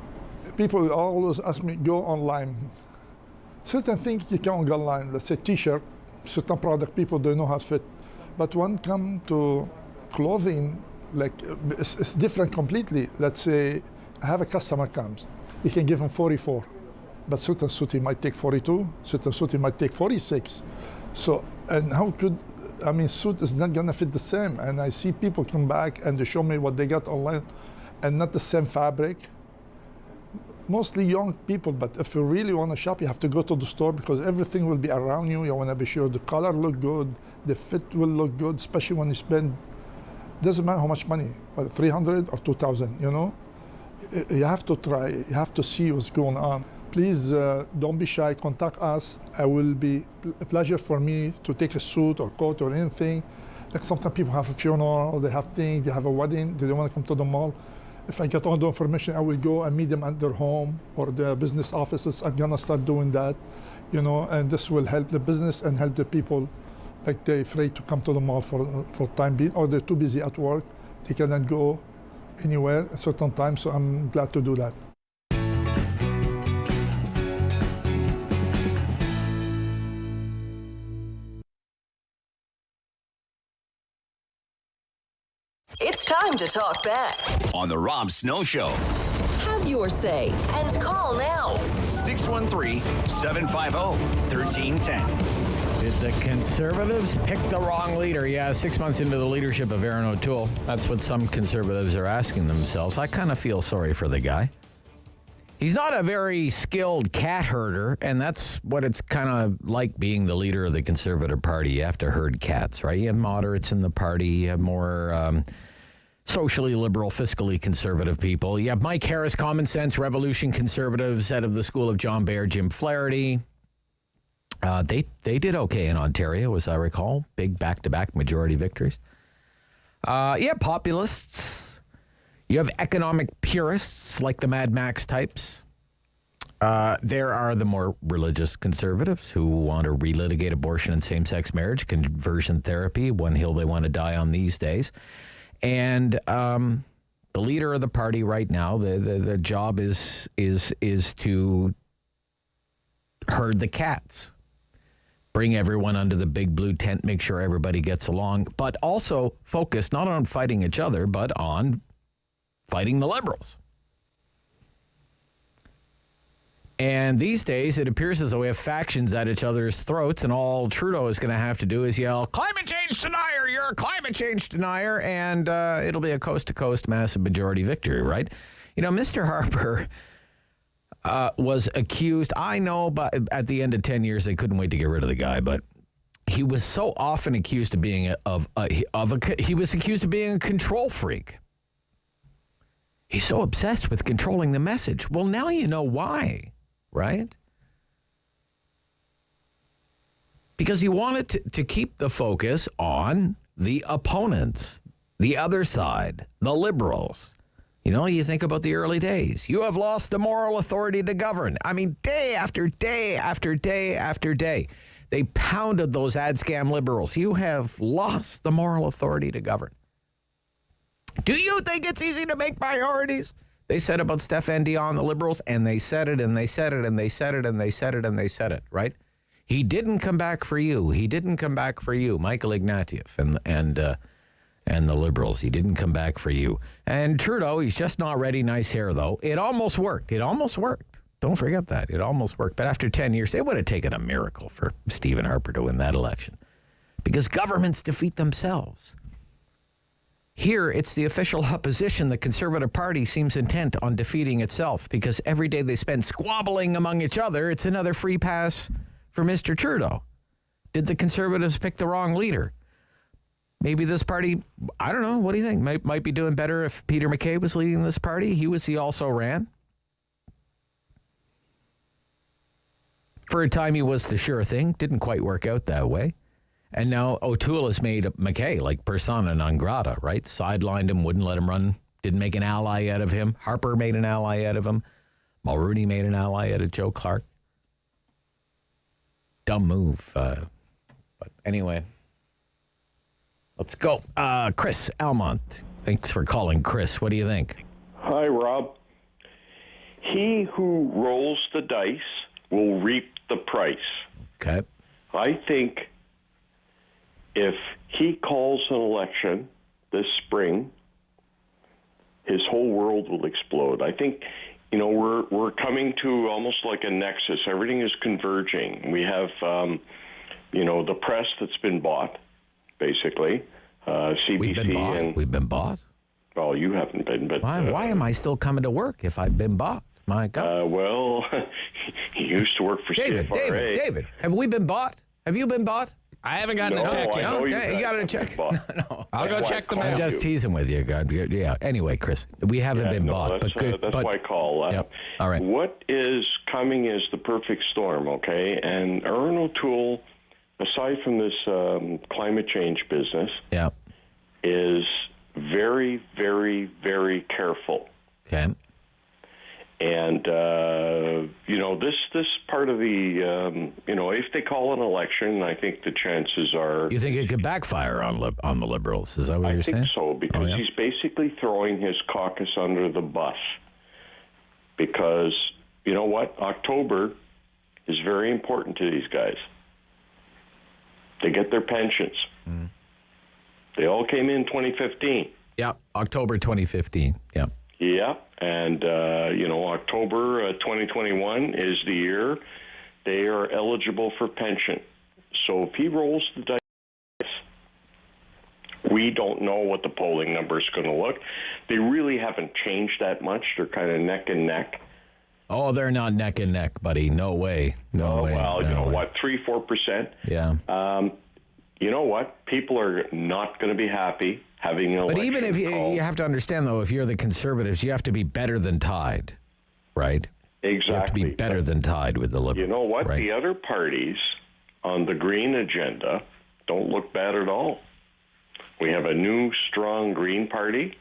People always ask me, go online. Certain things you can go online, let's say t-shirt, certain product people don't know how to fit, but when it comes to clothing, it's different completely. Let's say I have a customer comes, you can give him 44, but certain suit he might take 42, certain suit he might take 46. So, and how could, suit is not gonna fit the same. And I see people come back and they show me what they got online, and not the same fabric. Mostly young people, but if you really want to shop, you have to go to the store, because everything will be around you. You want to be sure the color look good, the fit will look good, especially when you spend, doesn't matter how much money, 300 or 2,000, You have to try, you have to see what's going on. Please don't be shy, contact us. It will be a pleasure for me to take a suit or coat or anything. Like sometimes people have a funeral, they have things, they have a wedding, they don't want to come to the mall. If I get all the information, I will go and meet them at their home or their business offices. I'm gonna start doing that, and this will help the business and help the people. Like they're afraid to come to the mall for time being, or they're too busy at work. They cannot go anywhere at certain times, so I'm glad to do that. It's time to talk back. On the Rob Snow Show. Have your say and call now. 613-750-1310. Did the Conservatives pick the wrong leader? Yeah, 6 months into the leadership of Erin O'Toole. That's what some Conservatives are asking themselves. I kind of feel sorry for the guy. He's not a very skilled cat herder, and that's what it's kind of like being the leader of the Conservative Party. You have to herd cats, right? You have moderates in the party. You have more socially liberal, fiscally conservative people. You have Mike Harris, Common Sense, Revolution Conservatives, head of the School of John Baird, Jim Flaherty. They did okay in Ontario, as I recall. Big back-to-back majority victories. You have populists. You have economic purists like the Mad Max types. There are the more religious conservatives who want to relitigate abortion and same-sex marriage, conversion therapy, one hill they want to die on these days. And the leader of the party right now, the job is to herd the cats. Bring everyone under the big blue tent, make sure everybody gets along, but also focus not on fighting each other, but on fighting the liberals. And these days, it appears as though we have factions at each other's throats, and all Trudeau is going to have to do is yell, "Climate change denier, you're a climate change denier," and it'll be a coast-to-coast massive majority victory, right? Mr. Harper was accused, I know, but at the end of 10 years, they couldn't wait to get rid of the guy, but he was so often accused of being he was accused of being a control freak. He's so obsessed with controlling the message. Well, now you know why, right? Because he wanted to keep the focus on the opponents, the other side, the liberals. You think about the early days. You have lost the moral authority to govern. I mean, day after day after day after day, they pounded those ad scam liberals. You have lost the moral authority to govern. Do you think it's easy to make priorities? They said about Stéphane Dion, the liberals, and they said it, and they said it, and they said it, and they said it, and they said it, right? He didn't come back for you. He didn't come back for you. Michael Ignatieff and the liberals. He didn't come back for you. And Trudeau, he's just not ready. Nice hair, though. It almost worked. It almost worked. Don't forget that. It almost worked. But after 10 years, it would have taken a miracle for Stephen Harper to win that election. Because governments defeat themselves. Here, it's the official opposition. The Conservative Party seems intent on defeating itself because every day they spend squabbling among each other, it's another free pass for Mr. Trudeau. Did the Conservatives pick the wrong leader? Maybe this party, I don't know, what do you think? Might be doing better if Peter MacKay was leading this party. He also ran. For a time, he was the sure thing. Didn't quite work out that way. And now O'Toole has made MacKay like persona non grata, right? Sidelined him, wouldn't let him run, didn't make an ally out of him. Harper made an ally out of him. Mulrooney made an ally out of Joe Clark. Dumb move. But anyway, let's go. Chris Almont. Thanks for calling, Chris. What do you think? Hi, Rob. He who rolls the dice will reap the price. Okay. I think if he calls an election this spring, his whole world will explode. I think, we're coming to almost like a nexus. Everything is converging. We have, the press that's been bought, basically. CBC. We've been bought? Well, you haven't been, but... Why am I still coming to work if I've been bought? My God. You used to work for CFRA. David, have we been bought? Have you been bought? I haven't gotten a check yet. No, you got to check. No. I'll go check the mail. I'm just teasing with you, God. Yeah. Anyway, Chris, we haven't been bought. That's why I call. Yep. All right. What is coming is the perfect storm, okay? And Erin O'Toole, aside from this climate change business, is very, very, very careful. Okay. And, this part of the, if they call an election, I think the chances are... You think it could backfire on the Liberals? Is that what you're saying? I think so, because he's basically throwing his caucus under the bus. Because, you know what? October is very important to these guys. They get their pensions. Mm. They all came in 2015. Yeah, October 2015. Yeah. Yeah, and, October 2021 is the year they are eligible for pension. So if he rolls the dice, we don't know what the polling number is going to look. They really haven't changed that much. They're kind of neck and neck. Oh, they're not neck and neck, buddy. No way. No way. Well, no you know way. what, 3-4%. Yeah. You know what? People are not going to be happy having an election. But even if you have to understand, though, if you're the Conservatives, you have to be better than tied, right? Exactly. You have to be better than tied with the Liberals. You know what? Right? The other parties on the Green agenda don't look bad at all. We have a new, strong Green Party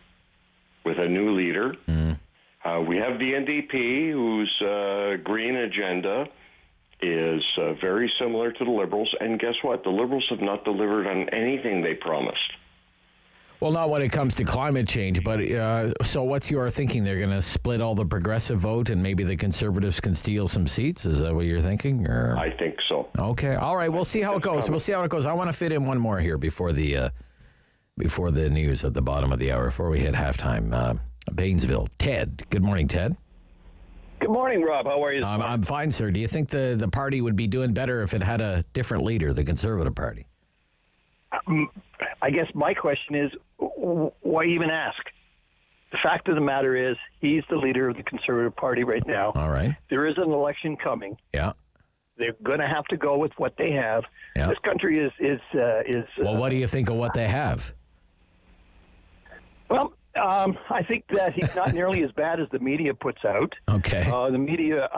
with a new leader. Mm. We have the NDP, whose Green agenda is very similar to the Liberals. And guess what? The Liberals have not delivered on anything they promised. Well, not when it comes to climate change, but so what's your thinking? They're going to split all the progressive vote and maybe the Conservatives can steal some seats? Is that what you're thinking? Or? I think so. Okay. All right. We'll see how it goes. We'll see how it goes. I want to fit in one more here before the news at the bottom of the hour, before we hit halftime. Baynesville. Ted. Good morning, Ted. Good morning, Rob. How are you? I'm fine, sir. Do you think the party would be doing better if it had a different leader, the Conservative Party? I guess my question is, why even ask? The fact of the matter is, he's the leader of the Conservative Party right now. All right. There is an election coming. Yeah. They're going to have to go with what they have. Yeah. This country is. Well, what do you think of what they have? Well, I think that he's not nearly as bad as the media puts out. Okay. The media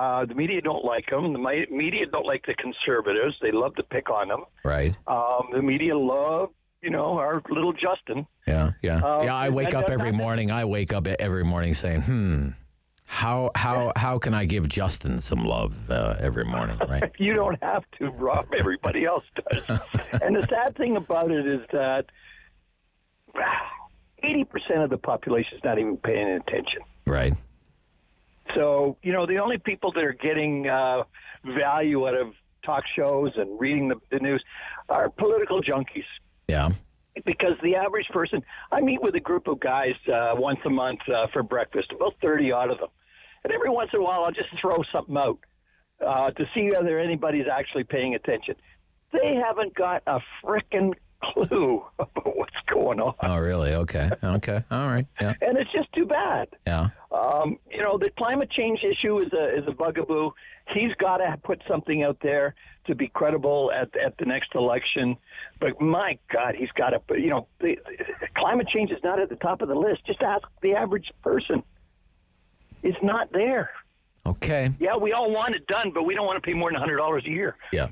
don't like him. The media don't like the Conservatives. They love to pick on them. Right. The media love, our little Justin. Yeah. I wake up every morning. saying, how can I give Justin some love every morning? Right. You don't have to, Rob. Everybody else does. And the sad thing about it is that 80% of the population is not even paying attention. Right. So, the only people that are getting value out of talk shows and reading the news are political junkies. Yeah. Because the average person, I meet with a group of guys once a month for breakfast, about 30 odd of them. And every once in a while, I'll just throw something out to see whether anybody's actually paying attention. They haven't got a frickin' clue about what's going on. Oh, really? Okay. All right. Yeah. And it's just too bad. Yeah. The climate change issue is a bugaboo. He's got to put something out there to be credible at the next election. But my God, he's got to. The climate change is not at the top of the list. Just ask the average person. It's not there. Okay. Yeah, we all want it done, but we don't want to pay more than $100 a year. Yeah.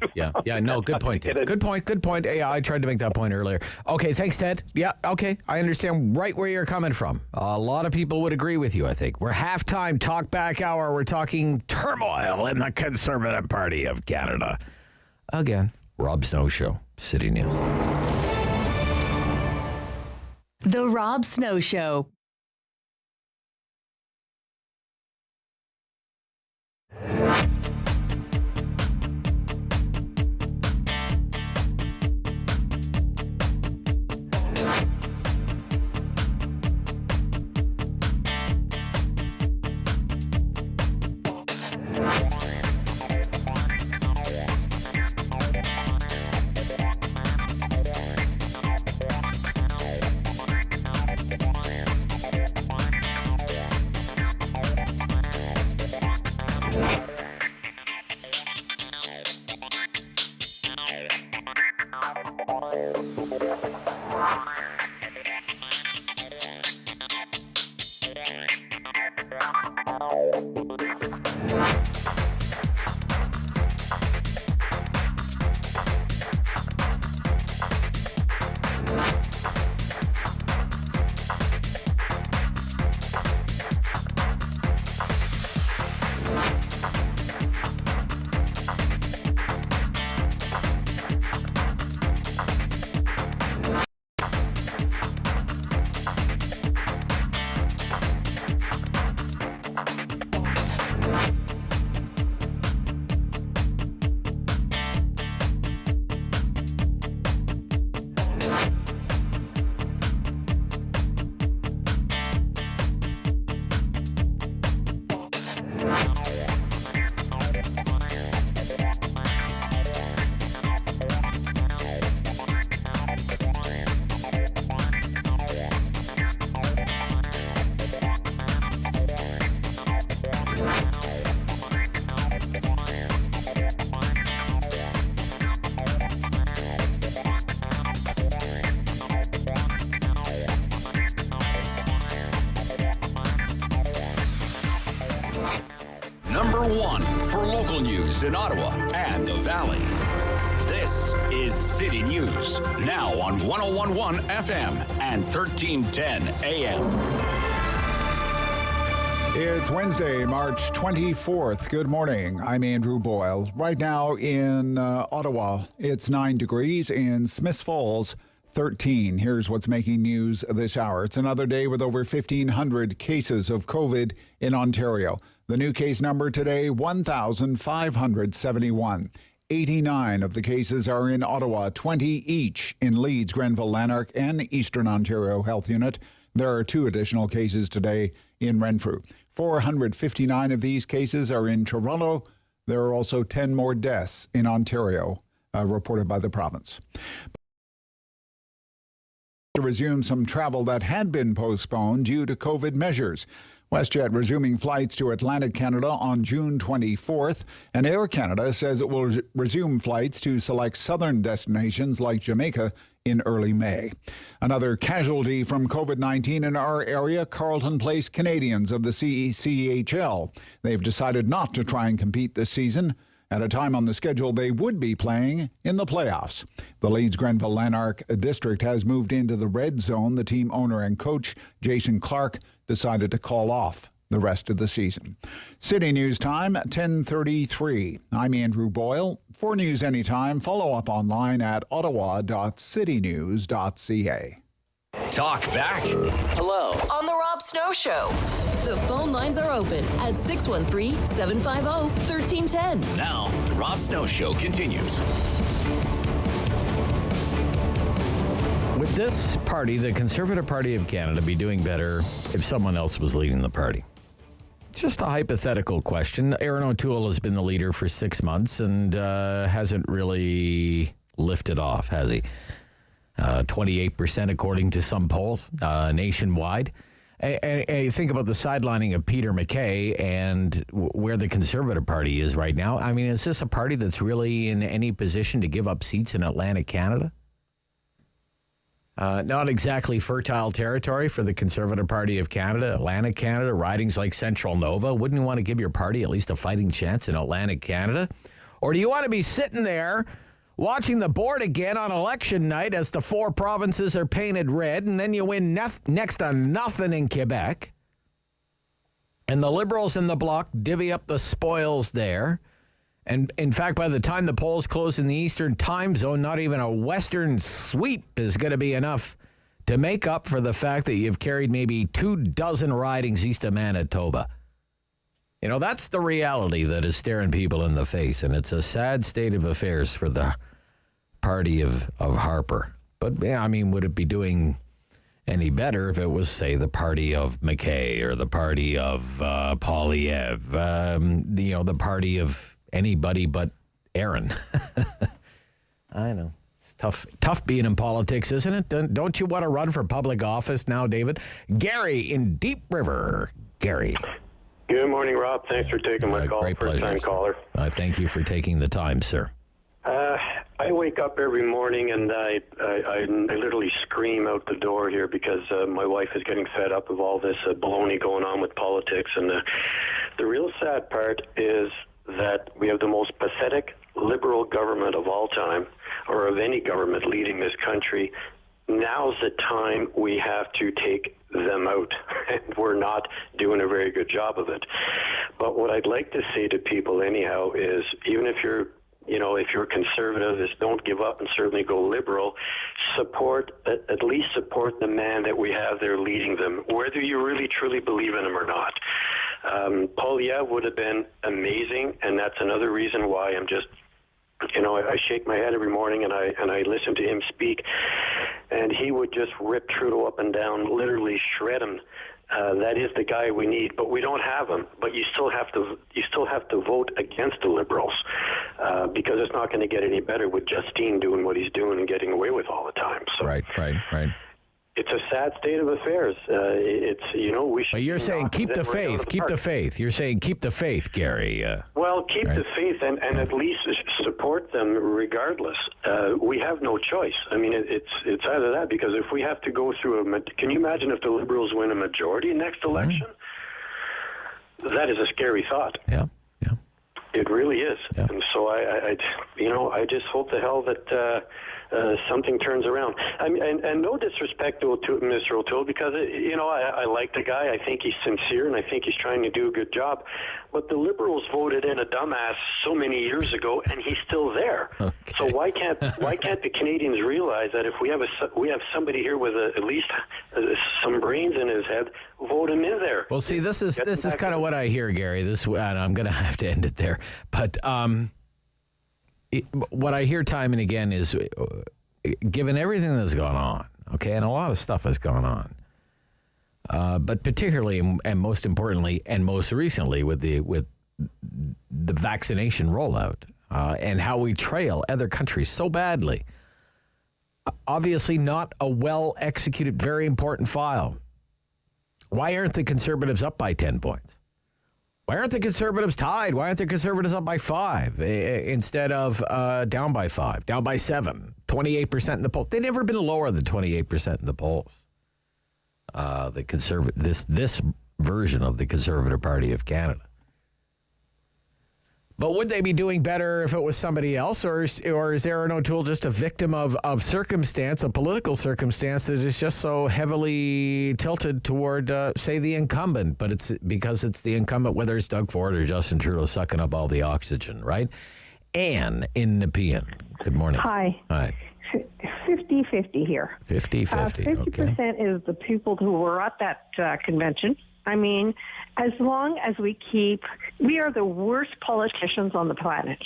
No, good point, Ted. Good point. Yeah, I tried to make that point earlier. Okay, thanks, Ted. Yeah, okay. I understand right where you're coming from. A lot of people would agree with you, I think. We're halftime, talk back hour. We're talking turmoil in the Conservative Party of Canada. Again, Rob Snow Show, City News. The Rob Snow Show. news in Ottawa and the Valley. This is City News, now on 101.1 FM and 1310 AM. It's Wednesday, March 24th. Good morning. I'm Andrew Boyle. Right now in Ottawa, it's 9 degrees. In Smiths Falls, 13. Here's what's making news this hour. It's another day with over 1,500 cases of COVID in Ontario. The new case number today, 1,571. 89 of the cases are in Ottawa, 20 each in Leeds, Grenville, Lanark, and Eastern Ontario Health Unit. There are 2 additional cases today in Renfrew. 459 of these cases are in Toronto. There are also 10 more deaths in Ontario, reported by the province. To resume some travel that had been postponed due to COVID measures. WestJet resuming flights to Atlantic Canada on June 24th, and Air Canada says it will resume flights to select southern destinations like Jamaica in early May. Another casualty from COVID-19 in our area, Carleton Place Canadians of the CIJA. They've decided not to try and compete this season at a time on the schedule they would be playing in the playoffs. The Leeds Grenville Lanark district has moved into the red zone. The team owner and coach, Jason Clark, decided to call off the rest of the season. City News Time, 10:33. I'm Andrew Boyle. For news anytime, follow up online at ottawa.citynews.ca. Talk back. Hello. On the Rob Snow Show. The phone lines are open at 613-750-1310. Now, the Rob Snow Show continues. Would this party, the Conservative Party of Canada, be doing better if someone else was leading the party? Just a hypothetical question. Aaron O'Toole has been the leader for 6 months and hasn't really lifted off, has he? 28% according to some polls nationwide. I think about the sidelining of Peter MacKay and where the Conservative Party is right now. I mean, is this a party that's really in any position to give up seats in Atlantic Canada? Not exactly fertile territory for the Conservative Party of Canada, Atlantic Canada, ridings like Central Nova. Wouldn't you want to give your party at least a fighting chance in Atlantic Canada? Or do you want to be sitting there watching the board again on election night as the 4 provinces are painted red, and then you win next to nothing in Quebec, and the Liberals in the Bloc divvy up the spoils there? And in fact, by the time the polls close in the Eastern time zone, not even a Western sweep is going to be enough to make up for the fact that you've carried maybe 24 ridings east of Manitoba. You know, that's the reality that is staring people in the face, and it's a sad state of affairs for the party of Harper. But, yeah, I mean, would it be doing any better if it was, say, the party of McKay or the party of Poilievre, the party of anybody but Aaron? I know. It's tough being in politics, isn't it? Don't you want to run for public office now, David? Gary in Deep River. Gary. Good morning, Rob. Thanks for taking my call. First-time caller. Thank you for taking the time, sir. I wake up every morning and I literally scream out the door here because my wife is getting fed up of all this baloney going on with politics. And the real sad part is that we have the most pathetic liberal government of all time, or of any government leading this country. Now's the time we have to take them out, and we're not doing a very good job of it. But what I'd like to say to people anyhow is, even if you're conservative, is don't give up and certainly go liberal. At least support the man that we have there leading them, whether you really truly believe in him or not. Poilievre would have been amazing, and that's another reason why I'm just, I shake my head every morning and I listen to him speak, and he would just rip Trudeau up and down, literally shred him. That is the guy we need, but we don't have him. But you still have to vote against the Liberals because it's not going to get any better with Justine doing what he's doing and getting away with all the time. So right. It's a sad state of affairs. We should. But you're saying keep the faith. Keep the faith. You're saying keep the faith, Gary. Well, keep the faith and at least support them regardless. We have no choice. I mean, it's either that, because if we have to go through can you imagine if the Liberals win a majority next election? That is a scary thought. Yeah. It really is. Yeah. And so I just hope to hell that something turns around. I mean, and no disrespect to Mr. O'Toole, because I like the guy. I think he's sincere, and I think he's trying to do a good job. But the Liberals voted in a dumbass so many years ago, and he's still there. Okay. So why can't the Canadians realize that if we have somebody here with at least some brains in his head, vote him in there? Well, see, this is kind of what I hear, Gary. And I'm going to have to end it there, but. What I hear time and again is, given everything that's gone on, okay, and a lot of stuff has gone on, but particularly and most importantly and most recently with the vaccination rollout and how we trail other countries so badly. Obviously not a well-executed, very important file. Why aren't the Conservatives up by 10 points? Why aren't the Conservatives tied? Why aren't the Conservatives up by 5 instead of down by 5, down by 7, 28% in the polls? They've never been lower than 28% in the polls. This version of the Conservative Party of Canada. But would they be doing better if it was somebody else, or is Erin O'Toole just a victim of circumstance, a political circumstance that is just so heavily tilted toward, say, the incumbent? But it's because it's the incumbent, whether it's Doug Ford or Justin Trudeau sucking up all the oxygen, right? Anne in Nepean. Good morning. Hi. Hi. 50-50 here. 50-50, 50% is the people who were at that convention. I mean, as long as we are the worst politicians on the planet.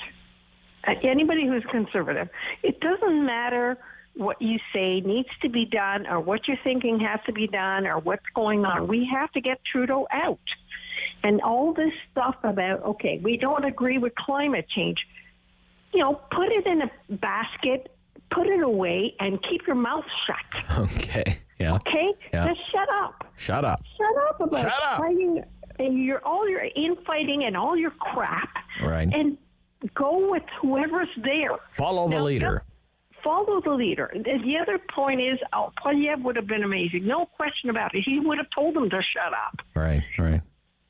Anybody who's conservative, it doesn't matter what you say needs to be done or what you're thinking has to be done or what's going on. We have to get Trudeau out. And all this stuff about, okay, we don't agree with climate change. Put it in a basket, put it away, and keep your mouth shut. Okay. Yeah. Okay? Yeah. Just shut up. Shut up. Shut up about fighting and your infighting and all your crap. Right. And go with whoever's there. Follow the leader. Follow the leader. The other point is, Poilievre would have been amazing. No question about it. He would have told them to shut up. Right.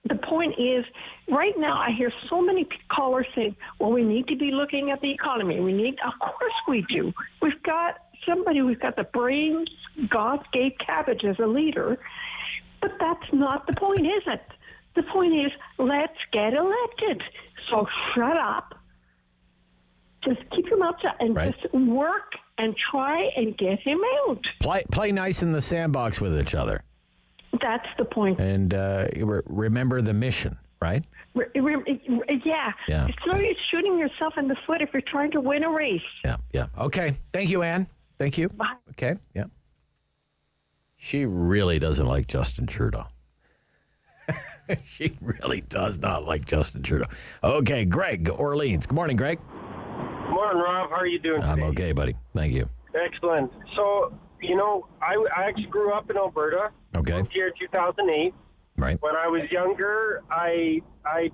The point is, right now, I hear so many callers saying, well, we need to be looking at the economy. Of course we do. We've got somebody who's got the brains God gave Cabbage as a leader, but that's not the point, is it? The point is, let's get elected. So shut up. Just keep your mouth shut and just work and try and get him out. Play nice in the sandbox with each other. That's the point. And remember the mission, right? Yeah. It's no use shooting yourself in the foot if you're trying to win a race. Yeah. Okay. Thank you, Anne. Thank you. Bye. Okay. Yeah. She really doesn't like Justin Trudeau. She really does not like Justin Trudeau. Okay, Greg, Orleans. Good morning, Greg. Good morning, Rob. How are you doing today? I'm okay, buddy. Thank you. Excellent. So, I actually grew up in Alberta. Okay. Moved here in 2008. Right. When I was younger, I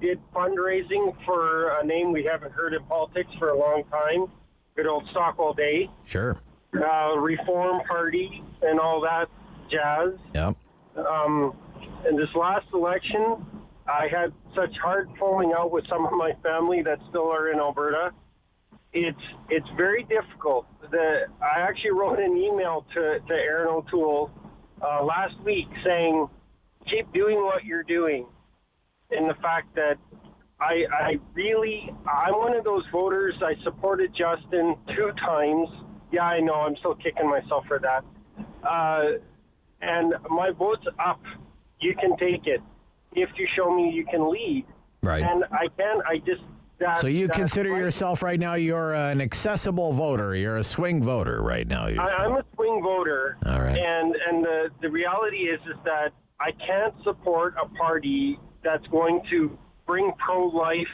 did fundraising for a name we haven't heard in politics for a long time. Good old Stock All Day. Sure. Reform Party and all that jazz. Yeah. In this last election, I had such hard falling out with some of my family that still are in Alberta. It's very difficult. I actually wrote an email to Erin O'Toole last week saying, keep doing what you're doing. And the fact that I'm one of those voters. I supported Justin 2 times. Yeah, I know. I'm still kicking myself for that. And my vote's up. You can take it if you show me you can lead. Right. And I can. So you consider yourself right now, you're an accessible voter. You're a swing voter right now. I'm a swing voter. All right. And the reality is that I can't support a party that's going to bring pro-life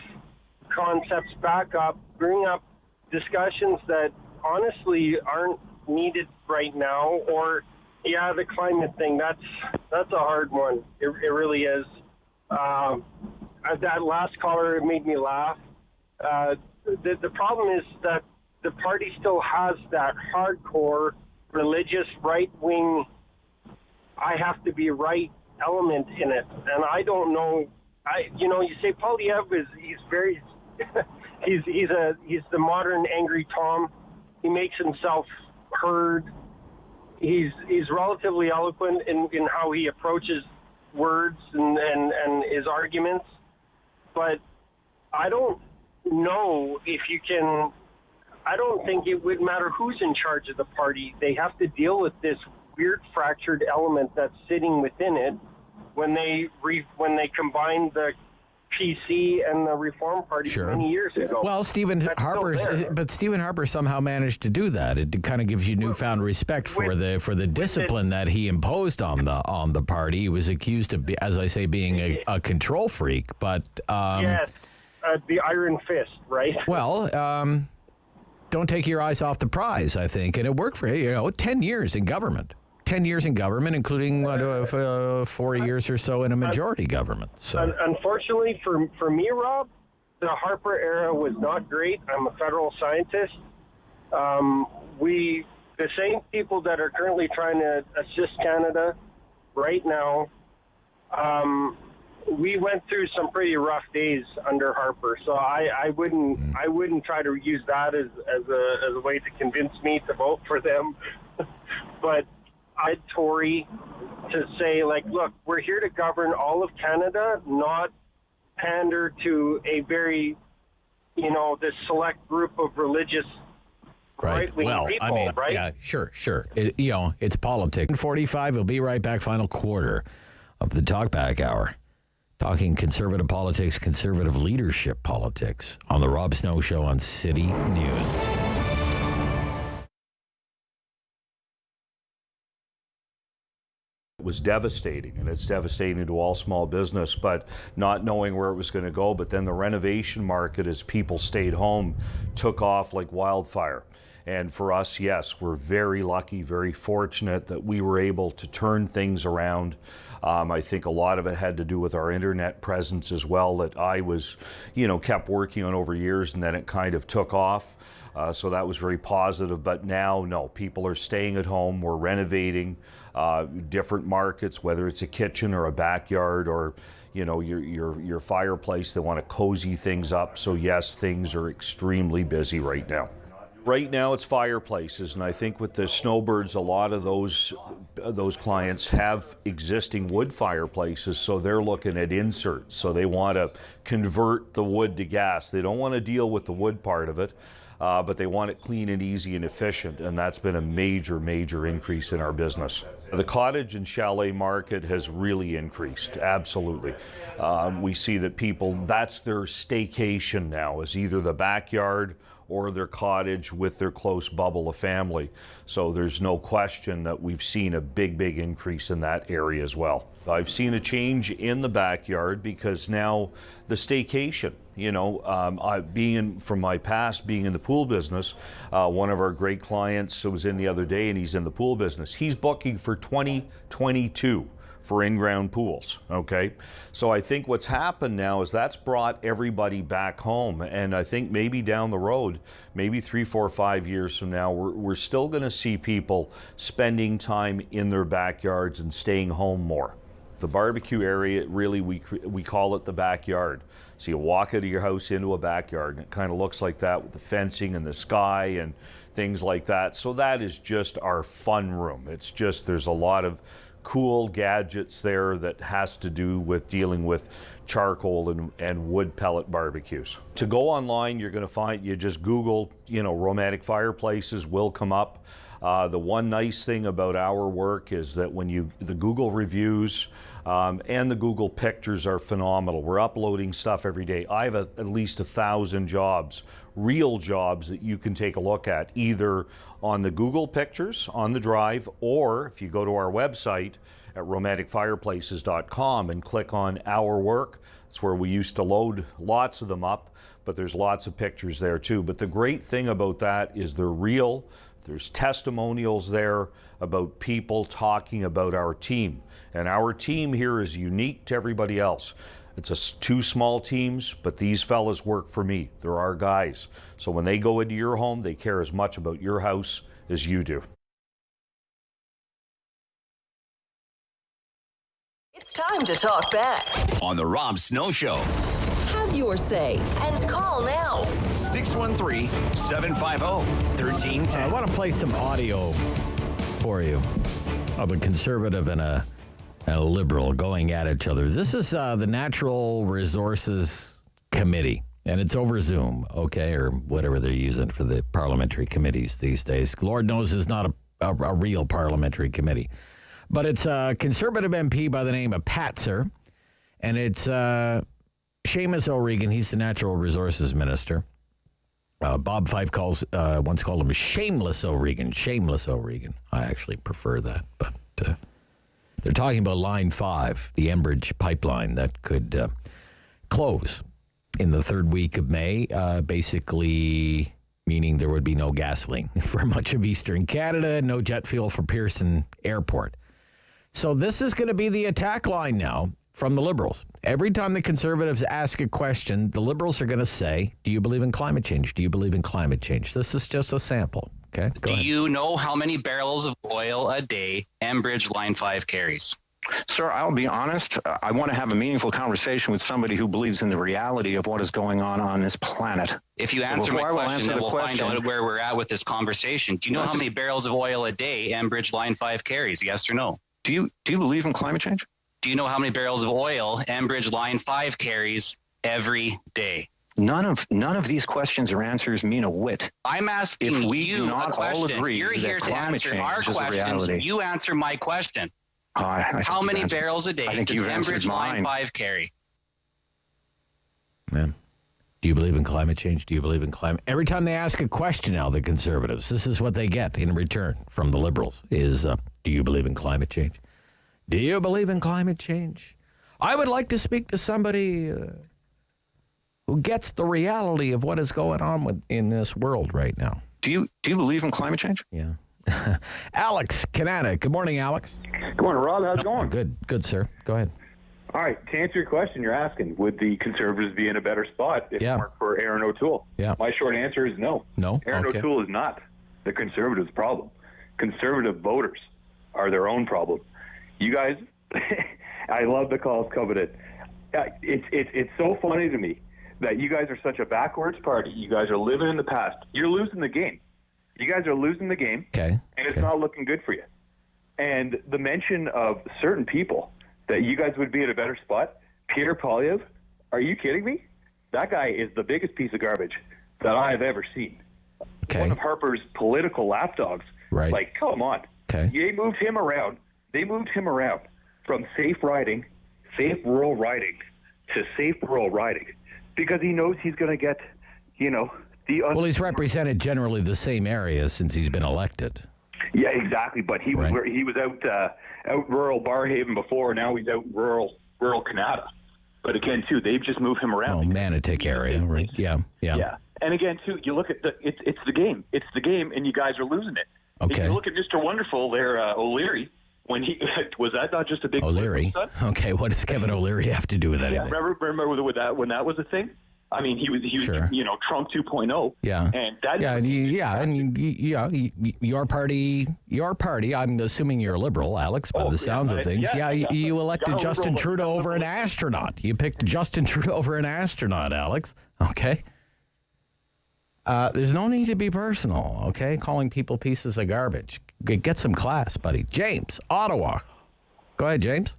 concepts back up, bring up discussions that honestly aren't needed right now, or the climate thing. That's a hard one. It really is. That last caller made me laugh. The problem is that the party still has that hardcore religious right-wing, I have to be right element in it. And I don't know. You say Poilievre he's very he's the modern angry Tom. He makes himself heard. He's relatively eloquent in how he approaches words and his arguments. But I don't know if you can. I don't think it would matter who's in charge of the party. They have to deal with this weird fractured element that's sitting within it when they combined the PC and the Reform Party many years ago. Well, Stephen Harper somehow managed to do that. It kind of gives you newfound respect for the discipline that he imposed on the party. He was accused of, as I say, being a control freak, but yes, the iron fist, right? Well, don't take your eyes off the prize, I think, and it worked for 10 years in government. 10 years in government, including 4 years or so in a majority government. So, unfortunately for me, Rob, the Harper era was not great. I'm a federal scientist. The same people that are currently trying to assist Canada right now, we went through some pretty rough days under Harper. So I wouldn't try to use that as a way to convince me to vote for them. But I'd Tory to say, look, we're here to govern all of Canada, not pander to a very, this select group of religious right-wing people, right? Yeah, sure. It's politics. 45, we'll be right back. Final quarter of the Talkback Hour. Talking conservative politics, conservative leadership politics on the Rob Snow Show on City News. Was devastating, and it's devastating to all small business, but not knowing where it was going to go. But then the renovation market, as people stayed home, took off like wildfire. And for us, yes, we're very lucky, very fortunate that we were able to turn things around. I think a lot of it had to do with our internet presence as well, that I was, kept working on over years, and then it kind of took off. So that was very positive. But now, no, people are staying at home. We're renovating different markets, whether it's a kitchen or a backyard or your fireplace. They want to cozy things up. So yes, things are extremely busy right now. Right now it's fireplaces, and I think with the snowbirds, a lot of those clients have existing wood fireplaces, so they're looking at inserts. So they want to convert the wood to gas. They don't want to deal with the wood part of it, but they want it clean and easy and efficient, and that's been a major increase in our business. The cottage and chalet market has really increased, absolutely. We see that people, that's their staycation now, is either the backyard or their cottage with their close bubble of family. So there's no question that we've seen a big increase in that area as well. I've seen a change in the backyard because now the staycation, from my past being in the pool business, one of our great clients was in the other day, and he's in the pool business. He's booking for 2022. For in-ground pools, okay? So I think what's happened now is that's brought everybody back home, and I think maybe down the road, maybe 3, 4, 5 years from now, we're still gonna see people spending time in their backyards and staying home more. The barbecue area, really, we call it the backyard. So you walk out of your house into a backyard, and it kind of looks like that with the fencing and the sky and things like that. So that is just our fun room. It's just, there's a lot of cool gadgets there that has to do with dealing with charcoal and wood pellet barbecues. To go online, you're going to find, you just Google, romantic fireplaces will come up. The one nice thing about our work is that when the Google reviews and the Google pictures are phenomenal. We're uploading stuff every day. I have at least 1,000 jobs, real jobs that you can take a look at, either on the Google pictures on the drive, or if you go to our website at romanticfireplaces.com and click on Our Work, that's where we used to load lots of them up, but there's lots of pictures there too. But the great thing about that is they're real. There's testimonials there about people talking about our team. And our team here is unique to everybody else. It's 2 small teams, but these fellas work for me. They're our guys. So when they go into your home, they care as much about your house as you do. It's time to talk back on the Rob Snow Show. Have your say and call now. 613-750-1310. I want to play some audio for you of a conservative and a liberal going at each other. This is the Natural Resources Committee, and it's over Zoom, okay, or whatever they're using for the parliamentary committees these days. Lord knows it's not a real parliamentary committee. But it's a conservative MP by the name of Patzer, and it's Seamus O'Regan. He's the Natural Resources Minister. Bob Fife once called him Shameless O'Regan. Shameless O'Regan. I actually prefer that. But they're talking about Line 5, the Enbridge pipeline that could close in the third week of May, basically meaning there would be no gasoline for much of Eastern Canada, no jet fuel for Pearson Airport. So this is going to be the attack line now from the Liberals. Every time the Conservatives ask a question, the Liberals are going to say, do you believe in climate change? Do you believe in climate change? This is just a sample, okay? Go ahead. Do you know how many barrels of oil a day Enbridge Line 5 carries? Sir, I'll be honest. I want to have a meaningful conversation with somebody who believes in the reality of what is going on this planet. If you answer my question, then we'll find out where we're at with this conversation. Do you know how many barrels of oil a day Enbridge Line 5 carries? Yes or no? Do you believe in climate change? Do you know how many barrels of oil Enbridge Line 5 carries every day? None of these questions or answers mean a whit. I'm asking if we you do not a question. All agree You're here to answer our questions. You answer my question. How many barrels a day does Enbridge Line 5 carry? Man, do you believe in climate change? Do you believe in climate? Every time they ask a question now, the Conservatives, this is what they get in return from the Liberals is, do you believe in climate change? Do you believe in climate change? I would like to speak to somebody who gets the reality of what is going on in this world right now. Do you believe in climate change? Yeah. Alex Canada. Good morning, Alex. Good morning, Rob. How's it going? Good, sir. Go ahead. All right. To answer your question, you're asking, would the Conservatives be in a better spot if it weren't for Aaron O'Toole? Yeah. My short answer is no. No? Aaron O'Toole is not the Conservatives' problem. Conservative voters are their own problem. You guys, I love the calls coveted. It's so funny to me that you guys are such a backwards party. You guys are living in the past. You're losing the game. You guys are losing the game, and it's not looking good for you. And the mention of certain people that you guys would be at a better spot, Peter Polyev, are you kidding me? That guy is the biggest piece of garbage that I've ever seen. One of Harper's political lapdogs. Right. Like, come on. They moved him around. They moved him around from safe rural riding to safe rural riding because he knows he's going to get, Well, he's represented generally the same area since he's been elected. Yeah, exactly. But he was out rural Barhaven before. Now he's out rural Canada. But again, too, they've just moved him around. Oh, Manitic area, right? Yeah. And again, too, you look at it's the game. It's the game, and you guys are losing it. Okay. If you look at Mr. Wonderful there, O'Leary. When was that not just a big O'Leary? Okay, what does Kevin O'Leary have to do with anything? Remember when that was a thing? I mean, he was sure. Trump 2.0. Yeah. And that your party. I'm assuming you're a liberal, Alex, by the sounds of things. You elected Justin Trudeau over an astronaut. You picked Justin Trudeau over an astronaut, Alex. Okay. There's no need to be personal, okay? Calling people pieces of garbage. Get some class, buddy. James, Ottawa. Go ahead, James.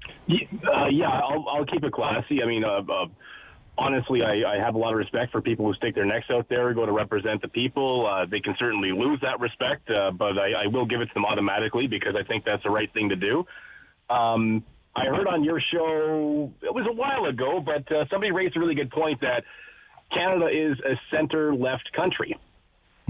I'll keep it classy. I mean, honestly, I have a lot of respect for people who stick their necks out there, go to represent the people. They can certainly lose that respect, but I will give it to them automatically because I think that's the right thing to do. I heard on your show, it was a while ago, but somebody raised a really good point that Canada is a center-left country.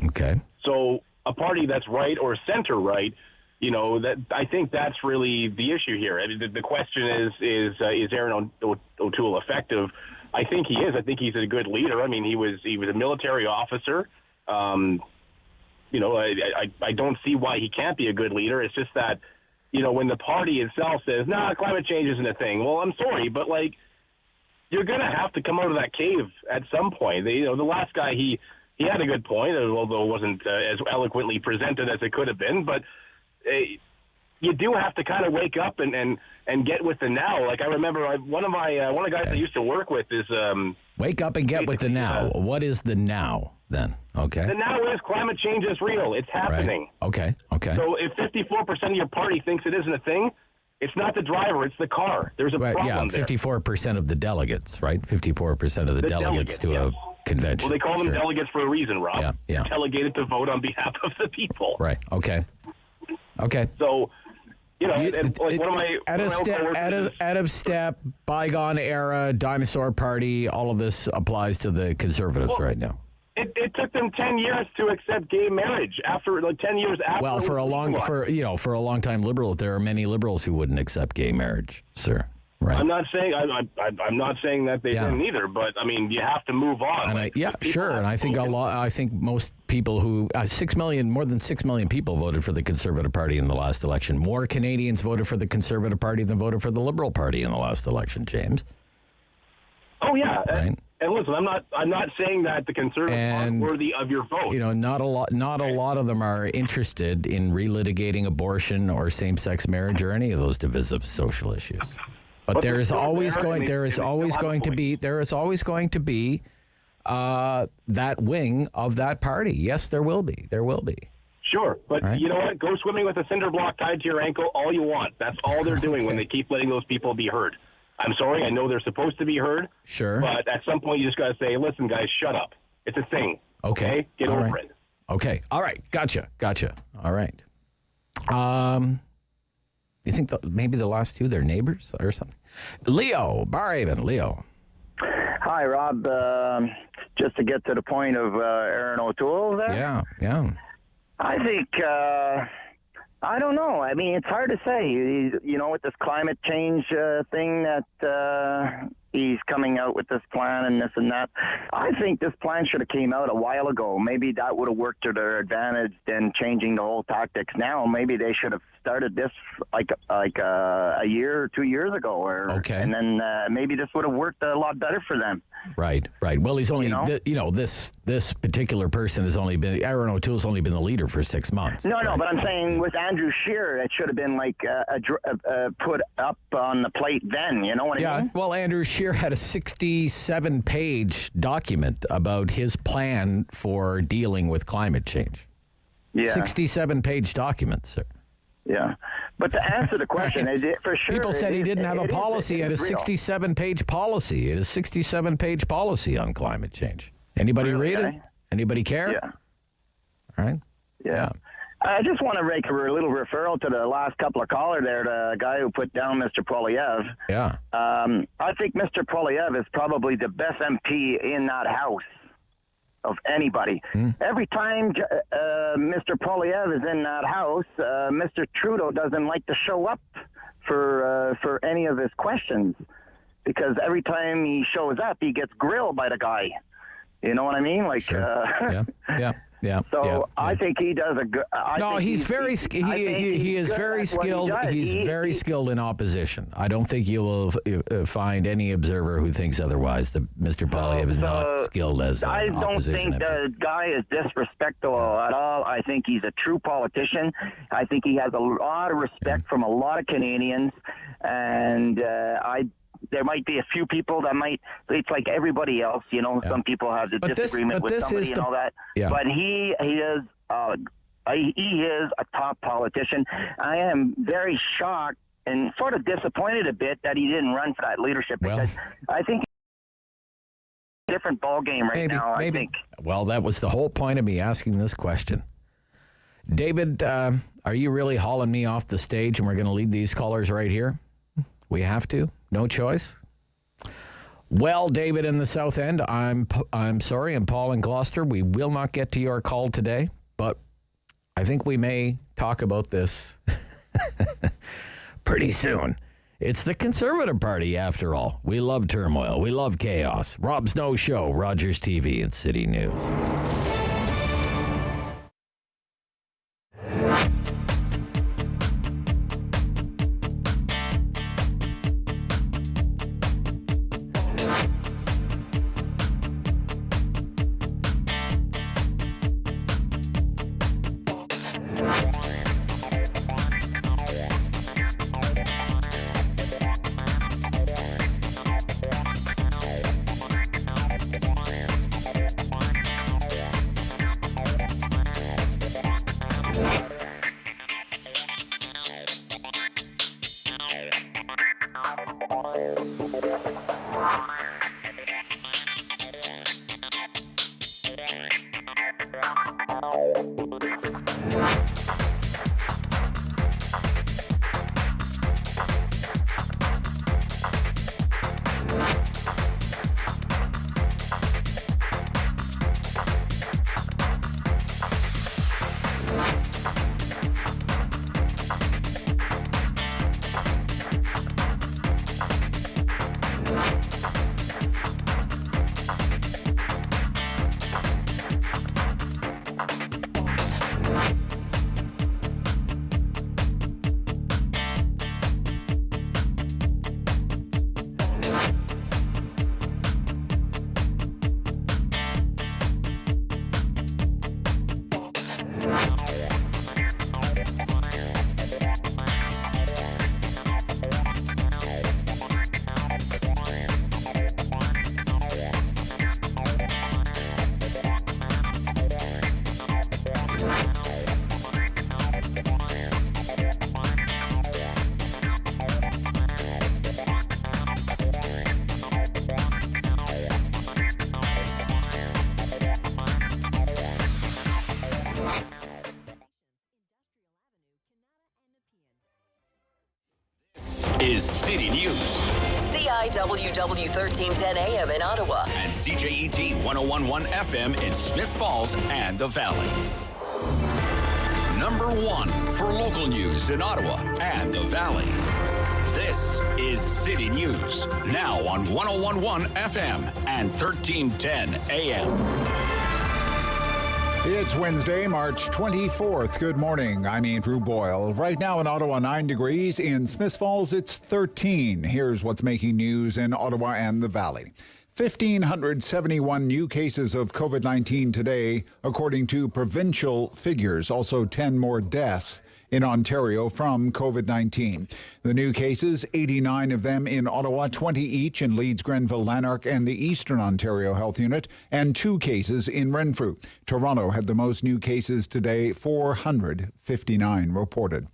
Okay. So a party that's right or center-right, that I think that's really the issue here. I mean, the question is Aaron O'Toole effective? I think he is. I think he's a good leader. I mean, he was a military officer. I don't see why he can't be a good leader. It's just that, when the party itself says, climate change isn't a thing. Well, I'm sorry, but you're going to have to come out of that cave at some point. The last guy, he had a good point, although it wasn't as eloquently presented as it could have been. But you do have to kind of wake up and get with the now. Like I remember one of the guys I used to work with is Wake up and get with the now. What is the now then? Okay. The now is climate change is real. It's happening. Right. Okay. So if 54% of your party thinks it isn't a thing, it's not the driver, it's the car. There's a problem there. 54% of the delegates, right? 54% of the delegates to a convention. Well, they call them delegates for a reason, Rob. Yeah. Delegated to vote on behalf of the people. Right. Okay. So, one of my out of step, bygone era, dinosaur party. All of this applies to the Conservatives right now. It took them 10 years to accept gay marriage. After 10 years after. Well, for a long time, Liberal. There are many Liberals who wouldn't accept gay marriage, sir. Right. I'm not saying I'm not saying that they didn't either, but I mean you have to move on. And sure. And I think most people who more than 6 million people voted for the Conservative Party in the last election. More Canadians voted for the Conservative Party than voted for the Liberal Party in the last election, James. Oh yeah. Right. And listen, I'm not saying that the Conservatives aren't worthy of your vote. Not a lot of them are interested in relitigating abortion or same-sex marriage or any of those divisive social issues. But there is always going to be that wing of that party. Yes, there will be. Sure, but you know what? Go swimming with a cinder block tied to your ankle all you want. That's all they're doing when they keep letting those people be heard. I'm sorry, I know they're supposed to be heard. Sure. But at some point you just got to say, listen, guys, shut up. It's a thing. Okay? Get over it. Okay. All right. Gotcha. All right. You think maybe the last two, they're neighbors or something? Leo, Barhaven, Leo. Hi, Rob. Just to get to the point of Aaron O'Toole there. Yeah. I think, I don't know. I mean, it's hard to say. With this climate change thing that he's coming out with this plan and this and that. I think this plan should have came out a while ago. Maybe that would have worked to their advantage than changing the whole tactics now. Maybe they should have started this like a year or 2 years ago, and then maybe this would have worked a lot better for them. Right. Well, he's only, this particular person has only been, Aaron O'Toole's only been the leader for 6 months. No, but I'm saying with Andrew Scheer, it should have been put up on the plate then, you know what I mean? Yeah, well, Andrew Scheer had a 67-page document about his plan for dealing with climate change. Yeah. 67-page document, sir. Yeah. But to answer the question, for sure... People said he didn't have a policy. He had a 67-page policy. It is a 67-page policy on climate change. Anybody read it? Anybody care? Yeah. All right. Yeah. I just want to make a little referral to the last couple of callers there, the guy who put down Mr. Poilievre. Yeah. I think Mr. Poilievre is probably the best MP in that house of anybody. Every time Mr. Poilievre is in that house, Mr. Trudeau doesn't like to show up for any of his questions, because every time he shows up, he gets grilled by the guy. You know what I mean? Like, Yeah. So I think he does a good. He's very skilled. He's very skilled in opposition. I don't think you will find any observer who thinks otherwise. That Mr. Poilievre is not skilled as an opposition. I don't think the guy is disrespectful at all. I think he's a true politician. I think he has a lot of respect from a lot of Canadians, and there might be a few people that might. It's like everybody else, Some people have a disagreement with somebody and all that. Yeah. But he is a top politician. I am very shocked and sort of disappointed a bit that he didn't run for that leadership, because I think it's a different ball game now. I think. Well, that was the whole point of me asking this question. David, are you really hauling me off the stage, and we're going to leave these callers right here? We have to. No choice. Well, David in the South End, I'm sorry, and Paul in Gloucester, we will not get to your call today, but I think we may talk about this pretty soon. It's the Conservative Party, after all. We love turmoil. We love chaos. Rob Snow Show, Rogers TV and City News. Is City News. CIJA 1310 AM in Ottawa. And CJET 1011 FM in Smith Falls and the Valley. Number one for local news in Ottawa and the Valley. This is City News. Now on 1011 FM and 1310 AM. It's Wednesday, March 24th. Good morning. I'm Andrew Boyle. Right now in Ottawa, 9 degrees. In Smith Falls, it's 13. Here's what's making news in Ottawa and the Valley. 1,571 new cases of COVID-19 today, according to provincial figures. Also 10 more deaths in Ontario from COVID-19. The new cases, 89 of them in Ottawa, 20 each in Leeds, Grenville, Lanark, and the Eastern Ontario Health Unit, and 2 cases in Renfrew. Toronto had the most new cases today, 459 reported.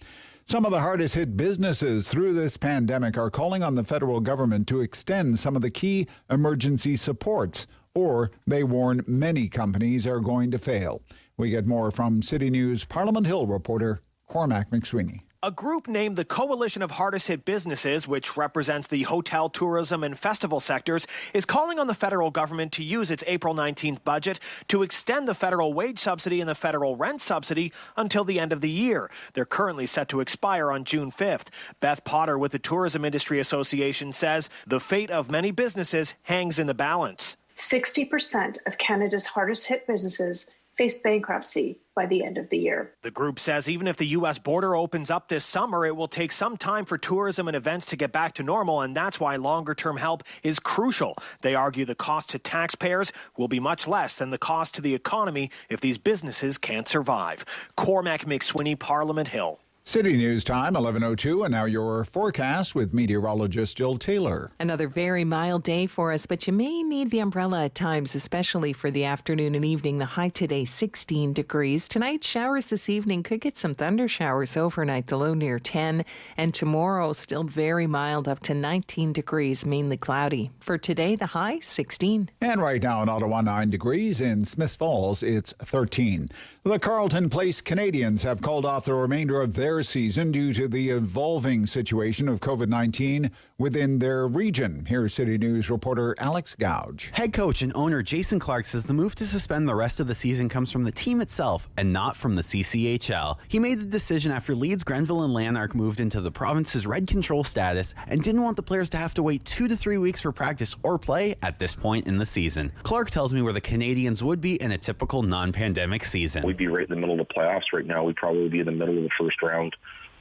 Some of the hardest hit businesses through this pandemic are calling on the federal government to extend some of the key emergency supports, or they warn many companies are going to fail. We get more from City News Parliament Hill reporter Cormac McSweeney. A group named the Coalition of Hardest Hit Businesses, which represents the hotel, tourism, and festival sectors, is calling on the federal government to use its April 19th budget to extend the federal wage subsidy and the federal rent subsidy until the end of the year. They're currently set to expire on June 5th. Beth Potter with the Tourism Industry Association says the fate of many businesses hangs in the balance. 60% of Canada's hardest hit businesses face bankruptcy by the end of the year. The group says even if the U.S. border opens up this summer, it will take some time for tourism and events to get back to normal, and that's why longer-term help is crucial. They argue the cost to taxpayers will be much less than the cost to the economy if these businesses can't survive. Cormac McSweeney, Parliament Hill. City News Time, 11:02, and now your forecast with meteorologist Jill Taylor. Another very mild day for us, but you may need the umbrella at times, especially for the afternoon and evening. The high today, 16 degrees. Tonight, showers this evening. Could get some thunder showers overnight, the low near 10. And tomorrow, still very mild, up to 19 degrees, mainly cloudy. For today, the high, 16. And right now in Ottawa, 9 degrees. In Smith Falls, it's 13. The Carleton Place Canadians have called off the remainder of their season due to the evolving situation of COVID-19 within their region. Here's City News reporter Alex Gouge. Head coach and owner Jason Clark says the move to suspend the rest of the season comes from the team itself and not from the CCHL. He made the decision after Leeds, Grenville, and Lanark moved into the province's red control status and didn't want the players to have to wait 2 to 3 weeks for practice or play at this point in the season. Clark tells me where the Canadians would be in a typical non-pandemic season. We'd be right in the middle of the playoffs right now. We'd probably be in the middle of the first round.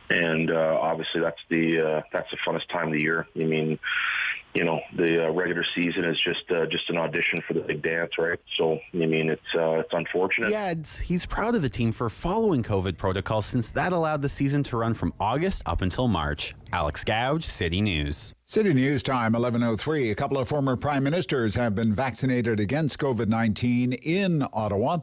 And obviously that's the funnest time of the year. I mean, you know, the regular season is just an audition for the big dance, right? So, I mean, it's unfortunate. He adds he's proud of the team for following COVID protocols since that allowed the season to run from August up until March. Alex Gouge, City News. City News Time, 11:03. A couple of former prime ministers have been vaccinated against COVID-19 in Ottawa.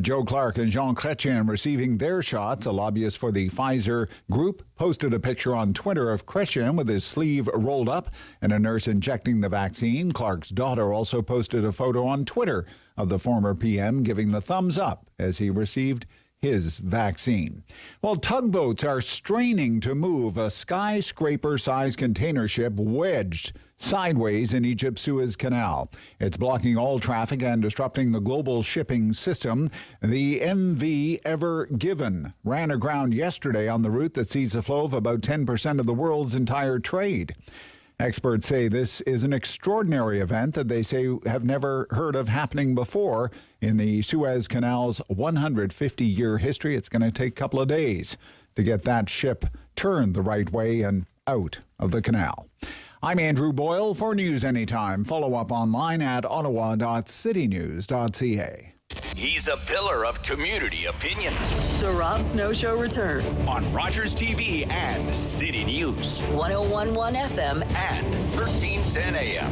Joe Clark and Jean Chrétien receiving their shots. A lobbyist for the Pfizer group posted a picture on Twitter of Chrétien with his sleeve rolled up and a nurse injecting the vaccine. Clark's daughter also posted a photo on Twitter of the former PM giving the thumbs up as he received his vaccine. Well, tugboats are straining to move a skyscraper-sized container ship wedged sideways in Egypt's Suez Canal. It's blocking all traffic and disrupting the global shipping system. The MV Ever Given ran aground yesterday on the route that sees the flow of about 10% of the world's entire trade. Experts say this is an extraordinary event that they say have never heard of happening before in the Suez Canal's 150-year history. It's going to take a couple of days to get that ship turned the right way and out of the canal. I'm Andrew Boyle for News Anytime. Follow up online at ottawa.citynews.ca. He's a pillar of community opinion. The Rob Snow Show returns on Rogers TV and City News. 101.1 FM and 1310 AM.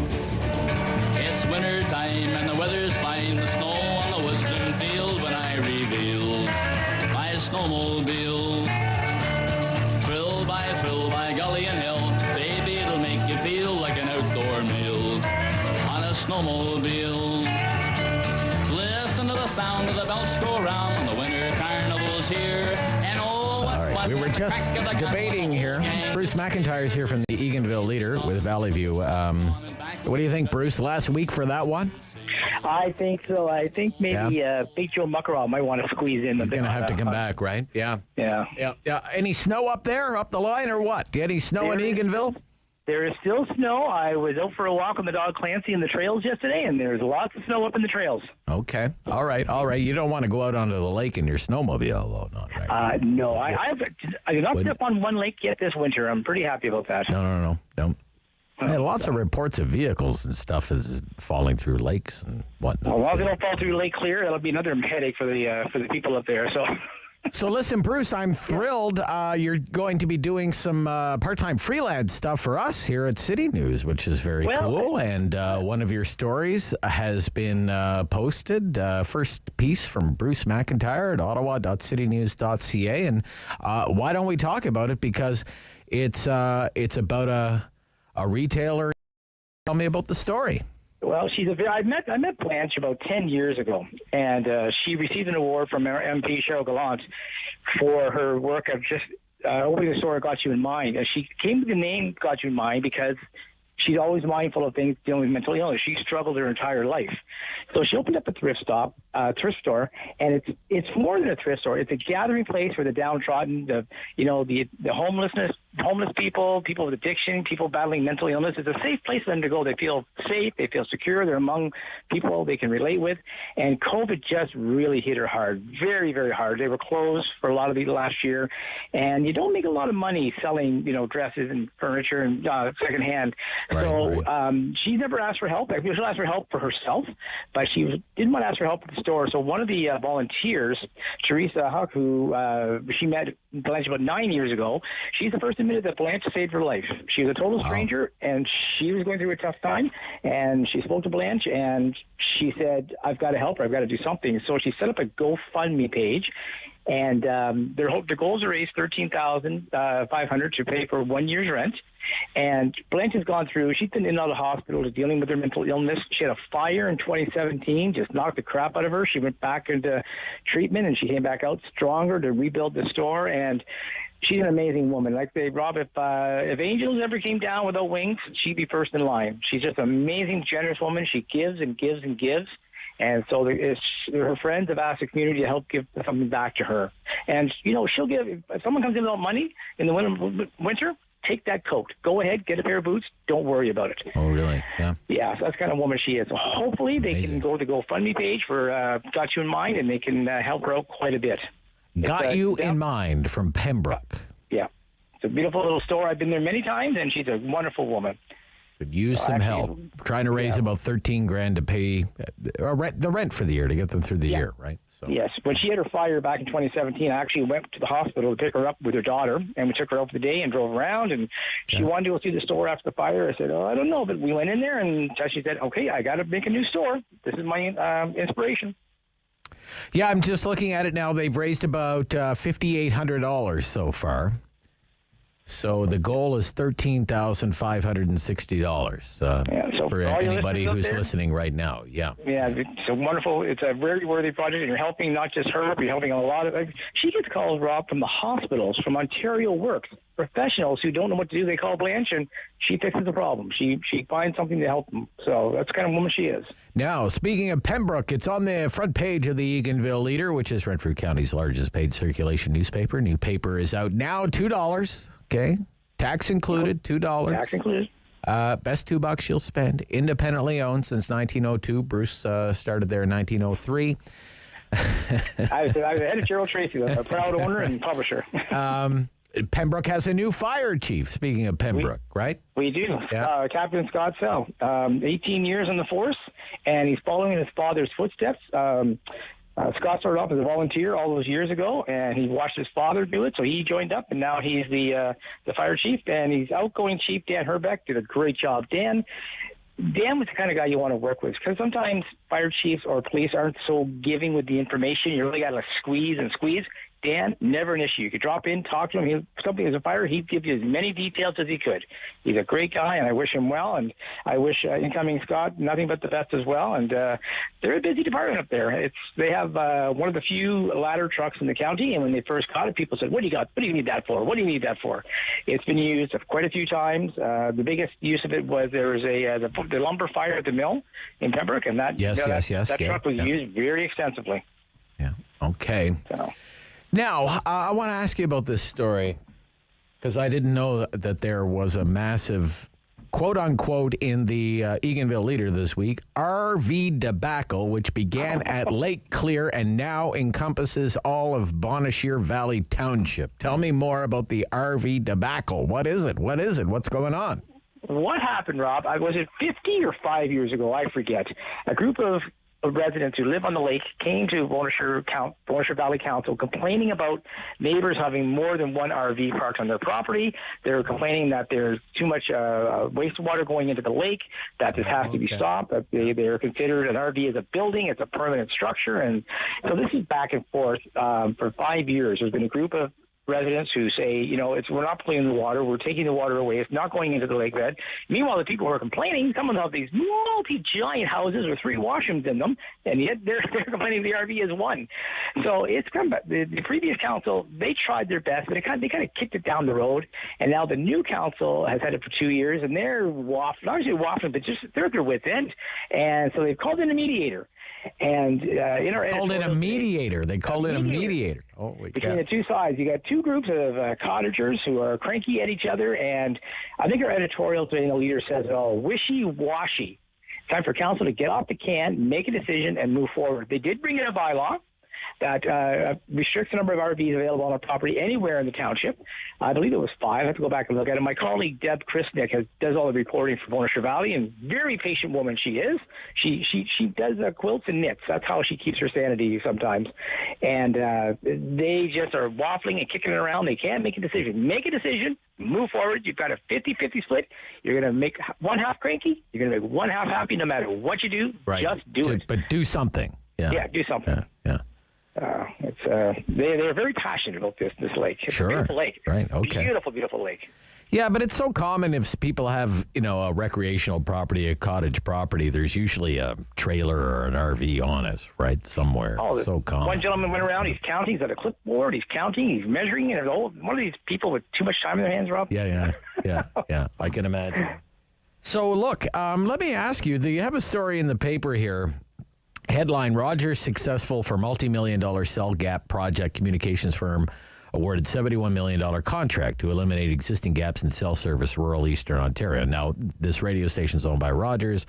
It's winter time and the weather's fine. The snow on the woods and field when I reveal my snowmobile. Thrill by gully and hill. Baby, it'll make you feel like an outdoor meal on a snowmobile. Listen to the sound of the bells go round when the winter carnival's here. And oh, what All right, we were just debating here. Bruce McIntyre is here from the Eganville Leader with Valley View. What do you think, Bruce? Last week for that one? I think so. I think maybe Big Joe Muckeraw might want to squeeze in. He's going to have to come back, right? Yeah. Any snow up there, up the line, or what? Do you have any snow in Eganville? There is still snow. I was out for a walk on the dog Clancy in the trails yesterday, and there's lots of snow up in the trails. Okay. All right. You don't want to go out onto the lake in your snowmobile, though, not right? No. I've not been up on one lake yet this winter. I'm pretty happy about that. No. Don't. I had lots of reports of vehicles and stuff is falling through lakes and whatnot. Well, as long as they don't fall through Lake Clear, that'll be another headache for the people up there. So listen, Bruce, I'm thrilled you're going to be doing some part-time freelance stuff for us here at City News, which is very cool. And one of your stories has been posted, first piece from Bruce McIntyre at ottawa.citynews.ca. And why don't we talk about it? Because it's about a retailer. Tell me about the story. Well, I met Blanche about 10 years ago, and she received an award from our MP Cheryl Gallant for her work of just opening a store that Got You in Mind. She came to the name Got You in Mind because she's always mindful of things dealing with mental illness. She struggled her entire life. So she opened up a thrift store, and it's more than a thrift store. It's a gathering place for the downtrodden, the homeless people, people with addiction, people battling mental illness. It's a safe place for them to go. They feel safe. They feel secure. They're among people they can relate with. And COVID just really hit her hard, very, very hard. They were closed for a lot of the last year, and you don't make a lot of money selling, dresses and furniture and secondhand. She never asked for help. She asked for help for herself, but she didn't want to ask for help at the store. So one of the volunteers, Teresa Huck, who she met Blanche about 9 years ago, she's the first admitted that Blanche saved her life. She was a total stranger, and she was going through a tough time, and she spoke to Blanche, and she said, I've got to help her. I've got to do something. So she set up a GoFundMe page, and their goal is to raise $13,500 to pay for 1 year's rent. And Blanche has gone through, she's been in and out of hospital dealing with her mental illness. She had a fire in 2017, just knocked the crap out of her. She went back into treatment, and she came back out stronger to rebuild the store. And she's an amazing woman. Like they, Rob, if angels ever came down without wings, she'd be first in line. She's just an amazing, generous woman. She gives and gives and gives. And so her friends have asked the community to help give something back to her. And, she'll give, if someone comes in without money in the winter, take that coat. Go ahead, get a pair of boots. Don't worry about it. Oh, really? Yeah. Yeah, so that's the kind of woman she is. So hopefully they can go to the GoFundMe page for Got You in Mind, and they can help her out quite a bit. Got You in Mind from Pembroke. Yeah. It's a beautiful little store. I've been there many times, and she's a wonderful woman. Could use some help. Trying to raise about $13,000 to pay the rent for the year to get them through the year, right? So. Yes. When she had her fire back in 2017, I actually went to the hospital to pick her up with her daughter, and we took her out for the day and drove around, and she wanted to go see the store after the fire. I said, I don't know, but we went in there, and she said, okay, I got to make a new store. This is my inspiration. Yeah, I'm just looking at it now. They've raised about $5,800 so far. So the goal is $13,560 for anybody who's listening right now. Yeah. Yeah, it's a wonderful, it's a very worthy project, and you're helping not just her, but you're helping a lot of, she gets calls, Rob, from the hospitals, from Ontario Works, professionals who don't know what to do. They call Blanche, and she fixes the problem. She finds something to help them. So that's the kind of woman she is. Now, speaking of Pembroke, it's on the front page of the Eganville Leader, which is Renfrew County's largest paid circulation newspaper. New paper is out now, $2. Okay. Tax included, $2. Tax included. Best $2 you'll spend. Independently owned since 1902. Bruce started there in 1903. I was editorial Tracy, a proud owner and publisher. Pembroke has a new fire chief, speaking of Pembroke, right? We do. Yeah. Captain Scott Sell, 18 years in the force, and he's following in his father's footsteps. Scott started off as a volunteer all those years ago, and he watched his father do it, so he joined up, and now he's the fire chief, and he's outgoing chief. Dan Herbeck did a great job. Dan was the kind of guy you want to work with, because sometimes fire chiefs or police aren't so giving with the information. You really got to squeeze and squeeze. Dan, never an issue. You could drop in, talk to him. Something as a fire, he'd give you as many details as he could. He's a great guy, and I wish him well, and I wish incoming Scott nothing but the best as well. And they're a busy department up there. They have one of the few ladder trucks in the county, and when they first got it, people said, "What do you got? What do you need that for? What do you need that for?" It's been used quite a few times. The biggest use of it was there was the lumber fire at the mill in Pembroke, and that truck was used very extensively. Yeah. Okay. So. Now, I want to ask you about this story because I didn't know that there was a massive, quote-unquote, in the Eganville Leader this week, RV debacle, which began at Lake Clear and now encompasses all of Bonnechere Valley Township. Tell me more about the RV debacle. What is it? What is it? What's going on? What happened, Rob? Was it 50 or 5 years ago? I forget. A group of residents who live on the lake came to Bonnechere Valley Council complaining about neighbors having more than one RV parked on their property. They're complaining that there's too much wastewater going into the lake, that this has to be stopped, that they're considered an RV as a building, it's a permanent structure. And so this is back and forth for 5 years. There's been a group of residents who say, we're not polluting the water, we're taking the water away, it's not going into the lake bed. Meanwhile, the people who are complaining, some of them have these multi-giant houses with 3 washrooms in them, and yet they're complaining the RV is one. So it's come back. The previous council, they tried their best, but they kind of kicked it down the road, and now the new council has had it for 2 years, and they're waffling, but just they're at their wit's end, and so they've called in a mediator. And They called in a mediator. Between the two sides, you got two groups of cottagers who are cranky at each other, and I think our editorial today in the Leader says it all: wishy-washy. Time for council to get off the can, make a decision, and move forward. They did bring in a bylaw that restricts the number of RVs available on a property anywhere in the township. I believe it was 5. I have to go back and look at it. My colleague Deb Chrisnick does all the reporting for Bonnechere Valley, and very patient woman she is. She does quilts and knits. That's how she keeps her sanity sometimes. And they just are waffling and kicking it around. They can't make a decision. Make a decision. Move forward. You've got a 50-50 split. You're going to make one half cranky. You're going to make one half happy no matter what you do. Right. Just do it. But do something. Yeah, do something. Yeah. They're very passionate about this lake. It's a beautiful lake. Right. Okay. Beautiful lake. Yeah, but it's so common if people have, a recreational property, a cottage property, there's usually a trailer or an RV on it, right, somewhere. So common. One gentleman went around, he's counting, he's got a clipboard, he's counting, he's measuring, and one of these people with too much time in their hands, Rob. Yeah, I can imagine. So, look, let me ask you, you have a story in the paper here. Headline: Rogers successful for multi-million-dollar cell gap project. Communications firm awarded $71 million contract to eliminate existing gaps in cell service rural Eastern Ontario. Now, this radio station is owned by Rogers,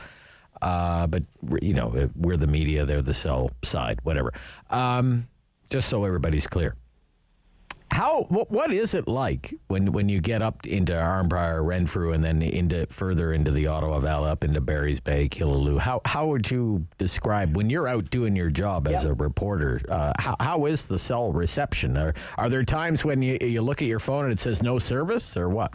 but, we're the media, they're the cell side, whatever. Just so everybody's clear. What is it like when you get up into Arnprior, Renfrew, and then further into the Ottawa Valley, up into Barry's Bay, Killaloe? How would you describe when you're out doing your job as a reporter? How is the cell reception? Are there times when you look at your phone and it says no service, or what?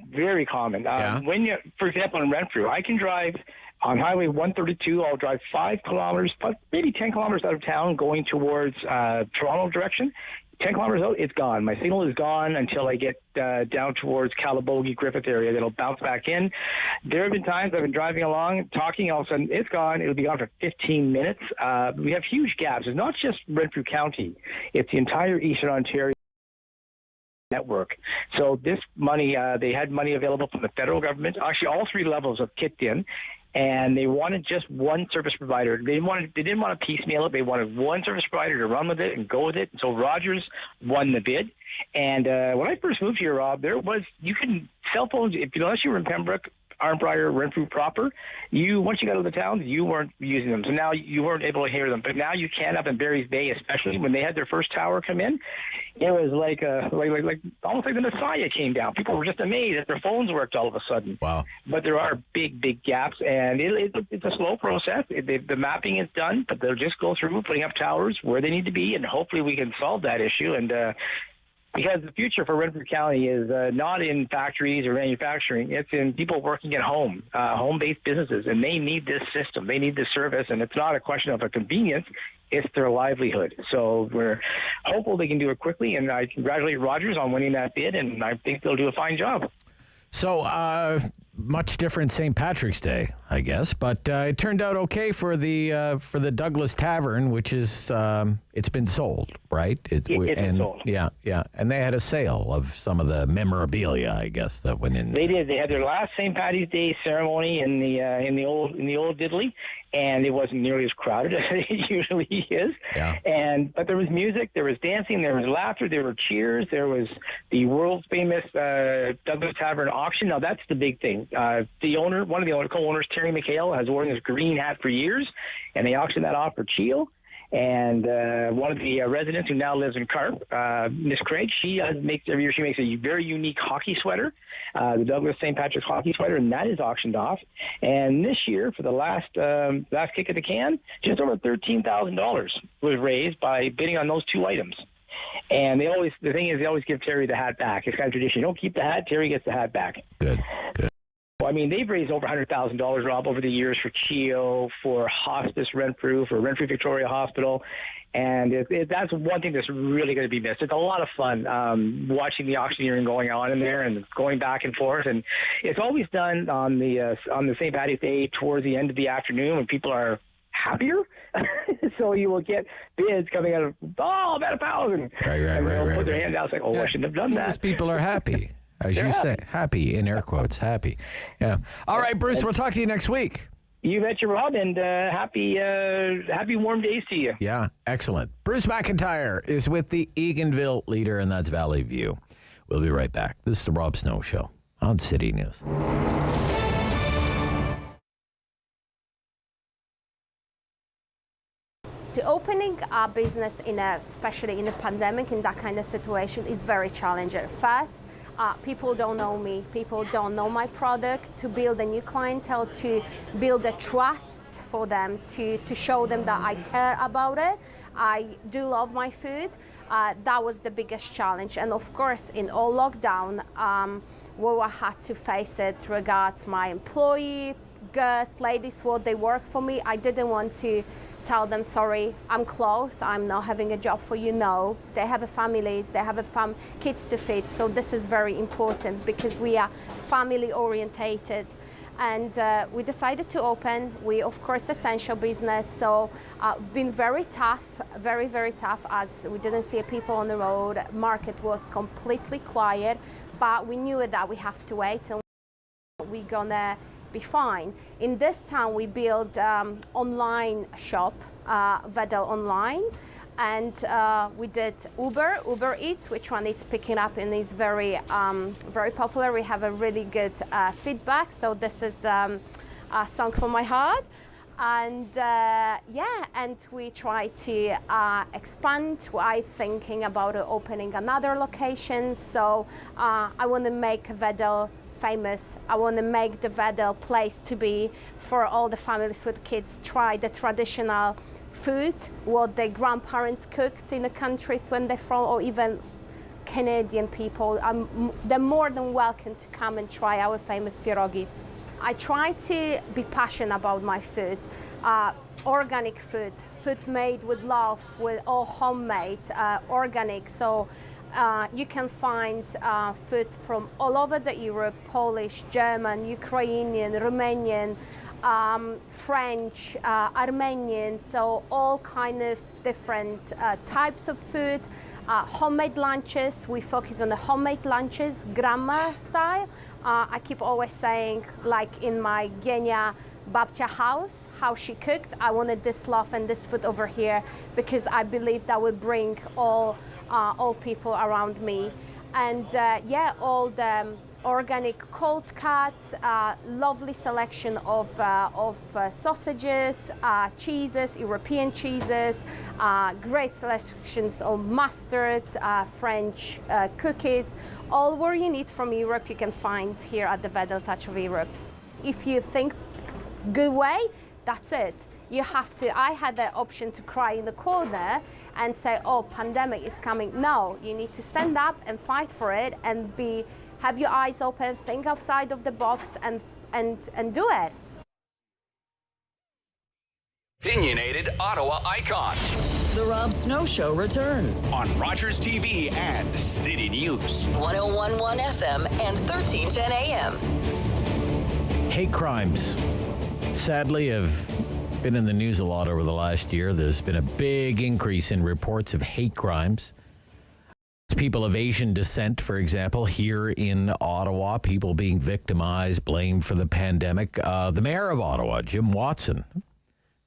Very common. When for example, in Renfrew, I can drive on Highway 132. I'll drive 5 kilometers, maybe 10 kilometers out of town, going towards Toronto direction. 10 kilometers out, it's gone. My signal is gone until I get down towards Calabogie, Griffith area. Then it'll bounce back in. There have been times I've been driving along, talking, all of a sudden it's gone. It'll be gone for 15 minutes. We have huge gaps. It's not just Renfrew County. It's the entire Eastern Ontario network. So this money, they had money available from the federal government. Actually, all 3 levels have kicked in. And they wanted just one service provider. They didn't want to piecemeal it. They wanted one service provider to run with it and go with it. And so Rogers won the bid. And when I first moved here, Rob, cell phones, unless you were in Pembroke, Arnprior, Renfrew proper, once you got to the towns, you weren't using them. So now you weren't able to hear them. But now you can up in Barry's Bay, especially when they had their first tower come in. It was like almost like the Messiah came down. People were just amazed that their phones worked all of a sudden. Wow. But there are big gaps, and it's a slow process. The mapping is done, but they'll just go through putting up towers where they need to be, and hopefully we can solve that issue. And because the future for Renfrew County is not in factories or manufacturing, it's in people working at home, home-based businesses, and they need this system. They need this service, and it's not a question of a convenience. It's their livelihood. So we're hopeful they can do it quickly, and I congratulate Rogers on winning that bid, and I think they'll do a fine job. So much different St. Patrick's Day, I guess, but it turned out okay for the Douglas Tavern, which is it's been sold, right? It's been sold. Yeah, and they had a sale of some of the memorabilia, I guess, that went in. They did. They had their last St. Patty's Day ceremony in the old Diddley, and it wasn't nearly as crowded as it usually is. Yeah. But there was music, there was dancing, there was laughter, there were cheers, there was the world famous Douglas Tavern auction. Now that's the big thing. One of the co-owners, Terry McHale, has worn this green hat for years, and they auctioned that off for Chio. And one of the residents who now lives in Carp, Miss Craig, every year she makes a very unique hockey sweater, the Douglas St. Patrick's hockey sweater, and that is auctioned off. And this year, for the last kick of the can, just over $13,000 was raised by bidding on those two items. And they always give Terry the hat back. It's kind of tradition. You don't keep the hat, Terry gets the hat back. Good. I mean, they've raised over $100,000, Rob, over the years for CHIO, for Hospice Renfrew, for Renfrew Victoria Hospital. And that's one thing that's really going to be missed. It's a lot of fun watching the auctioneering going on in there and going back and forth. And it's always done on the St. Patty's Day towards the end of the afternoon when people are happier. So you will get bids coming out of, about $1,000. And they'll put their hand out and say, I shouldn't have done that. These people are happy. As you say, happy, in air quotes, happy. Yeah. All right, Bruce, we'll talk to you next week. You betcha, Rob, and happy warm days to you. Yeah, excellent. Bruce McIntyre is with the Eganville Leader, and that's Valley View. We'll be right back. This is the Rob Snow Show on City News. To opening a business especially in a pandemic, in that kind of situation, is very challenging. First, people don't know me, people don't know my product. To build a new clientele, to build a trust for them, to show them that I care about it. I do love my food. That was the biggest challenge. And of course, in all lockdown, where I had to face it regards my employee, girls, ladies, what they work for me. I didn't want to tell them, sorry, I'm closed, I'm not having a job for you. No, they have families, they have kids to feed. So this is very important because we are family orientated. And we decided to open. We, of course, essential business. So been very tough, very, very tough, as we didn't see people on the road. Market was completely quiet, but we knew that we have to wait and we're gonna be fine. In this town, we built online shop, Vedel Online, and we did Uber Eats, which one is picking up and is very, very popular. We have a really good feedback. So this is the song from my heart. And and we try to expand. I'm thinking about opening another location. So I want to make Vedel famous. I want to make the Vedel place to be for all the families with kids. Try the traditional food, what the grandparents cooked in the countries when they're from, or even Canadian people. They're more than welcome to come and try our famous pierogis. I try to be passionate about my food, organic food made with love, with all homemade, organic. So you can find food from all over the Europe: Polish, German, Ukrainian, Romanian, French, Armenian. So all kind of different types of food. Homemade lunches. We focus on the homemade lunches, grandma style. I keep always saying, like in my Genia Babcia house, how she cooked. I wanted this love and this food over here because I believe that would bring all people around me. And all the organic cold cuts, lovely selection of sausages, cheeses, European cheeses, great selections of mustards, French cookies. All what you need from Europe you can find here at the Wedel Touch of Europe. If you think good way, that's it. You have to, I had the option to cry in the corner and say, oh, pandemic is coming. No, you need to stand up and fight for it and have your eyes open, think outside of the box and do it. Opinionated Ottawa icon. The Rob Snow Show returns on Rogers TV and City News. 101.1 FM and 1310 AM. Hate crimes, sadly, have been in the news a lot over the last year. There's been a big increase in reports of hate crimes. People of Asian descent, for example, here in Ottawa, people being victimized, blamed for the pandemic. The mayor of Ottawa, Jim Watson,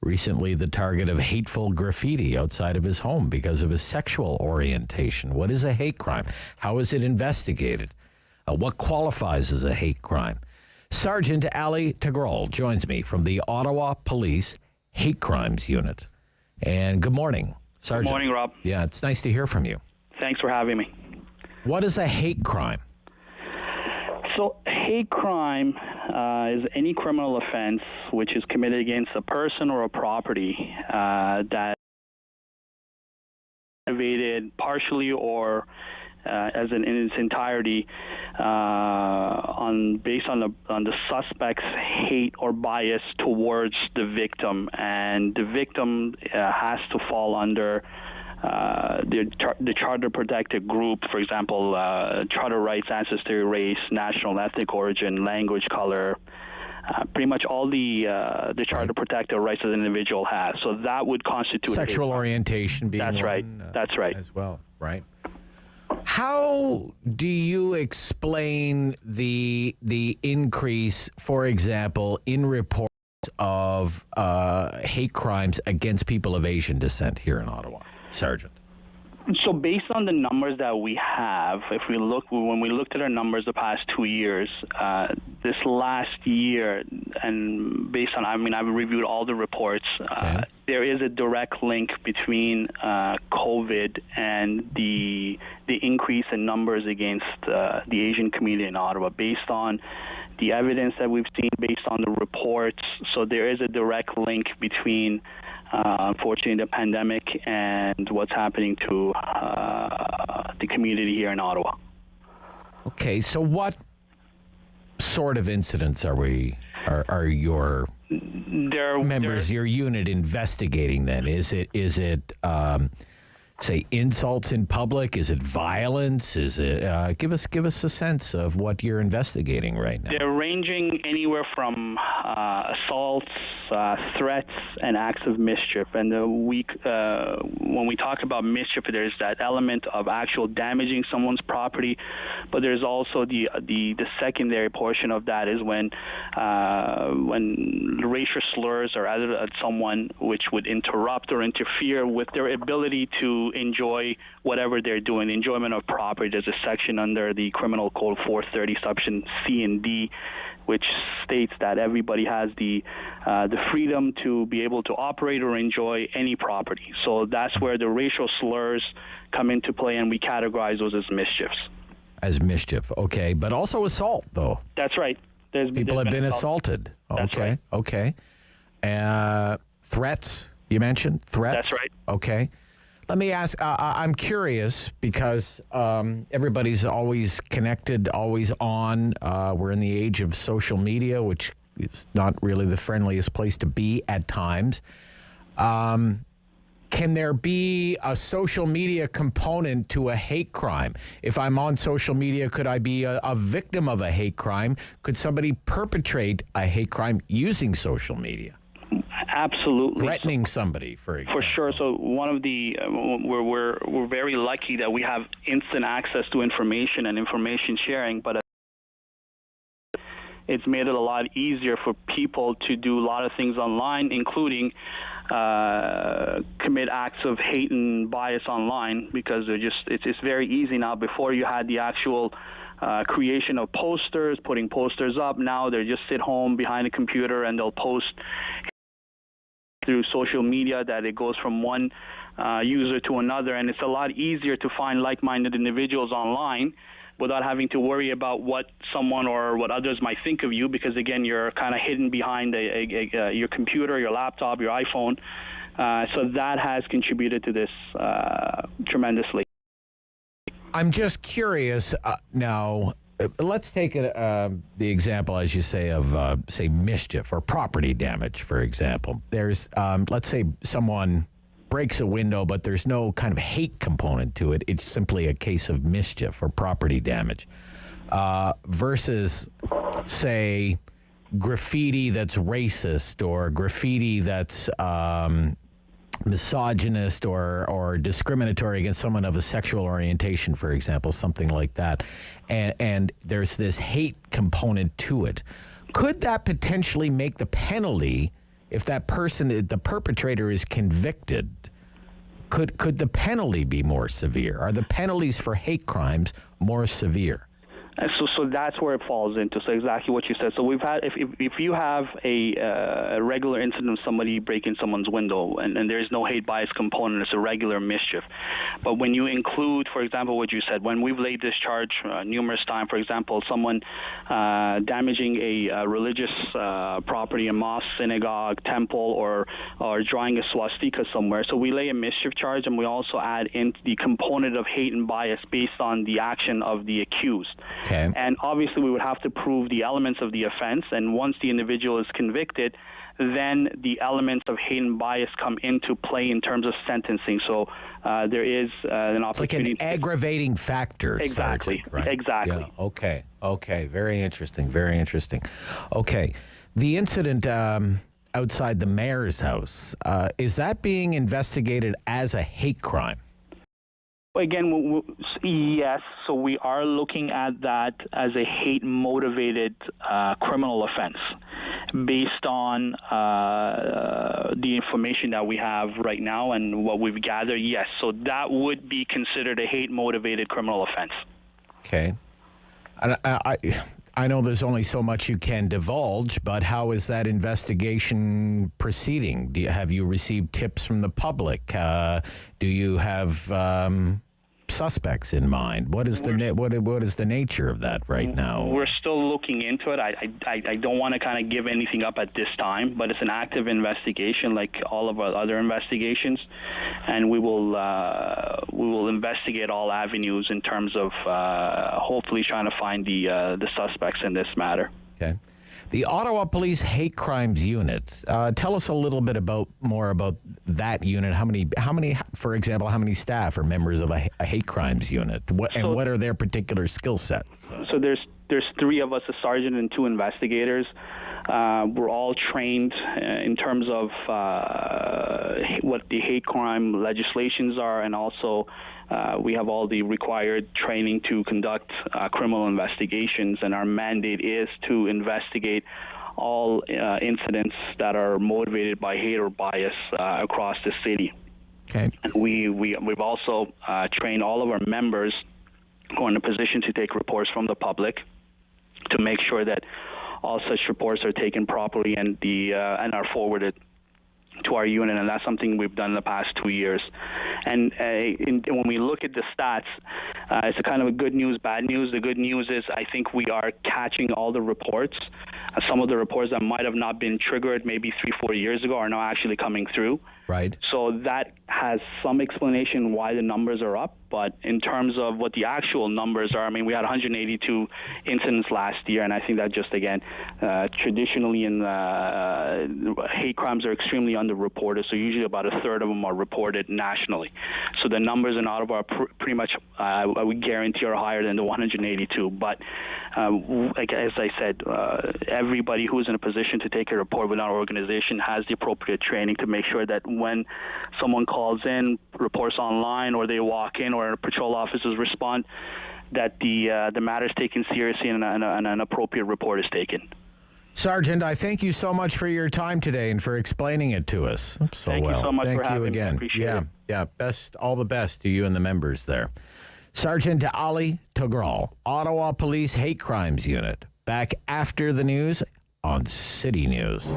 recently the target of hateful graffiti outside of his home because of his sexual orientation. What is a hate crime? How is it investigated? What qualifies as a hate crime? Sergeant Ali Toghrol joins me from the Ottawa Police Hate Crimes Unit. And good morning, Sergeant. Good morning, Rob. Yeah, it's nice to hear from you. Thanks for having me. What is a hate crime? So, hate crime is any criminal offense which is committed against a person or a property that motivated partially or in its entirety based on the suspect's hate or bias towards the victim, and the victim has to fall under the Charter Protected Group, for example, charter rights, ancestry, race, national and ethnic origin, language, color, pretty much all the Charter Protected rights that an individual has. So that would constitute sexual orientation being that's one, right. That's right. As well, right? How do you explain the increase, for example, in reports of hate crimes against people of Asian descent here in Ottawa? Sergeant. So based on the numbers that we have, when we looked at our numbers the past 2 years, this last year, and based on, I've reviewed all the reports, there is a direct link between COVID and the increase in numbers against the Asian community in Ottawa, based on the evidence that we've seen, based on the reports. So there is a direct link between unfortunately, the pandemic and what's happening to the community here in Ottawa. Okay, so what sort of incidents are your members, your unit investigating then? Is it say insults in public? Is it violence? Is it give us a sense of what you're investigating right now? They're ranging anywhere from assaults, threats, and acts of mischief. And when we talk about mischief, there's that element of actual damaging someone's property, but there's also the secondary portion of that is when racial slurs are added at someone, which would interrupt or interfere with their ability to enjoy whatever they're doing. The enjoyment of property, there's a section under the Criminal Code 430, section C and D, which states that everybody has the freedom to be able to operate or enjoy any property. So that's where the racial slurs come into play, and we categorize those as mischiefs. As mischief, okay. But also assault, though. That's right. People have been assaulted. Okay, right. Okay. Threats, you mentioned? Threats? That's right. Okay. Let me ask, I'm curious because everybody's always connected, always on. We're in the age of social media, which is not really the friendliest place to be at times. Can there be a social media component to a hate crime? If I'm on social media, could I be a victim of a hate crime? Could somebody perpetrate a hate crime using social media? Absolutely. Threatening somebody, for example. For sure. So one of the we're very lucky that we have instant access to information and information sharing, but it's made it a lot easier for people to do a lot of things online, including commit acts of hate and bias online, because it's very easy now. Before you had the actual creation of posters, putting posters up. Now they just sit home behind a computer and they'll post through social media that it goes from one user to another, and it's a lot easier to find like-minded individuals online without having to worry about what someone or what others might think of you, because again, you're kind of hidden behind your computer, your laptop, your iPhone. So that has contributed to this tremendously. I'm just curious now. Let's take the example, as you say, of, say, mischief or property damage, for example. There's, let's say someone breaks a window, but there's no kind of hate component to it. It's simply a case of mischief or property damage. Versus, say, graffiti that's racist or graffiti that's misogynist or discriminatory against someone of a sexual orientation, for example, something like that. And there's this hate component to it. Could that potentially make the penalty, if that person, the perpetrator, is convicted, could the penalty be more severe? Are the penalties for hate crimes more severe? And so that's where it falls into. So exactly what you said. So we've had, if you have a regular incident of somebody breaking someone's window and there's no hate bias component, it's a regular mischief. But when you include, for example, what you said, when we've laid this charge numerous times, for example, someone damaging a religious property, a mosque, synagogue, temple, or drawing a swastika somewhere. So we lay a mischief charge, and we also add in the component of hate and bias based on the action of the accused. Okay. And obviously we would have to prove the elements of the offense, and once the individual is convicted, then the elements of hate and bias come into play in terms of sentencing. So there is an opportunity. It's like an aggravating factor. Exactly. Sergeant, right? Exactly. Yeah. Okay. Very interesting. Okay. The incident outside the mayor's house, is that being investigated as a hate crime? Again, yes. So we are looking at that as a hate-motivated criminal offense based on the information that we have right now and what we've gathered. Yes. So that would be considered a hate-motivated criminal offense. Okay. I know there's only so much you can divulge, but how is that investigation proceeding? Have you received tips from the public? Do you have suspects in mind? What is the nature of that right now? We're still looking into it. I don't want to kind of give anything up at this time, but it's an active investigation, like all of our other investigations, and we will investigate all avenues in terms of hopefully trying to find the suspects in this matter. Okay. The Ottawa Police Hate Crimes Unit. Tell us a little bit more about that unit. How many, for example, how many staff are members of a hate crimes unit? What are their particular skill sets? So there's three of us, a sergeant and two investigators. We're all trained in terms of what the hate crime legislations are, and also we have all the required training to conduct criminal investigations, and our mandate is to investigate all incidents that are motivated by hate or bias across the city. Okay. And we've also trained all of our members who are in a position to take reports from the public to make sure that all such reports are taken properly and are forwarded to our unit, and that's something we've done in the past 2 years. And when we look at the stats, it's a kind of a good news, bad news. The good news is I think we are catching all the reports. Some of the reports that might have not been triggered maybe 3-4 years ago are now actually coming through. Right. So that has some explanation why the numbers are up. But in terms of what the actual numbers are, I mean, we had 182 incidents last year, and I think that just, again, traditionally hate crimes are extremely underreported, so usually about a third of them are reported nationally. So the numbers in Ottawa are pretty much, I would guarantee, are higher than the 182. But like as I said, everybody who is in a position to take a report within our organization has the appropriate training to make sure that when someone calls in, reports online, or they walk in, or patrol officers respond, that the matter is taken seriously and an appropriate report is taken. Sergeant, I thank you so much for your time today and for explaining it to us so Thank well. You so much thank for having you again. Me. I appreciate it. Yeah. All the best to you and the members there. Sergeant Ali Toghrol, Ottawa Police Hate Crimes Unit. Back after the news on City News.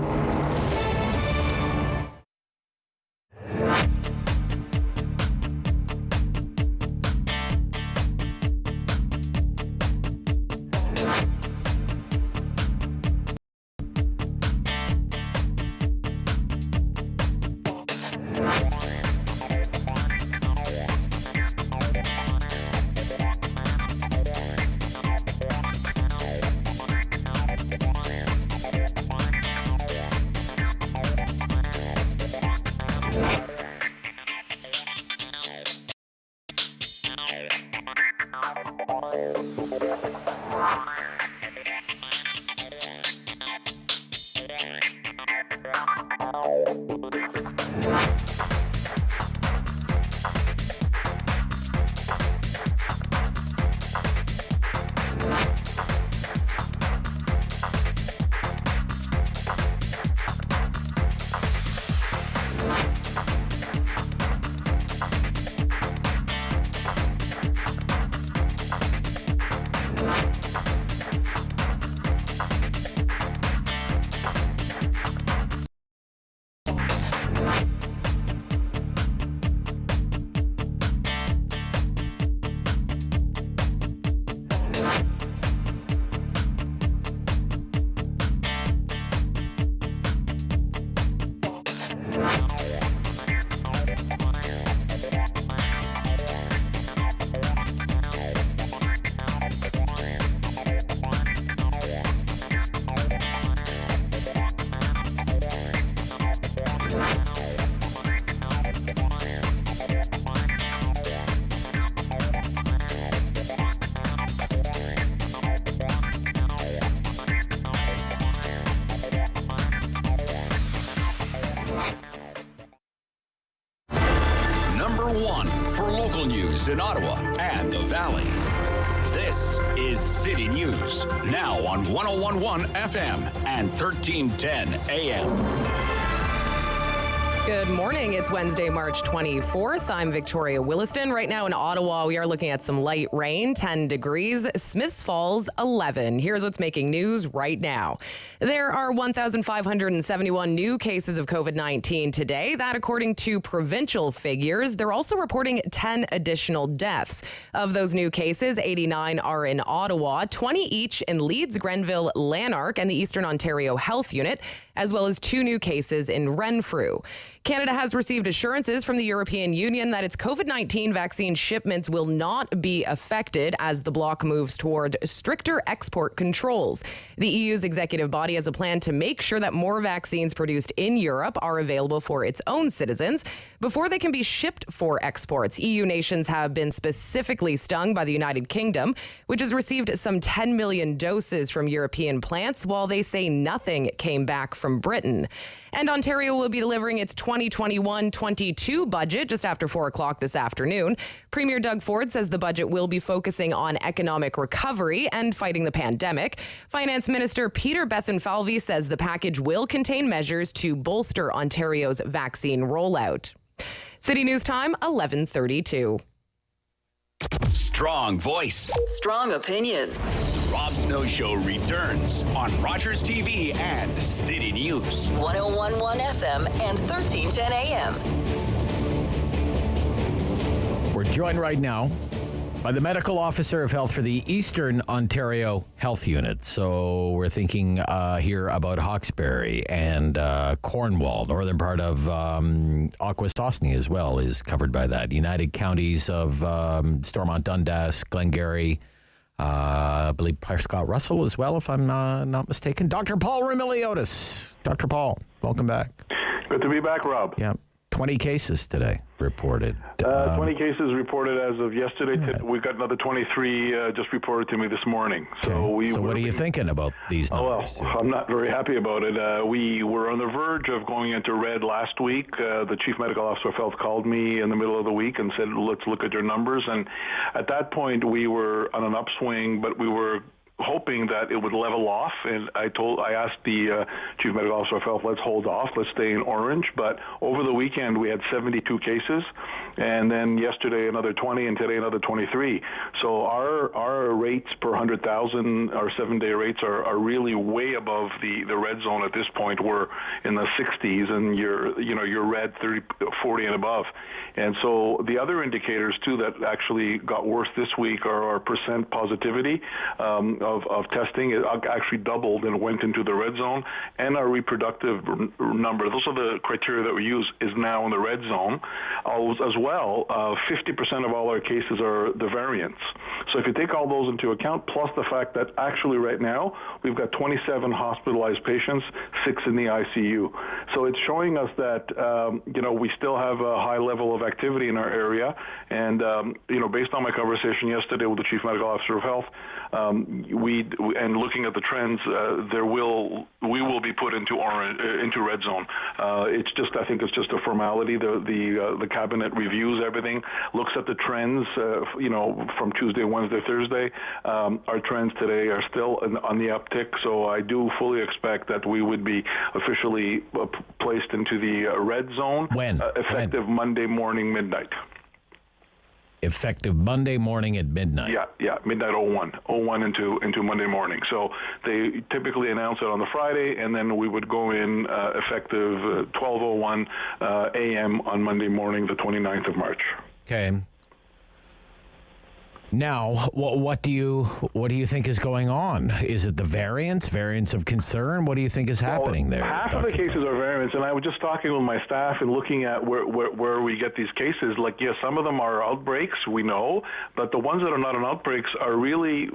In Ottawa and the Valley. This is City News, now on 101.1 FM and 1310 AM. Good morning. It's Wednesday, March 24th. I'm Victoria Williston. Right now in Ottawa, we are looking at some light rain, 10 degrees. Smiths Falls, 11. Here's what's making news right now. There are 1,571 new cases of COVID-19 today. That according to provincial figures. They're also reporting 10 additional deaths. Of those new cases, 89 are in Ottawa, 20 each in Leeds, Grenville, Lanark, and the Eastern Ontario Health Unit, as well as 2 new cases in Renfrew. Canada has received assurances from the European Union that its COVID-19 vaccine shipments will not be affected as the bloc moves toward stricter export controls. The EU's executive body has a plan to make sure that more vaccines produced in Europe are available for its own citizens before they can be shipped for exports. EU nations have been specifically stung by the United Kingdom, which has received some 10 million doses from European plants, while they say nothing came back from Britain. And Ontario will be delivering its 2021-22 budget just after 4 o'clock this afternoon. Premier Doug Ford says the budget will be focusing on economic recovery and fighting the pandemic. Finance Minister Peter Bethenfalvey says the package will contain measures to bolster Ontario's vaccine rollout. City News Time, 11:32. Strong voice. Strong opinions. The Rob Snow Show returns on Rogers TV and City News. 101.1 FM and 1310 AM. We're joined right now by the Medical Officer of Health for the Eastern Ontario Health Unit. So we're thinking here about Hawkesbury and Cornwall. Northern part of Akwesasne as well is covered by that. United Counties of Stormont, Dundas, Glengarry, I believe Prescott Russell as well, if I'm not mistaken. Dr. Paul Roumeliotis. Dr. Paul, welcome back. Good to be back, Rob. Yeah. 20 cases today reported. 20 cases reported as of yesterday. Yeah. We've got another 23 just reported to me this morning. Okay. So what are you thinking about these numbers? Well, I'm not very happy about it. We were on the verge of going into red last week. The Chief Medical Officer of Health called me in the middle of the week and said, let's look at your numbers. And at that point, we were on an upswing, but we were hoping that it would level off, and I asked the Chief Medical Officer of Health, let's hold off, let's stay in orange. But over the weekend we had 72 cases, and then yesterday another 20, and today another 23. So our rates per 100,000, our 7-day rates are really way above the red zone at this point. We're in the 60s, and you're red 30, 40 and above. And so the other indicators too that actually got worse this week are our percent positivity of testing. It actually doubled and went into the red zone, and our reproductive number. Those are the criteria that we use, is now in the red zone. As well, 50% of all our cases are the variants. So if you take all those into account, plus the fact that actually right now we've got 27 hospitalized patients, 6 in the ICU. So it's showing us that we still have a high level of activity in our area, and based on my conversation yesterday with the Chief Medical Officer of Health, and looking at the trends, we will be put into red zone. I think it's just a formality. The cabinet reviews everything, looks at the trends, from Tuesday, Wednesday, Thursday. Our trends today are still on the uptick, so I do fully expect that we would be officially placed into the red zone. When? Effective Monday morning, midnight. Effective Monday morning at midnight. Yeah, midnight 01 into Monday morning. So they typically announce it on the Friday, and then we would go in effective 12:01 a.m. on Monday morning, the 29th of March. Okay. Now, what do you think is going on? Is it the variants of concern? What do you think is happening there? Half of the cases are variants, and I was just talking with my staff and looking at where we get these cases. Like, yes, some of them are outbreaks, we know, but the ones that are not in outbreaks are really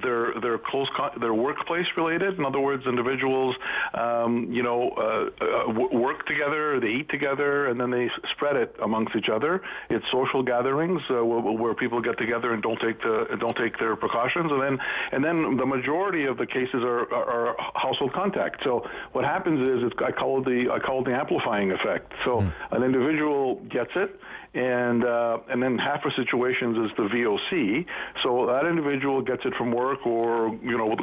they're workplace related. In other words, individuals work together, they eat together, and then they spread it amongst each other. It's social gatherings where people get together and don't take their precautions, and then the majority of the cases are household contact. So what happens is I call it the amplifying effect. So an individual gets it, and then half of situations is the VOC. So that individual gets it from work, or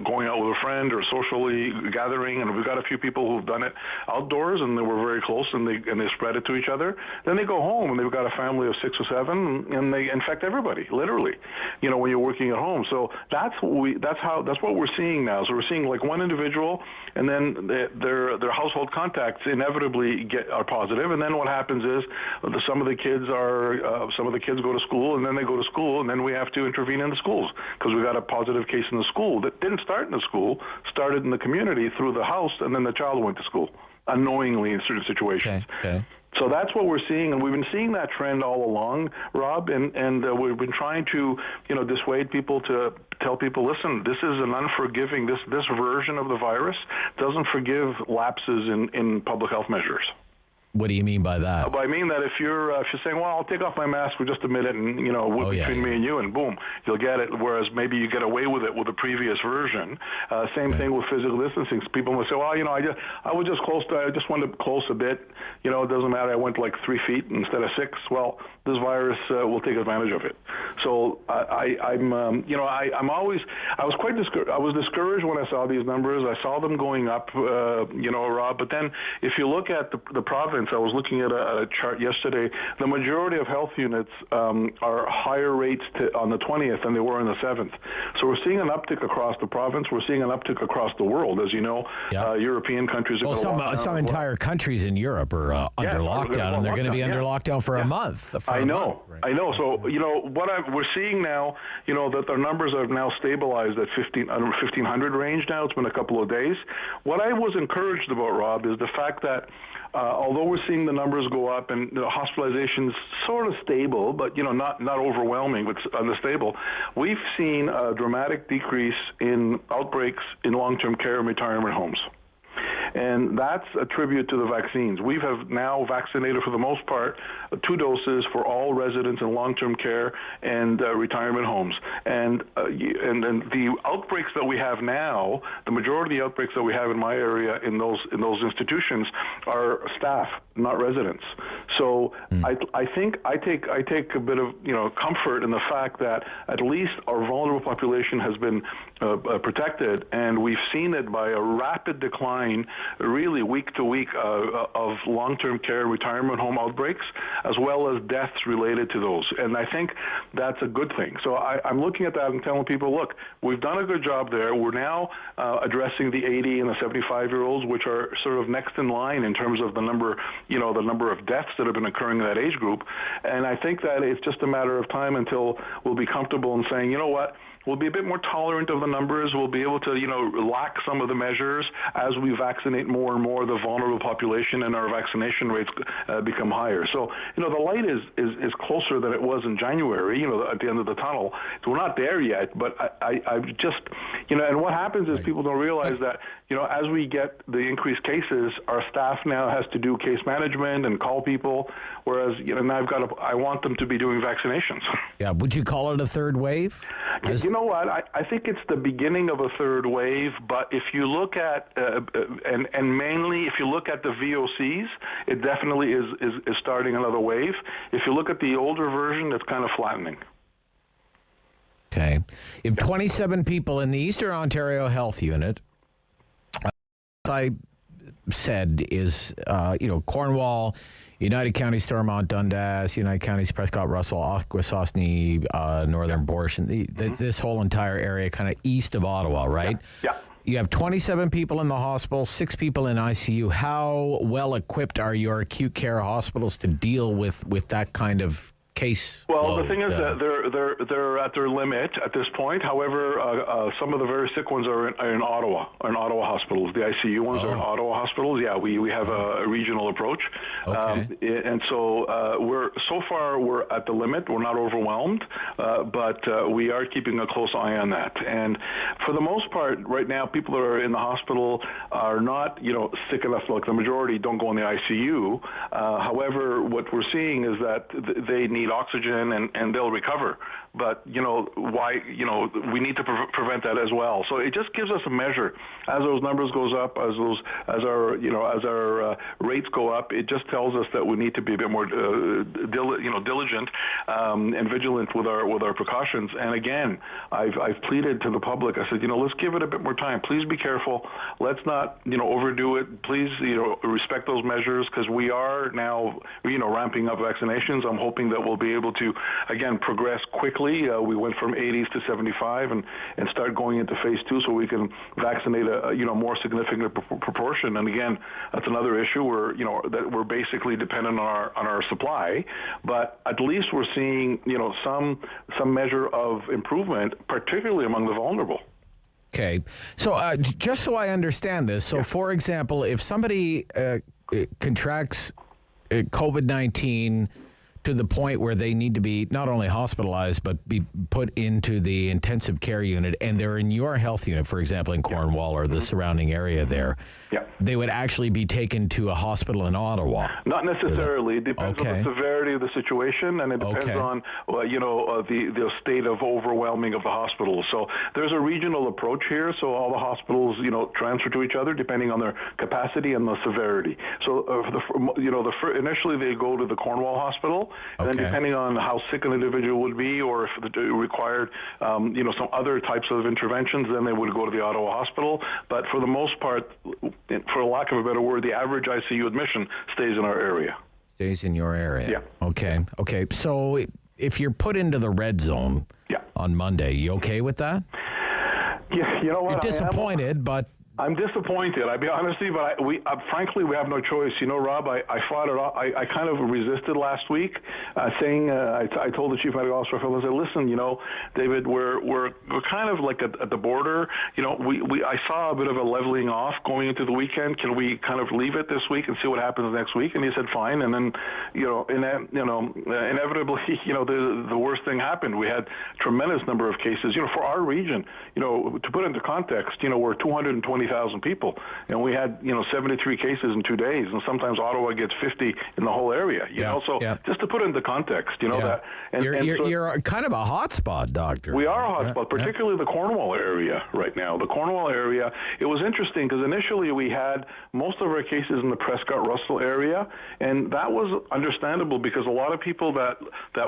going out with a friend, or socially gathering, and we've got a few people who've done it outdoors, and they were very close, and they spread it to each other. Then they go home, and they've got a family of 6 or 7, and they infect everybody, literally. When you're working at home. So that's what we're seeing now. So we're seeing like one individual, and then their household contacts inevitably are positive, and then what happens is some of the kids go to school, and then they go to school, and then we have to intervene in the schools because we got a positive case in the school that didn't start in the school, started in the community through the house, and then the child went to school unknowingly in certain situations. Okay. So that's what we're seeing, and we've been seeing that trend all along, Rob, and we've been trying to, dissuade people to tell people, listen, this is an unforgiving, this version of the virus doesn't forgive lapses in public health measures. What do you mean by that? I mean that if you're saying, well, I'll take off my mask for just a minute and, between me and you, and boom, you'll get it, whereas maybe you get away with it with the previous version. Same thing with physical distancing. People will say, well, I was just close I just wanted close a bit. It doesn't matter. I went like 3 feet instead of 6. Well, this virus will take advantage of it. So I was quite discouraged. I was discouraged when I saw these numbers. I saw them going up, Rob, but then if you look at the province, I was looking at a chart yesterday. The majority of health units are higher rates on the 20th than they were on the 7th. So we're seeing an uptick across the province. We're seeing an uptick across the world. As you know, European countries are some entire countries in Europe are under lockdown, and they're going to be under lockdown for a month. I know. So, we're seeing now, that their numbers have now stabilized at 1,500 range now. It's been a couple of days. What I was encouraged about, Rob, is the fact that although we're seeing the numbers go up and hospitalizations sort of stable, but not overwhelming, but unstable, we've seen a dramatic decrease in outbreaks in long-term care and retirement homes. And that's a tribute to the vaccines. We have now vaccinated, for the most part, 2 doses for all residents in long-term care and retirement homes. And the outbreaks that we have now, the majority of the outbreaks that we have in my area in those institutions are staff, not residents. So I think I take a bit of comfort in the fact that at least our vulnerable population has been protected, and we've seen it by a rapid decline, really week to week, of long-term care retirement home outbreaks, as well as deaths related to those. And I think that's a good thing. So I'm looking at that and telling people, look, we've done a good job there. We're now addressing the 80 and the 75-year-olds, which are sort of next in line in terms of the number of deaths that have been occurring in that age group. And I think that it's just a matter of time until we'll be comfortable in saying, you know what, we'll be a bit more tolerant of the numbers. We'll be able to, relax some of the measures as we vaccinate more and more of the vulnerable population, and our vaccination rates become higher. So, the light is closer than it was in January, at the end of the tunnel. So we're not there yet, but I just, and what happens is people don't realize that, as we get the increased cases, our staff now has to do case management and call people, whereas, now I want them to be doing vaccinations. Yeah, would you call it a third wave? You know what? I think it's the beginning of a third wave, but if you look at, and mainly if you look at the VOCs, it definitely is starting another wave. If you look at the older version, it's kind of flattening. Okay. You have 27 people in the Eastern Ontario Health Unit. I said is, Cornwall, United Counties, Stormont, Dundas, United Counties, Prescott, Russell, Akwesasne, Northern Borscht, this whole entire area kind of east of Ottawa, right? Yeah. You have 27 people in the hospital, 6 people in ICU. How well equipped are your acute care hospitals to deal with that kind of case? Well, the thing is that they're at their limit at this point. However, some of the very sick ones are in Ottawa, hospitals. The ICU ones are in Ottawa hospitals. Yeah, we have a regional approach. Okay. And so we're at the limit. We're not overwhelmed, but we are keeping a close eye on that. And for the most part, right now, people that are in the hospital are not, sick enough. Like the majority don't go in the ICU. However, what we're seeing is that they need oxygen and they'll recover. But we need to prevent that as well. So it just gives us a measure. As those numbers goes up, as our rates go up, it just tells us that we need to be a bit more diligent and vigilant with our precautions. And again, I've pleaded to the public. I said, let's give it a bit more time. Please be careful. Let's not overdo it. Please respect those measures, because we are now ramping up vaccinations. I'm hoping that we'll be able to again progress quickly. We went from 80s to 75 and start going into phase 2 so we can vaccinate a more significant proportion. And again, that's another issue where that we're basically dependent on our supply, but at least we're seeing some measure of improvement, particularly among the vulnerable. Okay, so just so I understand this, so for example, if somebody contracts COVID-19 to the point where they need to be not only hospitalized, but be put into the intensive care unit, and they're in your health unit, for example, in Cornwall or the surrounding area there, they would actually be taken to a hospital in Ottawa? Not necessarily. It depends on the severity of the situation, and it depends on, the state of overwhelming of the hospital. So there's a regional approach here, so all the hospitals, transfer to each other depending on their capacity and the severity. So, initially they go to the Cornwall hospital, and then depending on how sick an individual would be, or if it required, some other types of interventions, then they would go to the Ottawa hospital. But for the most part, for lack of a better word, the average ICU admission stays in our area. Stays in your area. Yeah. Okay. So if you're put into the red zone on Monday, you okay with that? Yeah, you know what? You're disappointed, but... I'm disappointed. I'll be honest with you, but frankly, we have no choice. Rob, I fought it off. I kind of resisted last week, saying I told the chief medical officer, I said, listen, David, we're kind of like at the border. I saw a bit of a leveling off going into the weekend. Can we kind of leave it this week and see what happens next week? And he said, fine. And then, inevitably, the worst thing happened. We had a tremendous number of cases. For our region, to put into context, we're 220,000 30,000 people, and we had 73 cases in 2 days, and sometimes Ottawa gets 50 in the whole area. You know, so just to put it into context, that you're kind of a hot spot, Doctor. We are a hot spot, particularly the Cornwall area right now. The Cornwall area, it was interesting because initially we had most of our cases in the Prescott-Russell area, and that was understandable because a lot of people that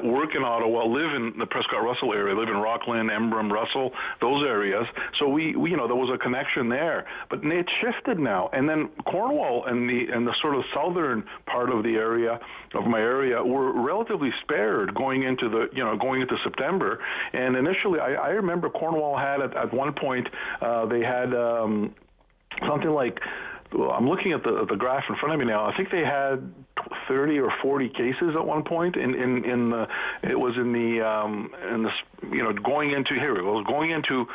work in Ottawa live in the Prescott-Russell area, live in Rockland, Embrun, Russell, those areas. So we there was a connection there, but it shifted now. And then Cornwall and the sort of southern part of the area of my area were relatively spared going into September. And initially, I remember Cornwall had at one point they had something like. Well, I'm looking at the graph in front of me now. I think they had 30 or 40 cases at one point going into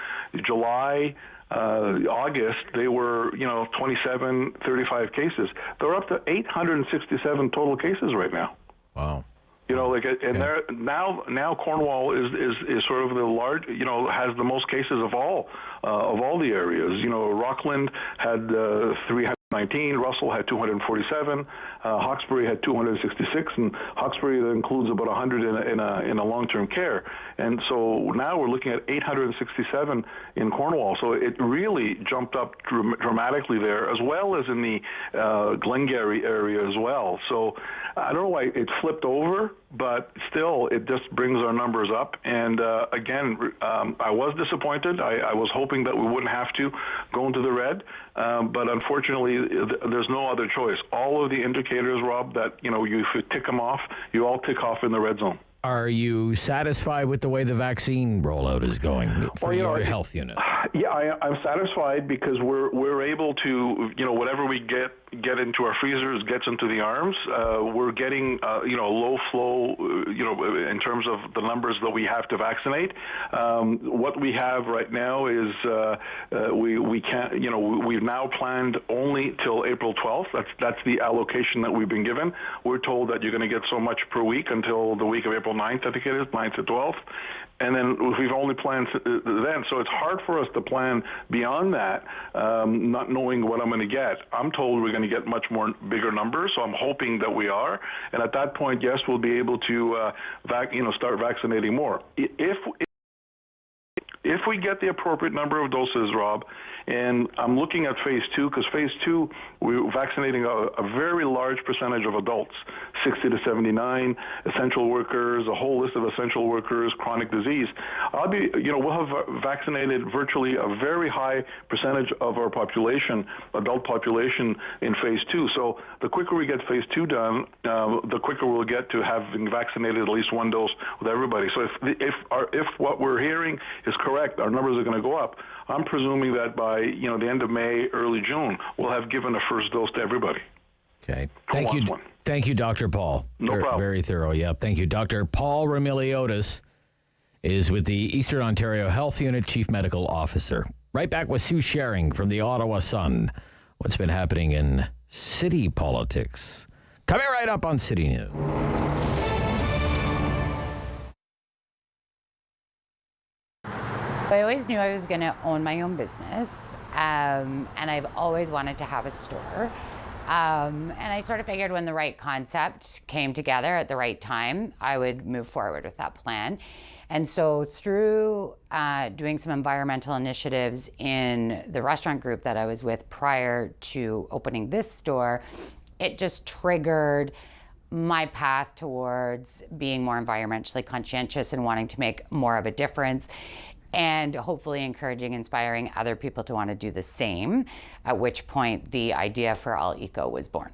July, August, they were 27, 35 cases. They're up to 867 total cases right now. Wow. They're now Cornwall is sort of the large, has the most cases of all the areas. Rockland had 319, Russell had 247, Hawkesbury had 266, and Hawkesbury includes about 100 in a long-term care. And so now we're looking at 867 in Cornwall. So it really jumped up dramatically there, as well as in the Glengarry area as well. So I don't know why it flipped over, but still it just brings our numbers up. And again, I was disappointed. I was hoping that we wouldn't have to go into the red, but unfortunately there's no other choice. All of the indicators, Rob, that you tick them off, you all tick off in the red zone. Are you satisfied with the way the vaccine rollout is going for your health unit? Yeah, I'm satisfied because we're able to, whatever we get into our freezers gets into the arms. We're getting, low flow, in terms of the numbers that we have to vaccinate. What we have right now is we can't, we've now planned only till April 12th. That's the allocation that we've been given. We're told that you're going to get so much per week until the week of April 9th, I think it is, 9th to 12th. And then we've only planned then. So it's hard for us to plan beyond that, not knowing what I'm going to get. I'm told we're going to get much more bigger numbers, so I'm hoping that we are. And at that point, yes, we'll be able to start vaccinating more. If we get the appropriate number of doses, Rob, and I'm looking at phase 2, because phase 2, we're vaccinating a very large percentage of adults, 60 to 79, essential workers, a whole list of essential workers, chronic disease. We'll have vaccinated virtually a very high percentage of our population, adult population, in phase 2. So the quicker we get phase 2 done, the quicker we'll get to having vaccinated at least one dose with everybody. So if what we're hearing is correct, our numbers are going to go up. I'm presuming that by the end of May, early June, we'll have given a first dose to everybody. Okay. Thank you, Dr. Paul. No problem. Very thorough. Yeah. Thank you. Dr. Paul Roumeliotis is with the Eastern Ontario Health Unit, Chief Medical Officer. Right back with Sue Sherring from the Ottawa Sun. What's been happening in city politics? Coming right up on City News. I always knew I was going to own my own business, and I've always wanted to have a store. And I sort of figured when the right concept came together at the right time, I would move forward with that plan. And so through doing some environmental initiatives in the restaurant group that I was with prior to opening this store, it just triggered my path towards being more environmentally conscientious and wanting to make more of a difference, and hopefully encouraging, inspiring other people to want to do the same, at which point the idea for All Eco was born.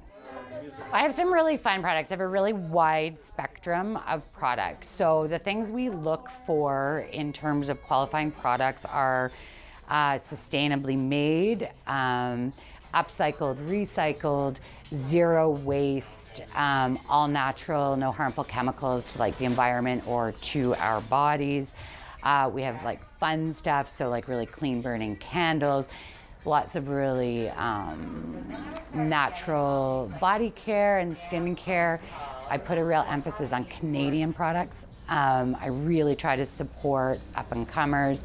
I have some really fun products. I have a really wide spectrum of products. So the things we look for in terms of qualifying products are sustainably made, upcycled, recycled, zero waste, all natural, no harmful chemicals to the environment or to our bodies. We have fun stuff, so really clean burning candles, lots of really natural body care and skin care. I put a real emphasis on Canadian products. I really try to support up-and-comers,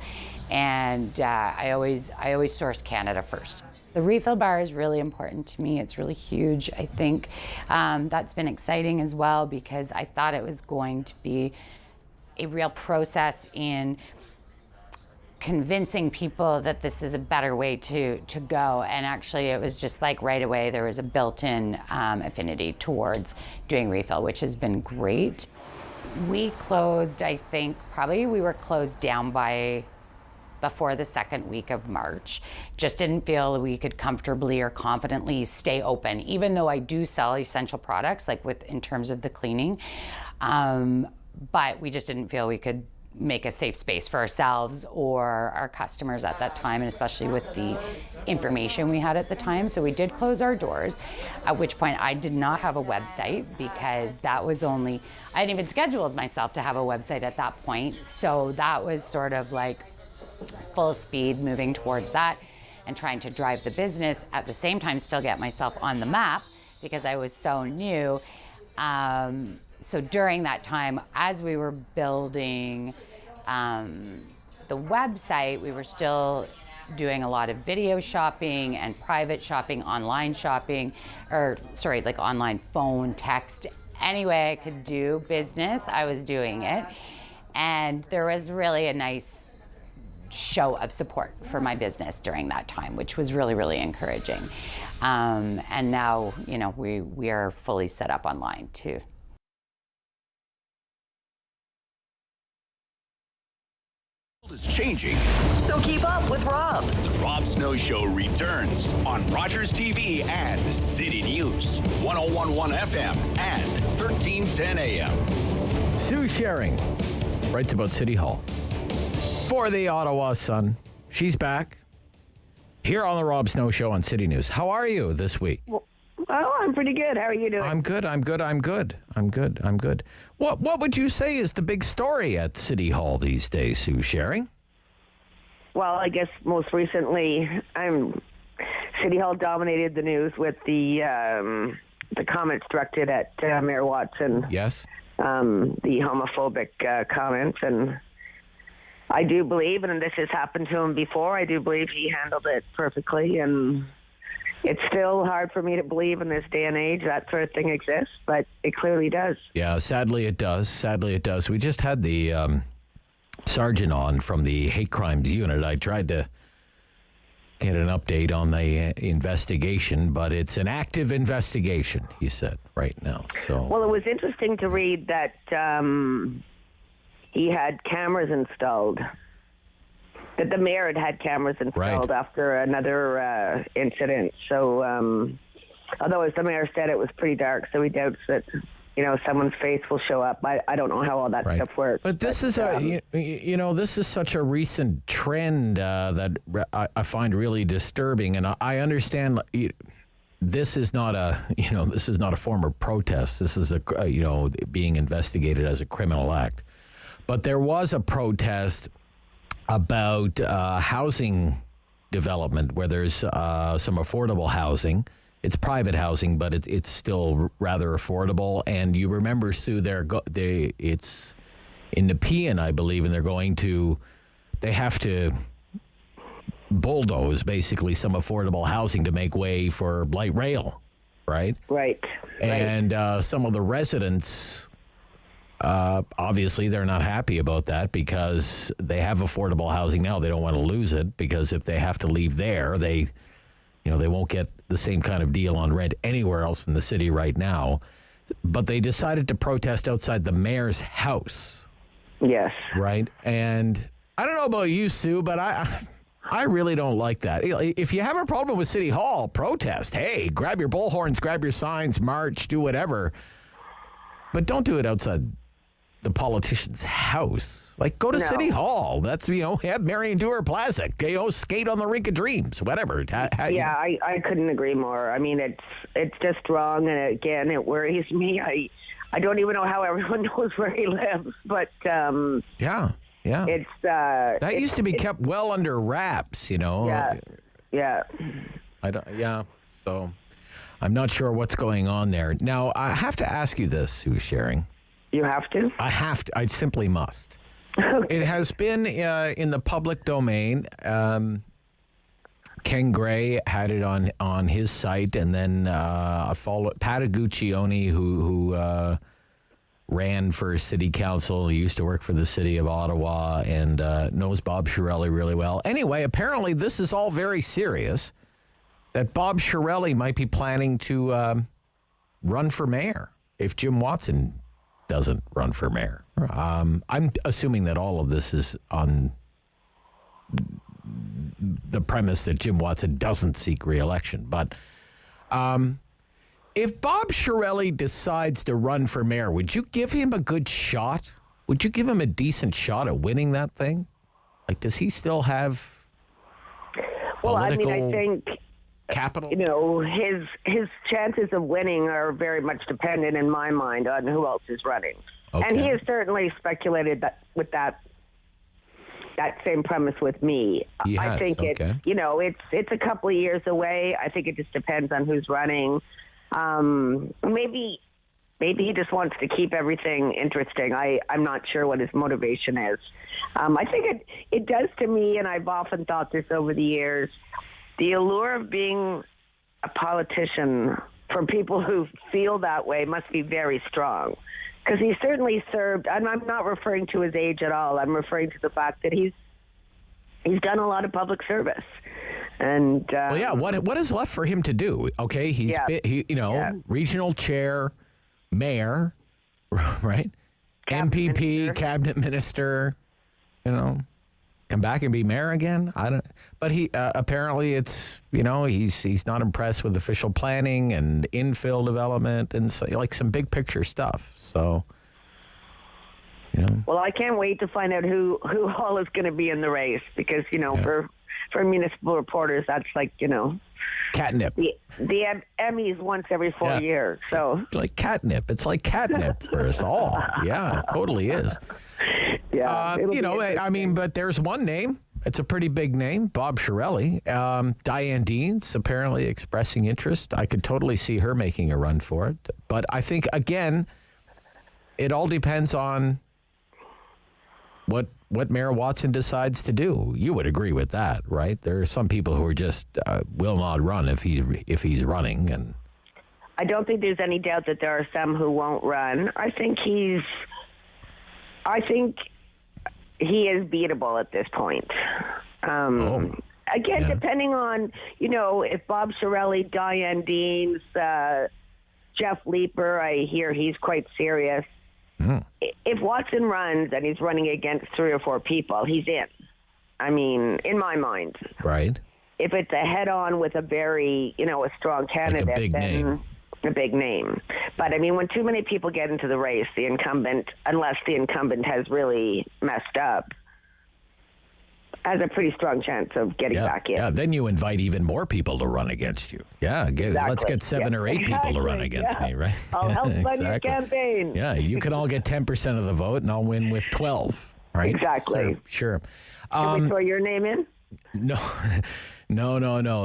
and I always source Canada first. The refill bar is really important to me. It's really huge. I think that's been exciting as well, because I thought it was going to be a real process in convincing people that this is a better way to go. And actually it was just like right away there was a built-in affinity towards doing refill, which has been great. We closed, I think, probably we were closed down by before the second week of March. Just didn't feel we could comfortably or confidently stay open, even though I do sell essential products, like in terms of the cleaning. But we just didn't feel we could make a safe space for ourselves or our customers at that time, and especially with the information we had at the time. So we did close our doors, at which point I did not have a website, because that was I hadn't even scheduled myself to have a website at that point. So that was sort of like full speed moving towards that and trying to drive the business, at the same time still get myself on the map because I was so new. So during that time, as we were building the website, we were still doing a lot of video shopping and private shopping, online shopping, like online phone, text. Any way I could do business, I was doing it. And there was really a nice show of support for my business during that time, which was really, really encouraging. And now, we are fully set up online too. Is changing. So keep up with Rob. The Rob Snow Show returns on Rogers TV and City News, 101.1 FM and 1310 AM. Sue Sherring writes about City Hall for the Ottawa Sun. She's back here on the Rob Snow Show on City News. How are you this week? Oh, I'm pretty good. How are you doing? I'm good. What would you say is the big story at City Hall these days, Sue Sherring? Well, I guess most recently, City Hall dominated the news with the comments directed at Mayor Watson. Yes. The homophobic comments, and I do believe, and this has happened to him before, I do believe he handled it perfectly, and it's still hard for me to believe in this day and age that sort of thing exists, but it clearly does. Yeah, sadly it does. We just had the sergeant on from the hate crimes unit. I tried to get an update on the investigation, but it's an active investigation, he said, right now. So, well, it was interesting to read that he had cameras installed. That the mayor had cameras installed after another incident. So, although as the mayor said, it was pretty dark, so he doubts that, someone's face will show up. I don't know how all that stuff works. But this is this is such a recent trend that I find really disturbing, and I understand. This is not a form of protest. This is being investigated as a criminal act. But there was a protest about housing development where there's some affordable housing. It's private housing, but it's still rather affordable. And you remember, Sue, it's in Nepean, I believe, and they have to bulldoze basically some affordable housing to make way for light rail, right? Right. And some of the residents, obviously, they're not happy about that because they have affordable housing now. They don't want to lose it because if they have to leave there, they won't get the same kind of deal on rent anywhere else in the city right now. But they decided to protest outside the mayor's house. Yes. Right? And I don't know about you, Sue, but I really don't like that. If you have a problem with City Hall, protest. Hey, grab your bullhorns, grab your signs, march, do whatever. But don't do it outside the politician's house. Like, go to City Hall. That's, have Marion Dewar Plaza. Skate on the Rink of Dreams, whatever. I couldn't agree more. I mean, it's just wrong, and again, it worries me. I don't even know how everyone knows where he lives, but yeah. It's that used to be kept well under wraps, Yeah. I don't. Yeah. So, I'm not sure what's going on there. Now, I have to ask you this, Sue Sherring. You have to? I have to. I simply must. It has been in the public domain. Ken Gray had it on his site, and then followed Pat Aguccione, who ran for city council. He used to work for the city of Ottawa and knows Bob Chiarelli really well. Anyway, apparently this is all very serious, that Bob Chiarelli might be planning to run for mayor if Jim Watson doesn't run for mayor. I'm assuming that all of this is on the premise that Jim Watson doesn't seek re-election. But if Bob Chiarelli decides to run for mayor, would you give him a good shot? Would you give him a decent shot at winning that thing? Like, does he still have political I think capital? You know, his chances of winning are very much dependent, in my mind, on who else is running. Okay. And he has certainly speculated that with that same premise with me. He has, I think okay. it's a couple of years away. I think it just depends on who's running. Maybe he just wants to keep everything interesting. I'm not sure what his motivation is. I think it does to me, and I've often thought this over the years, the allure of being a politician for people who feel that way must be very strong. Because he certainly served, and I'm not referring to his age at all. I'm referring to the fact that he's done a lot of public service. And what is left for him to do? Okay, he's regional chair, mayor, right? MPP, cabinet minister, come back and be mayor again? I don't. But he apparently it's he's not impressed with official planning and infill development and so, like some big picture stuff. So, Well, I can't wait to find out who all is going to be in the race because for municipal reporters that's like catnip. The Emmys once every 4 years. So like catnip. It's like catnip for us all. Yeah, it totally is. Yeah. But there's one name. It's a pretty big name, Bob Chiarelli. Diane Dean's apparently expressing interest. I could totally see her making a run for it. But I think, again, it all depends on what Mayor Watson decides to do. You would agree with that, right? There are some people who are just will not run if he's running. And I don't think there's any doubt that there are some who won't run. I think he is beatable at this point. Again, depending on, if Bob Chiarelli, Diane Deans, Jeff Leeper, I hear he's quite serious. If Watson runs and he's running against 3 or 4 people, he's in. I mean, in my mind. Right. If it's a head-on with a very, a strong candidate, like a big name. But, I mean, when too many people get into the race, unless the incumbent has really messed up, has a pretty strong chance of getting back in. Yeah, then you invite even more people to run against you. Yeah, let's get 7 or 8 people to run against me, right? I'll help fund your campaign. Yeah, you can all get 10% of the vote, and I'll win with 12, right? Exactly. So, sure. Can we throw your name in? No.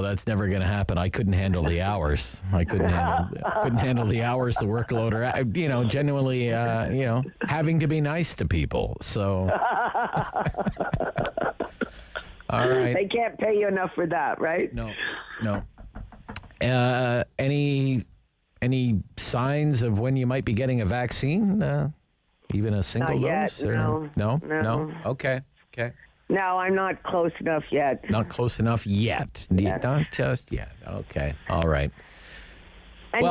That's never going to happen. I couldn't handle the hours. I couldn't handle the hours, the workload, or genuinely, having to be nice to people. So, all right. They can't pay you enough for that, right? No. Any signs of when you might be getting a vaccine? Even a single dose? No. Okay. No, I'm not close enough yet. Not close enough yet. Not just yet. Okay. All right. And,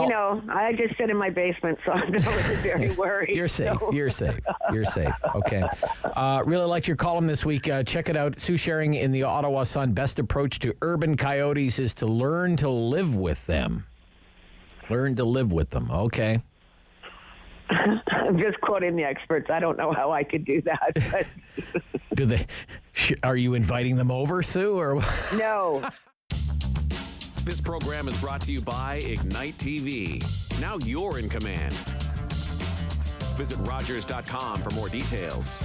I just sit in my basement, so I'm not really very worried. You're safe. So. You're safe. Okay. Really liked your column this week. Check it out. Sue Sherring in the Ottawa Sun. Best approach to urban coyotes is to learn to live with them. Learn to live with them. Okay. I'm just quoting the experts. I don't know how I could do that. But are you inviting them over, Sue? Or no. This program is brought to you by Ignite TV. Now you're in command. Visit Rogers.com for more details.